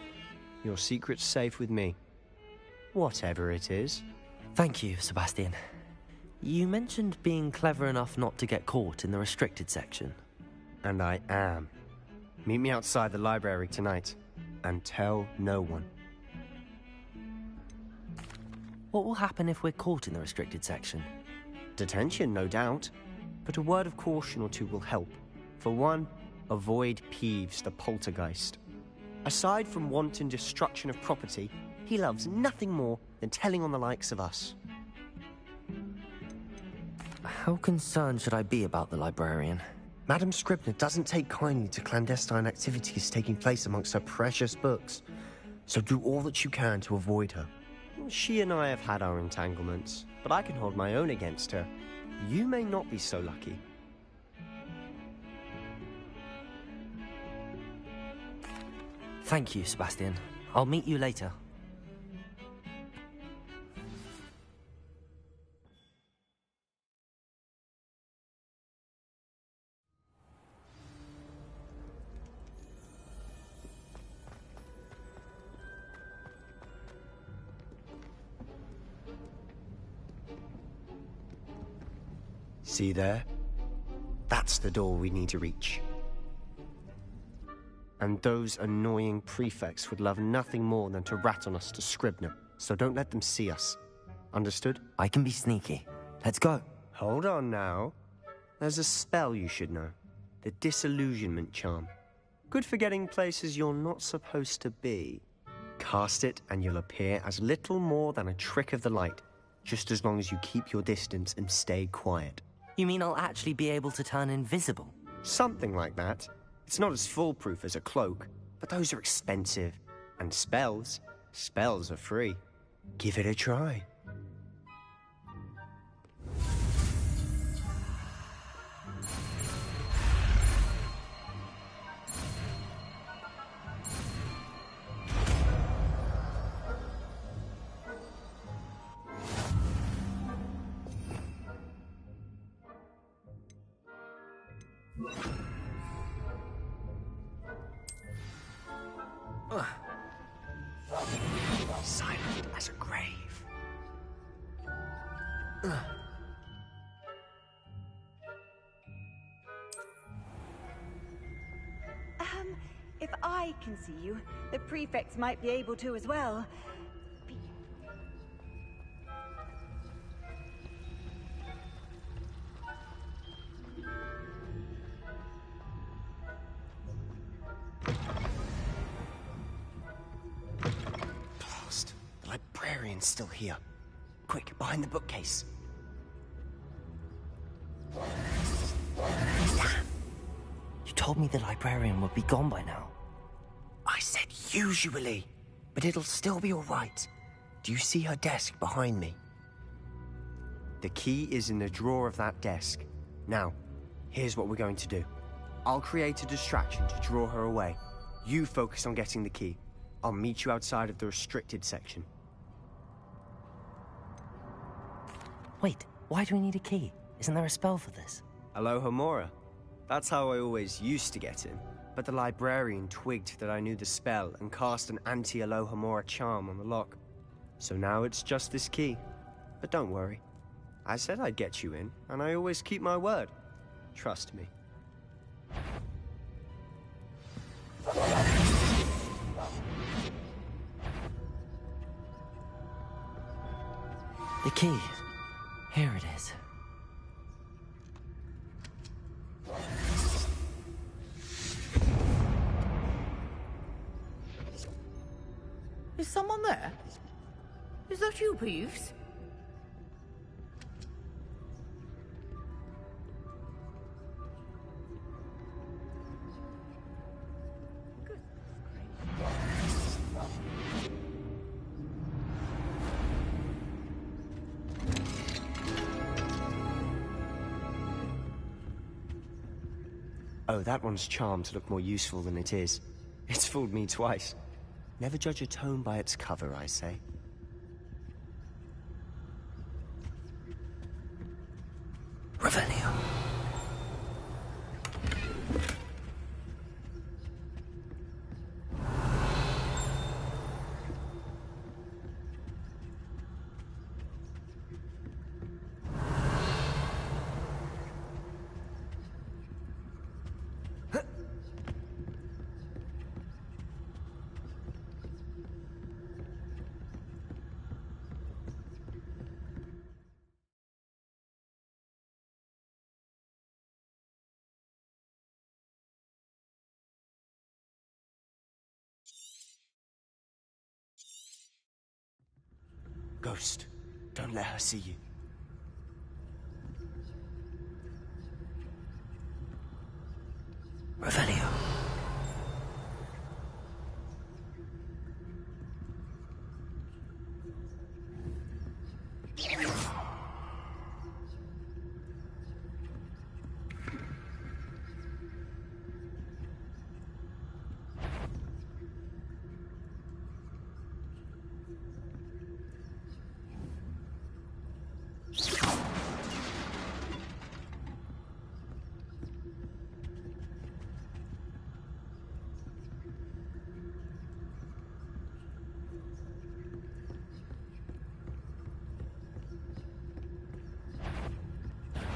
Your secret's safe with me. Whatever it is. Thank you, Sebastian. You mentioned being clever enough not to get caught in the restricted section. And I am. Meet me outside the library tonight, and tell no one. What will happen if we're caught in the restricted section? Detention, no doubt. But a word of caution or two will help. For one, avoid Peeves, the poltergeist. Aside from wanton destruction of property, he loves nothing more than telling on the likes of us. How concerned should I be about the librarian? Madame Scribner doesn't take kindly to clandestine activities taking place amongst her precious books, so do all that you can to avoid her. She and I have had our entanglements, but I can hold my own against her. You may not be so lucky. Thank you, Sebastian. I'll meet you later. See there? That's the door we need to reach. And those annoying prefects would love nothing more than to rat on us to Scribner, so don't let them see us. Understood? I can be sneaky. Let's go. Hold on now. There's a spell you should know. The Disillusionment Charm. Good for getting places you're not supposed to be. Cast it and you'll appear as little more than a trick of the light, just as long as you keep your distance and stay quiet. You mean I'll actually be able to turn invisible? Something like that. It's not as foolproof as a cloak, but those are expensive. And spells are free. Give it a try. Silent as a grave. I can see you. The prefects might be able to as well. Blast. The librarian's still here. Quick, behind the bookcase. Damn. You told me the librarian would be gone by now. I said usually, but it'll still be all right. Do you see her desk behind me? The key is in the drawer of that desk. Now, here's what we're going to do. I'll create a distraction to draw her away. You focus on getting the key. I'll meet you outside of the restricted section. Wait, why do we need a key? Isn't there a spell for this? Alohomora. That's how I always used to get in. But the librarian twigged that I knew the spell and cast an anti-Alohomora charm on the lock. So now it's just this key. But don't worry. I said I'd get you in, and I always keep my word. Trust me. The key. Here it is. Is someone there? Is that you, Peeves? Oh, that one's charmed to look more useful than it is. It's fooled me twice. Never judge a tome by its cover, I say. Revelio. Ghost, don't let her see you. Revelio.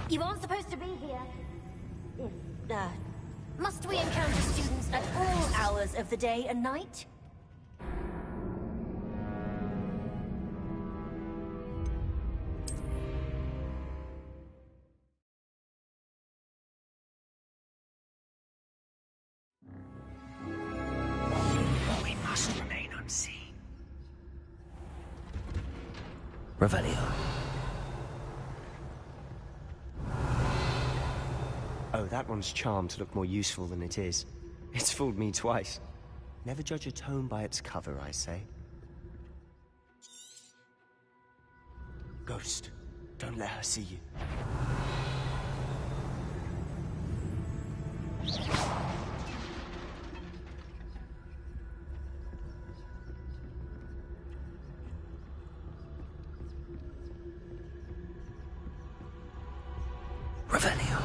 You aren't supposed to be here. Must we encounter students at all hours of the day and night? We must remain unseen. Revelio. Oh, that one's charmed to look more useful than it is. It's fooled me twice. Never judge a tome by its cover, I say. Ghost, don't let her see you. Revelio.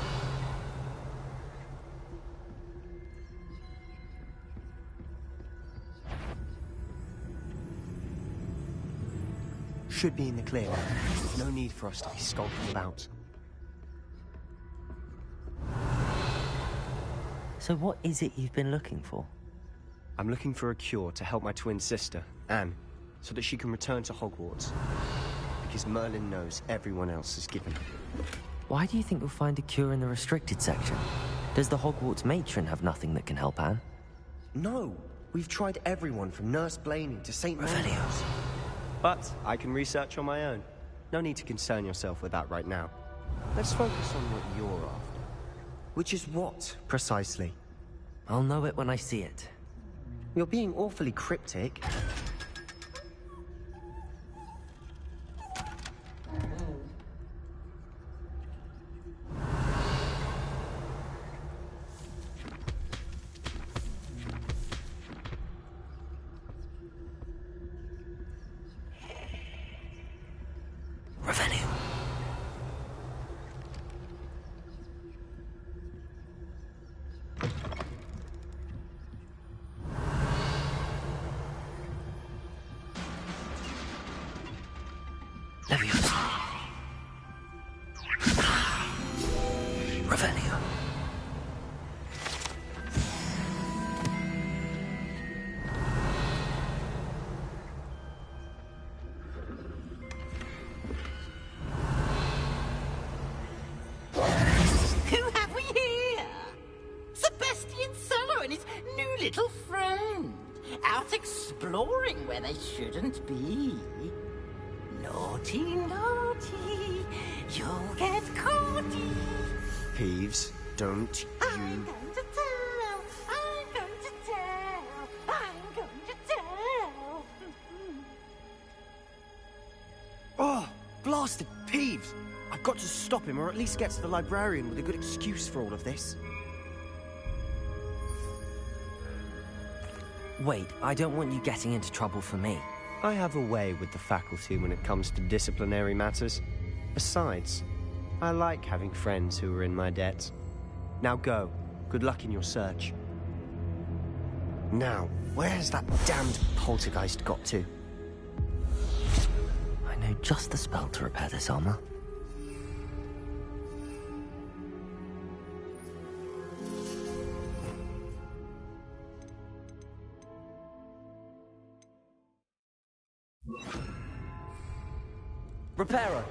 Should be in the clear now. No need for us to be skulking about. So what is it you've been looking for? I'm looking for a cure to help my twin sister, Anne, so that she can return to Hogwarts. Because Merlin knows everyone else is given. Why do you think you'll find a cure in the restricted section? Does the Hogwarts matron have nothing that can help Anne? No, we've tried everyone from Nurse Blaney to St. Revelio's. But I can research on my own. No need to concern yourself with that right now. Let's focus on what you're after. Which is what, precisely? I'll know it when I see it. You're being awfully cryptic. Where they shouldn't be. Naughty, naughty, you'll get caughty. Peeves, don't you... I'm going to tell, I'm going to tell, I'm going to tell. Oh, blasted Peeves! I've got to stop him, or at least get to the librarian with a good excuse for all of this. Wait, I don't want you getting into trouble for me. I have a way with the faculty when it comes to disciplinary matters. Besides, I like having friends who are in my debt. Now go. Good luck in your search. Now, where's that damned poltergeist got to? I know just the spell to repair this armor. Reparo.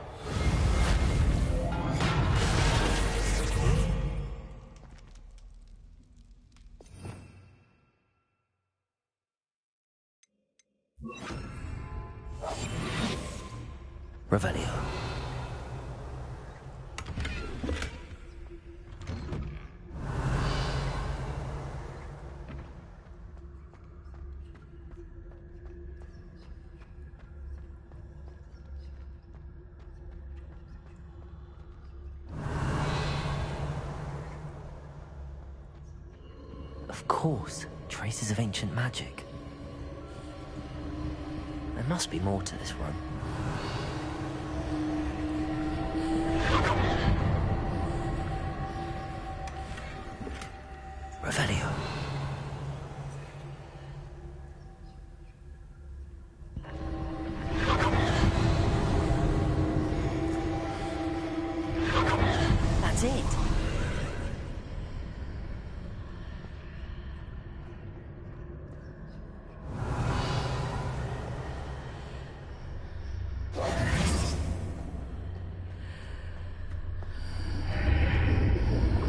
Revelio. Of course, traces of ancient magic. There must be more to this room. Revelio. That's it.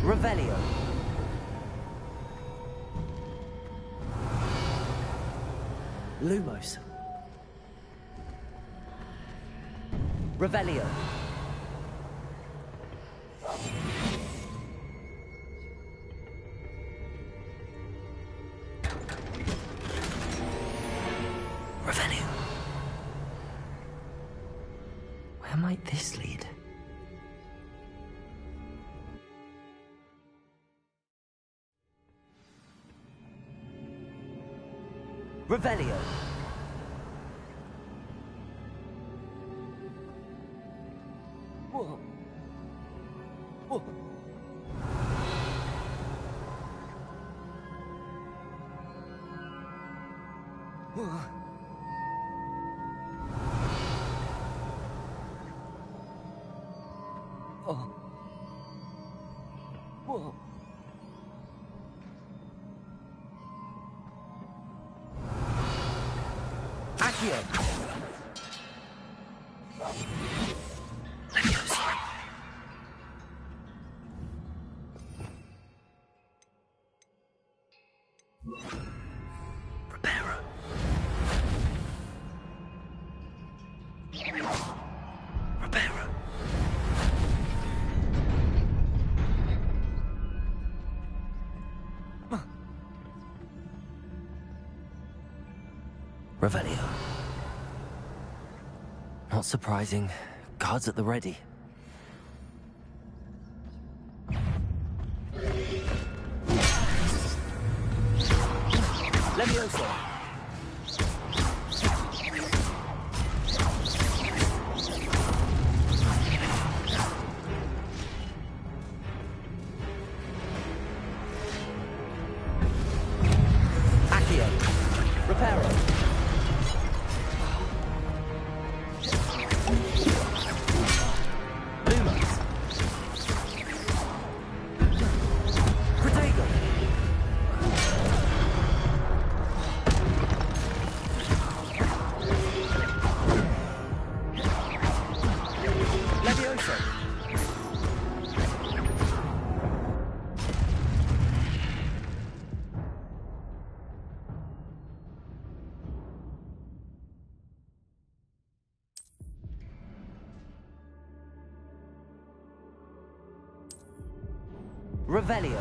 Revelio. Lumos. Revelio. Revelio. Where might this lead? Revelio. Whoa. Whoa. Whoa. Oh. Whoa. Accio. Reparo. Reparo. Revelio. Not surprising. Guards at the ready. Levioso. Accio. Reparo. Lumos. Protego. Levioso. Revelio.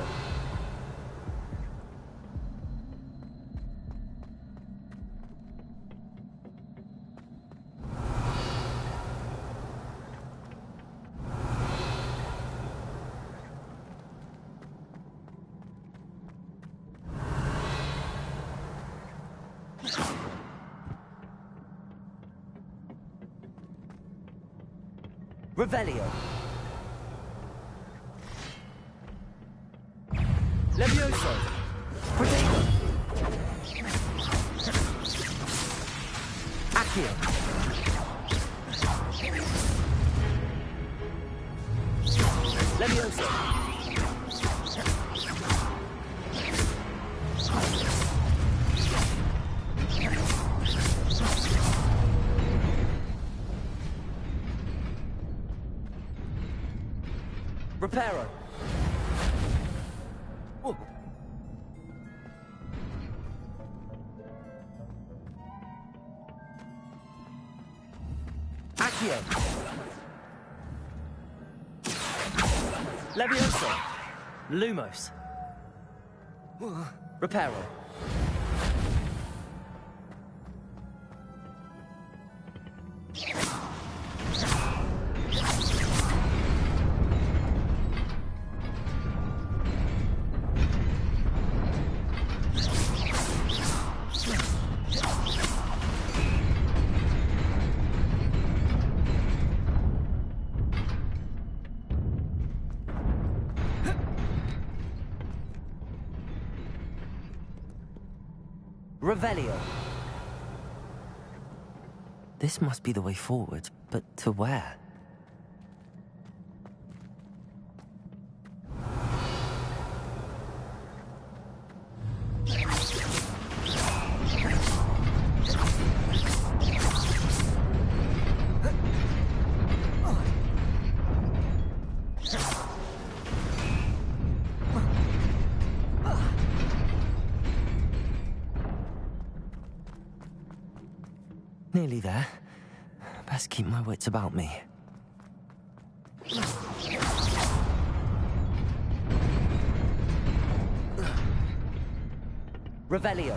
Revelio. Levioso. Protego. Accio. Levioso. Reparo. Oh. Accio. Levioso. Lumos. Reparo. Revelio. This must be the way forward, but to where? Nearly there. Best keep my wits about me. Revelio.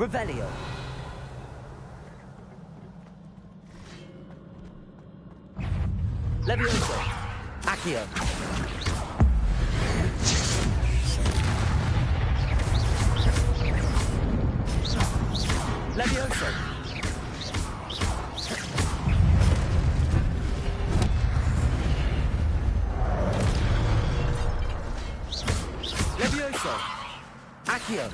Revelio. Levioso. Accio. Levioso. Levioso! Accio!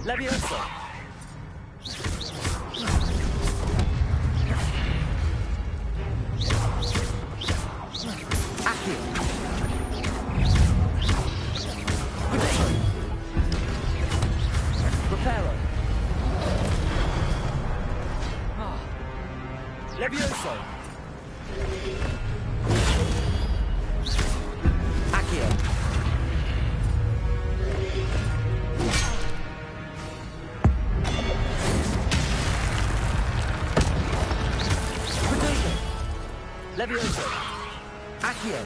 Levioso! Accio! Reparo! Levioso! Accio! Producer! Levioso! Accio!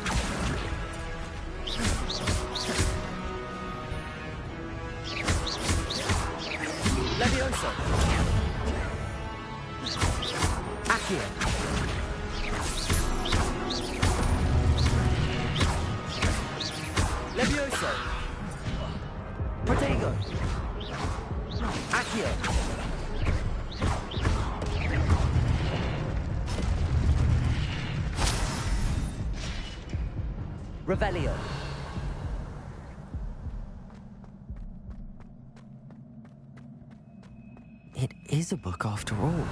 Levioso! Accio! Levioso! Protego! Accio! Revelio! It is a book after all.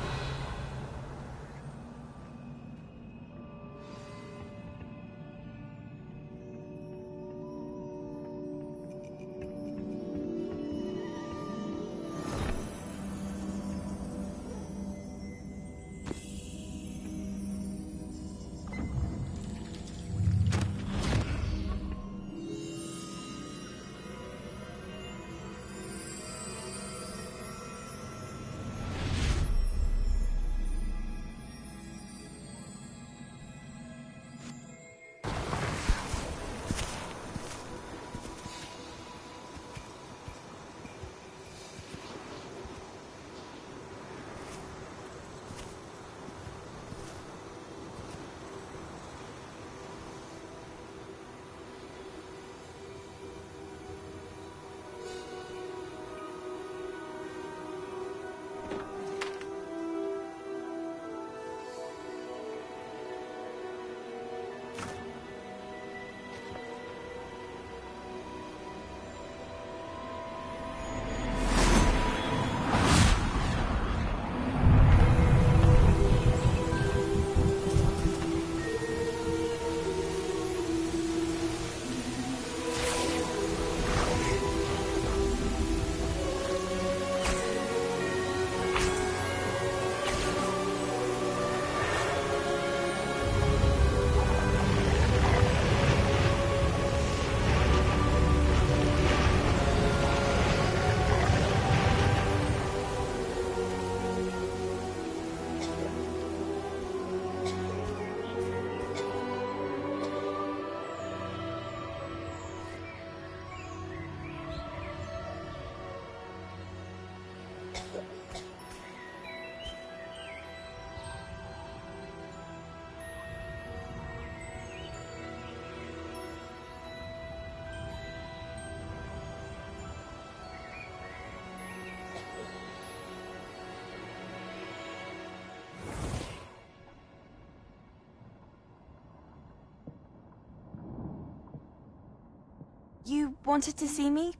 You wanted to see me?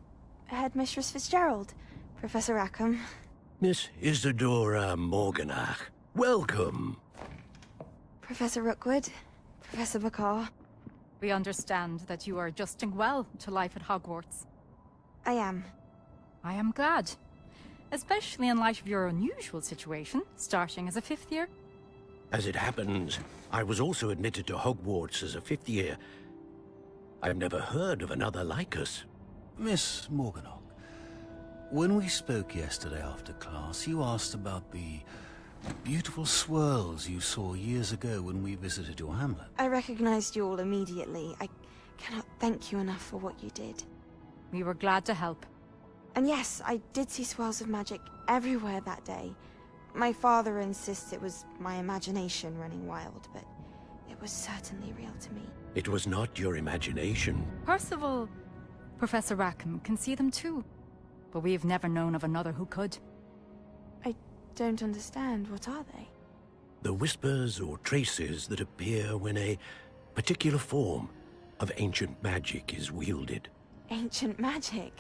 Headmistress Fitzgerald? Professor Rackham? Miss Isadora Morganach, welcome. Professor Rookwood? Professor Bakar? We understand that you are adjusting well to life at Hogwarts. I am. I am glad. Especially in light of your unusual situation, starting as a 5th year. As it happens, I was also admitted to Hogwarts as a 5th year. I've never heard of another like us. Miss Morganach, when we spoke yesterday after class, you asked about the beautiful swirls you saw years ago when we visited your hamlet. I recognized you all immediately. I cannot thank you enough for what you did. We were glad to help. And yes, I did see swirls of magic everywhere that day. My father insists it was my imagination running wild, but it was certainly real to me. It was not your imagination. Percival, Professor Rackham can see them too. But we've never known of another who could. I don't understand. What are they? The whispers or traces that appear when a particular form of ancient magic is wielded. Ancient magic?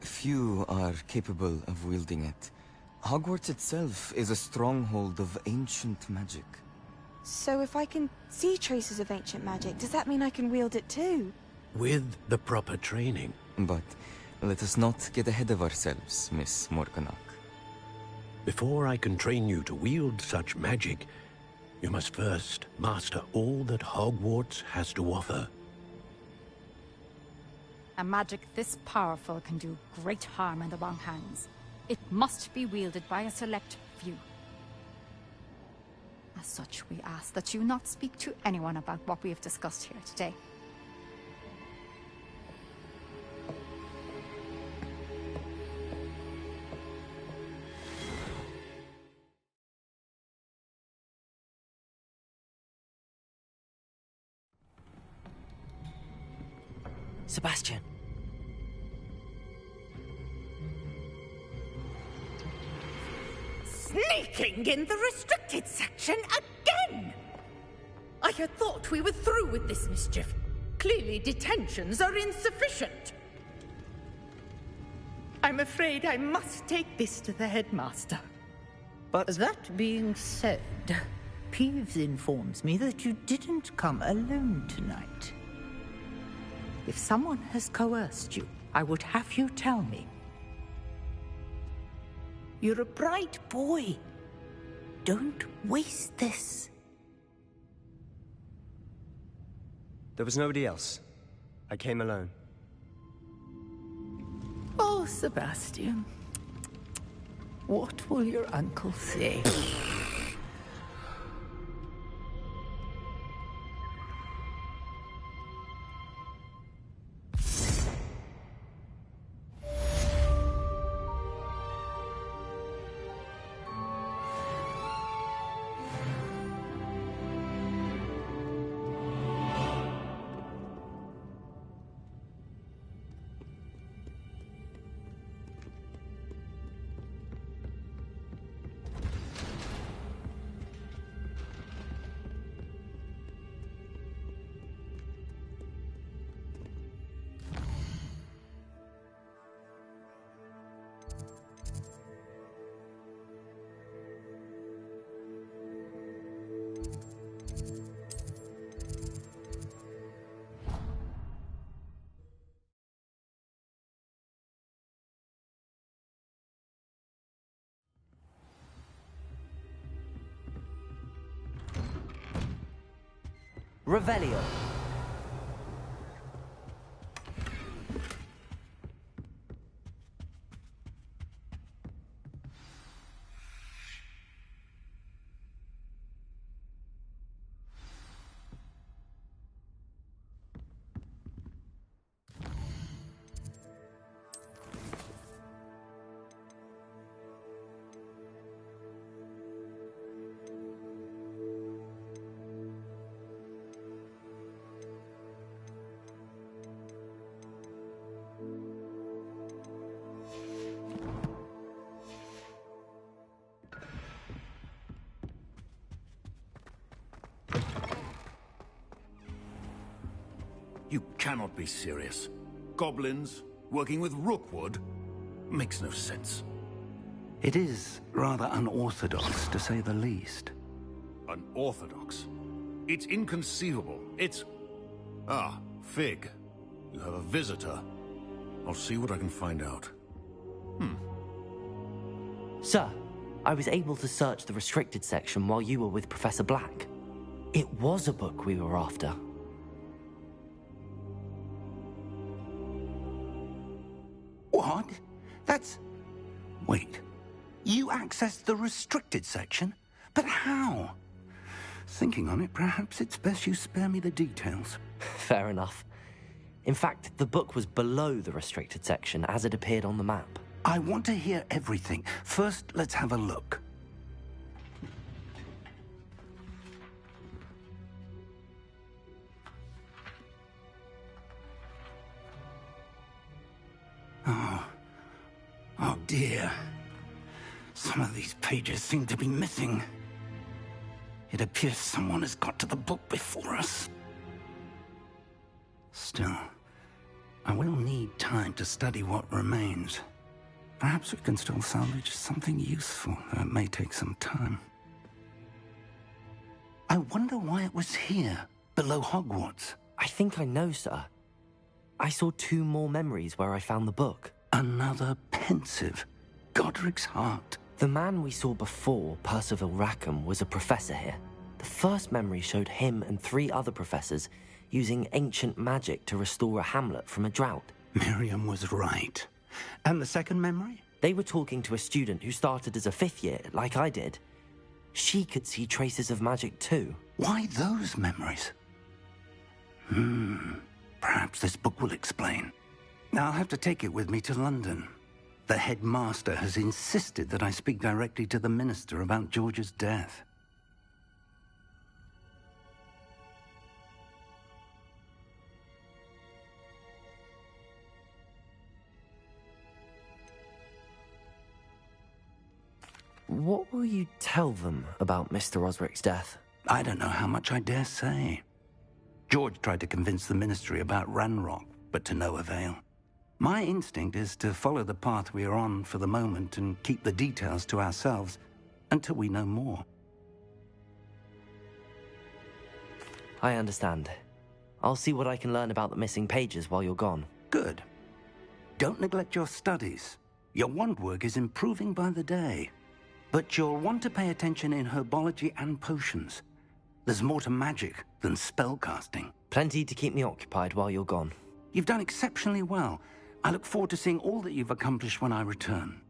Few are capable of wielding it. Hogwarts itself is a stronghold of ancient magic. So if I can see traces of ancient magic, does that mean I can wield it too? With the proper training. But let us not get ahead of ourselves, Miss Morganach. Before I can train you to wield such magic, you must first master all that Hogwarts has to offer. A magic this powerful can do great harm in the wrong hands. It must be wielded by a select few. As such, we ask that you not speak to anyone about what we have discussed here today. Sebastian. Sneaking in the restricted section again! I had thought we were through with this mischief. Clearly detentions are insufficient. I'm afraid I must take this to the headmaster. But that being said, Peeves informs me that you didn't come alone tonight. If someone has coerced you, I would have you tell me. You're a bright boy. Don't waste this. There was nobody else. I came alone. Oh, Sebastian. What will your uncle say? Revelio. You cannot be serious. Goblins working with Rookwood makes no sense. It is rather unorthodox, to say the least. Unorthodox? It's inconceivable. It's... Ah, Fig. You have a visitor. I'll see what I can find out. Sir, I was able to search the restricted section while you were with Professor Black. It was a book we were after. What? That's... Wait. You accessed the restricted section? But how? Thinking on it, perhaps it's best you spare me the details. Fair enough. In fact, the book was below the restricted section as it appeared on the map. I want to hear everything. First, let's have a look. Oh dear. Some of these pages seem to be missing. It appears someone has got to the book before us. Still, I will need time to study what remains. Perhaps we can still salvage something useful, though it may take some time. I wonder why it was here, below Hogwarts. I think I know, sir. I saw 2 more memories where I found the book. Another pensive. Godric's heart. The man we saw before, Percival Rackham, was a professor here. The first memory showed him and 3 other professors using ancient magic to restore a hamlet from a drought. Miriam was right. And the second memory? They were talking to a student who started as a 5th year, like I did. She could see traces of magic too. Why those memories? Perhaps this book will explain. I'll have to take it with me to London. The headmaster has insisted that I speak directly to the minister about George's death. What will you tell them about Mr. Osric's death? I don't know how much I dare say. George tried to convince the ministry about Ranrock, but to no avail. My instinct is to follow the path we are on for the moment and keep the details to ourselves until we know more. I understand. I'll see what I can learn about the missing pages while you're gone. Good. Don't neglect your studies. Your wand work is improving by the day. But you'll want to pay attention in herbology and potions. There's more to magic than spellcasting. Plenty to keep me occupied while you're gone. You've done exceptionally well. I look forward to seeing all that you've accomplished when I return.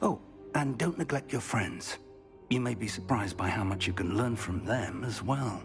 Oh, and don't neglect your friends. You may be surprised by how much you can learn from them as well.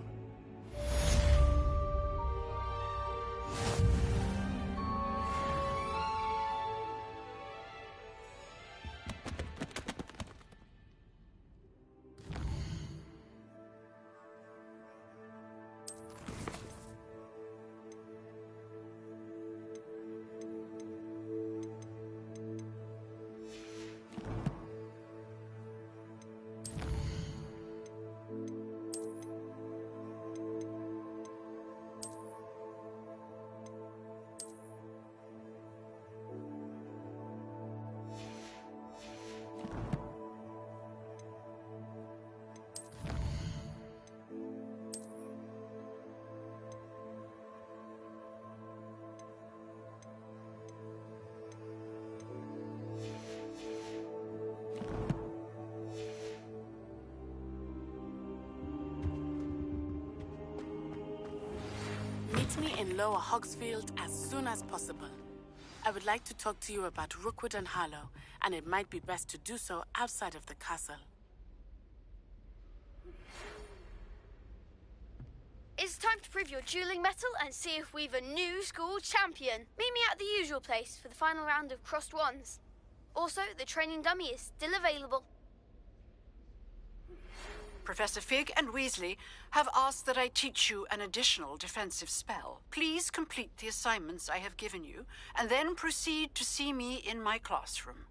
Meet me in Lower Hogsfield as soon as possible. I would like to talk to you about Rookwood and Harlow, and it might be best to do so outside of the castle. It's time to prove your dueling mettle and see if we've a new school champion. Meet me at the usual place for the final round of crossed wands. Also, the training dummy is still available. Professor Fig and Weasley have asked that I teach you an additional defensive spell. Please complete the assignments I have given you, and then proceed to see me in my classroom.